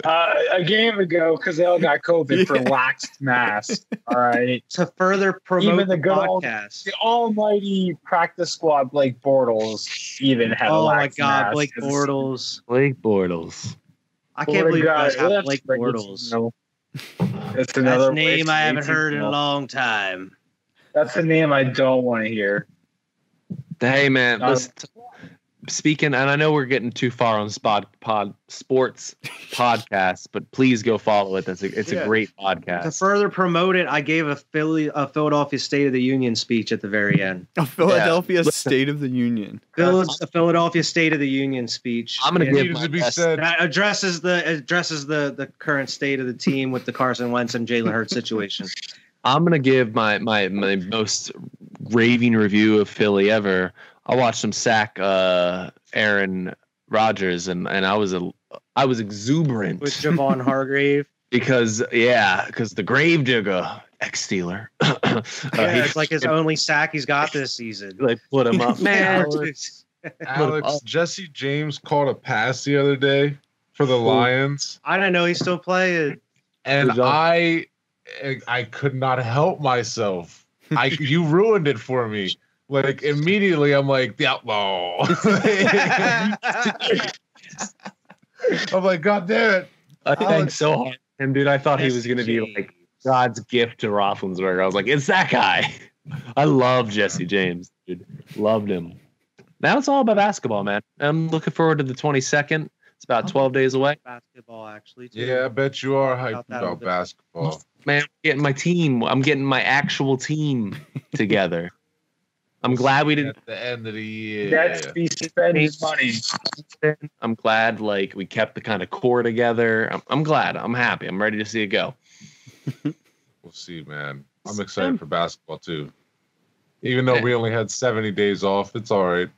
A game ago, because they all got COVID for laxed masks. All right. To further promote Even the the good old- podcast. The almighty practice squad, Blake Bortles, even had a Oh my lax God, mask. Blake Bortles. Blake Bortles. I can't believe you guys have That's Blake Bortles. That's That's another a name I haven't heard in a long. long time. That's a name I don't want to hear. Hey man, No. listen, speaking, and I know we're getting too far on sports podcast, but please go follow it. It's Yeah. a great To podcast. further promote it, I gave a Philadelphia State of the Union speech at the very end. A Philadelphia listen. State of the Union. A Philadelphia State of the Union speech. I'm gonna Yeah. give Needed my to be best. said. That addresses the current state of the team with the Carson Wentz and Jalen Hurts situation. I'm gonna give my most raving review of Philly ever. I watched him sack Aaron Rodgers, and I was exuberant With Javon Hargrave. because the Gravedigger ex-Steeler, Yeah, it's like his only sack he's got this season. like put him up, man. Alex, Jesse James caught a pass the other day for the Lions, I didn't know he's still playing. and Good job. I could not help myself. You ruined it for me. Like immediately, I'm like the outlaw. I'm like, God damn it! I thanked so hard for him, dude. I thought he was gonna be like God's gift to Roethlisberger. I was like, it's that guy. I love Jesse James, dude. Loved him. Now it's all about basketball, man. I'm looking forward to the 22nd. It's about 12 days away. Basketball, actually. Too. Yeah, I bet you are hyped About that a about bit. basketball. Man, I'm getting my team. I'm getting my actual team together. I'm glad we didn't. At the end of the year. That's be spending money. I'm glad like we kept the kind of core together. I'm glad. I'm happy. I'm ready to see it go. We'll see, man. I'm excited for basketball too. Even though we only had 70 days off, it's all right.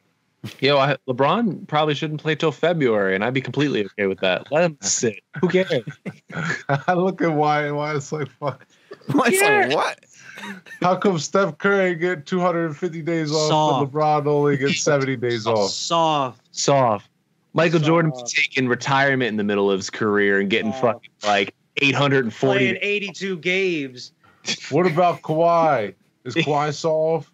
LeBron probably shouldn't play till February, and I'd be completely okay with that. Let him sit. Who cares? I look at why it's like fuck. It's like, what? How come Steph Curry get 250 days off, Soft. but LeBron only gets 70 days off? Soft. Michael Jordan Soft. taking retirement in the middle of his career and getting Soft. fucking like 840. Playing 82 games. What about Kawhi? Is Kawhi soft?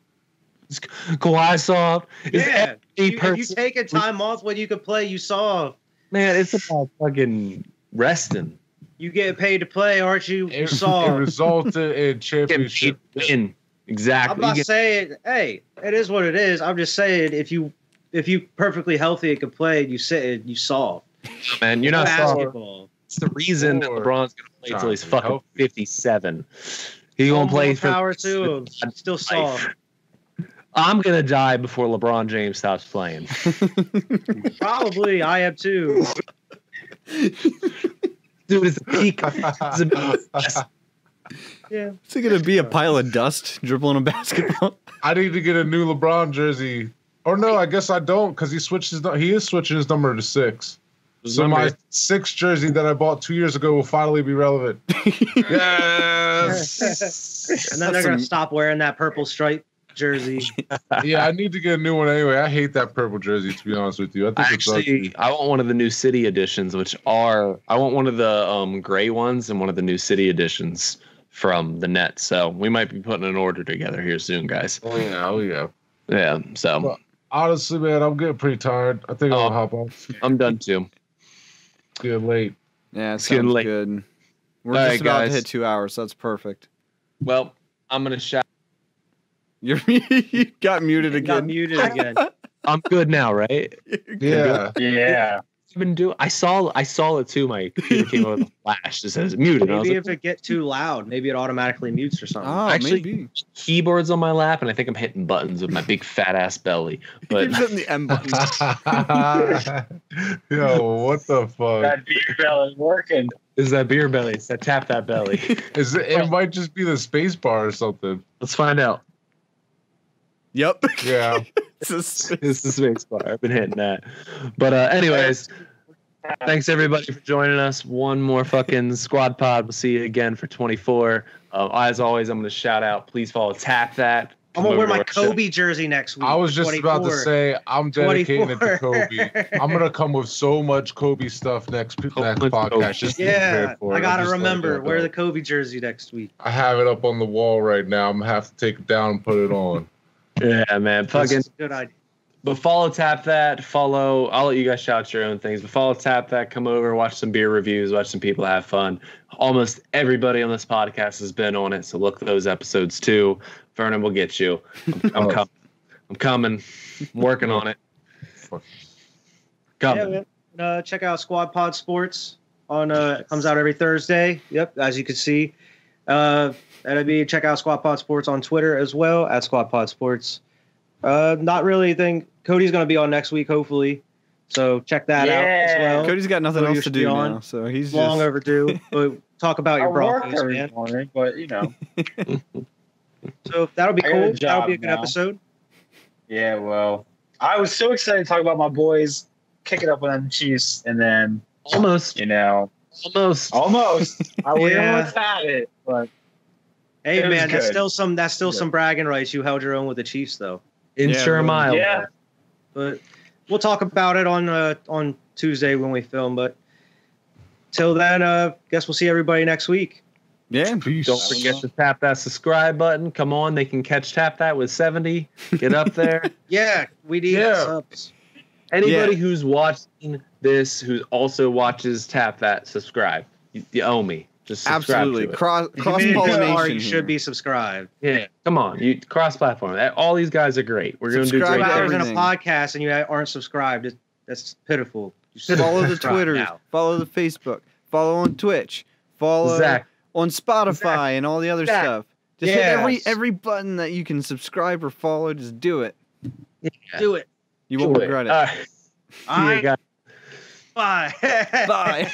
Kawhi soft. Is Yeah. every You person- take a time off when you can play, you soft. man, it's about fucking resting. You get paid to play, aren't you? You It soft. resulted in Getting paid championship. to win. Exactly. I'm not saying, hey, it is what it is. I'm just saying, if you perfectly healthy and can play, and you sit and you soft. man, you're not soft. Basketball. It's the reason that Or- LeBron's gonna play until he's Johnny, fucking help. 57. He's gonna play More for power to him. Still soft. I'm gonna die before LeBron James stops playing. Probably, I am too. Dude, it's a peak. It's a, Yeah. Is he gonna be a pile of dust dribbling a basketball? I need to get a new LeBron jersey. Or no, I guess I don't because he is switching his number to 6. So my 6 jersey that I bought 2 years ago will finally be relevant. Yes. And then they're gonna stop wearing that purple stripe jersey. Yeah, I need to get a new one anyway. I hate that purple jersey, to be honest with you. I think it's ugly. Actually, I want one of the new city editions, I want one of the gray ones and one of the new city editions from the net. So we might be putting an order together here soon, guys. Oh yeah. Yeah. So Well, honestly, man, I'm getting pretty tired. I think I'll Oh. hop on. I'm done too. It's getting late. Yeah, it It's getting sounds late. good. We're All just right, about guys. to hit 2 hours, so that's perfect. Well, I'm gonna shout. You got muted It got again. muted again. I'm good now, right? Yeah. Yeah. I've been doing. I saw it too. My computer came up with a flash that says muted. And I was Maybe like, if it get too loud, maybe it automatically mutes or something. Oh, Actually- maybe. keyboards on my lap, and I think I'm hitting buttons with my big fat ass belly. You're But hitting the M button. Yo, what the fuck? That beer belly working. is that beer belly? It's that tap that belly. It might just be the space bar or something. Let's find out. Yep. Yeah. It's a- It's the space bar. I've been hitting that. But anyways, Thanks everybody for joining us. One more fucking squad pod. We'll see you again for 24. As always, I'm gonna shout out. Please follow Tap That. I'm gonna wear my Kobe jersey next week. I was just about to say I'm dedicating it to Kobe. I'm gonna come with so much Kobe stuff next podcast. Just be prepared for it. I gotta remember wear the Kobe jersey next week. I have it up on the wall right now. I'm gonna have to take it down and put it on. Yeah, man. Fucking good idea. But follow Tap That. I'll let you guys shout your own things. But follow Tap That. Come over, watch some beer reviews, watch some people have fun. Almost everybody on this podcast has been on it, so look those episodes too. Vernon will get you. I'm coming. I'm coming. I'm working on it. Coming. Yeah, check out Squad Pod Sports on. It comes out every Thursday. Yep, as you can see. Check out Squad Pod Sports on Twitter as well at Squad Pod Sports. Not really think Cody's going to be on next week, hopefully. So check that out as well. Cody's got nothing else to do now, so he's long just overdue. But talk about your Broncos, man. Morning, but you know. So that'll be cool. That'll be a good episode. Yeah, well, I was so excited to talk about my boys kicking up on the Chiefs, and then almost. I would almost had it, but hey, man, that's still some bragging rights. You held your own with the Chiefs, though. Insure mile. Yeah, but we'll talk about it on Tuesday when we film. But till then, guess we'll see everybody next week. Yeah, peace. Don't forget to tap that subscribe button. Come on, they can catch Tap That with 70. Get up there. Yeah, we need subs. Anybody who's watching this, who also watches Tap That, subscribe. You owe me. Just subscribe. Absolutely. To it. Cross pollination. You should be subscribed. Yeah, come on. You cross platform. All these guys are great. We're going to do great. 2 hours in a podcast and you aren't subscribed. That's pitiful. Follow the Twitter. Follow the Facebook. Follow on Twitch. Follow on Spotify and all the other stuff. Just hit every button that you can subscribe or follow. Just do it. Yeah. Do it. You won't regret it. All right. Bye. Bye.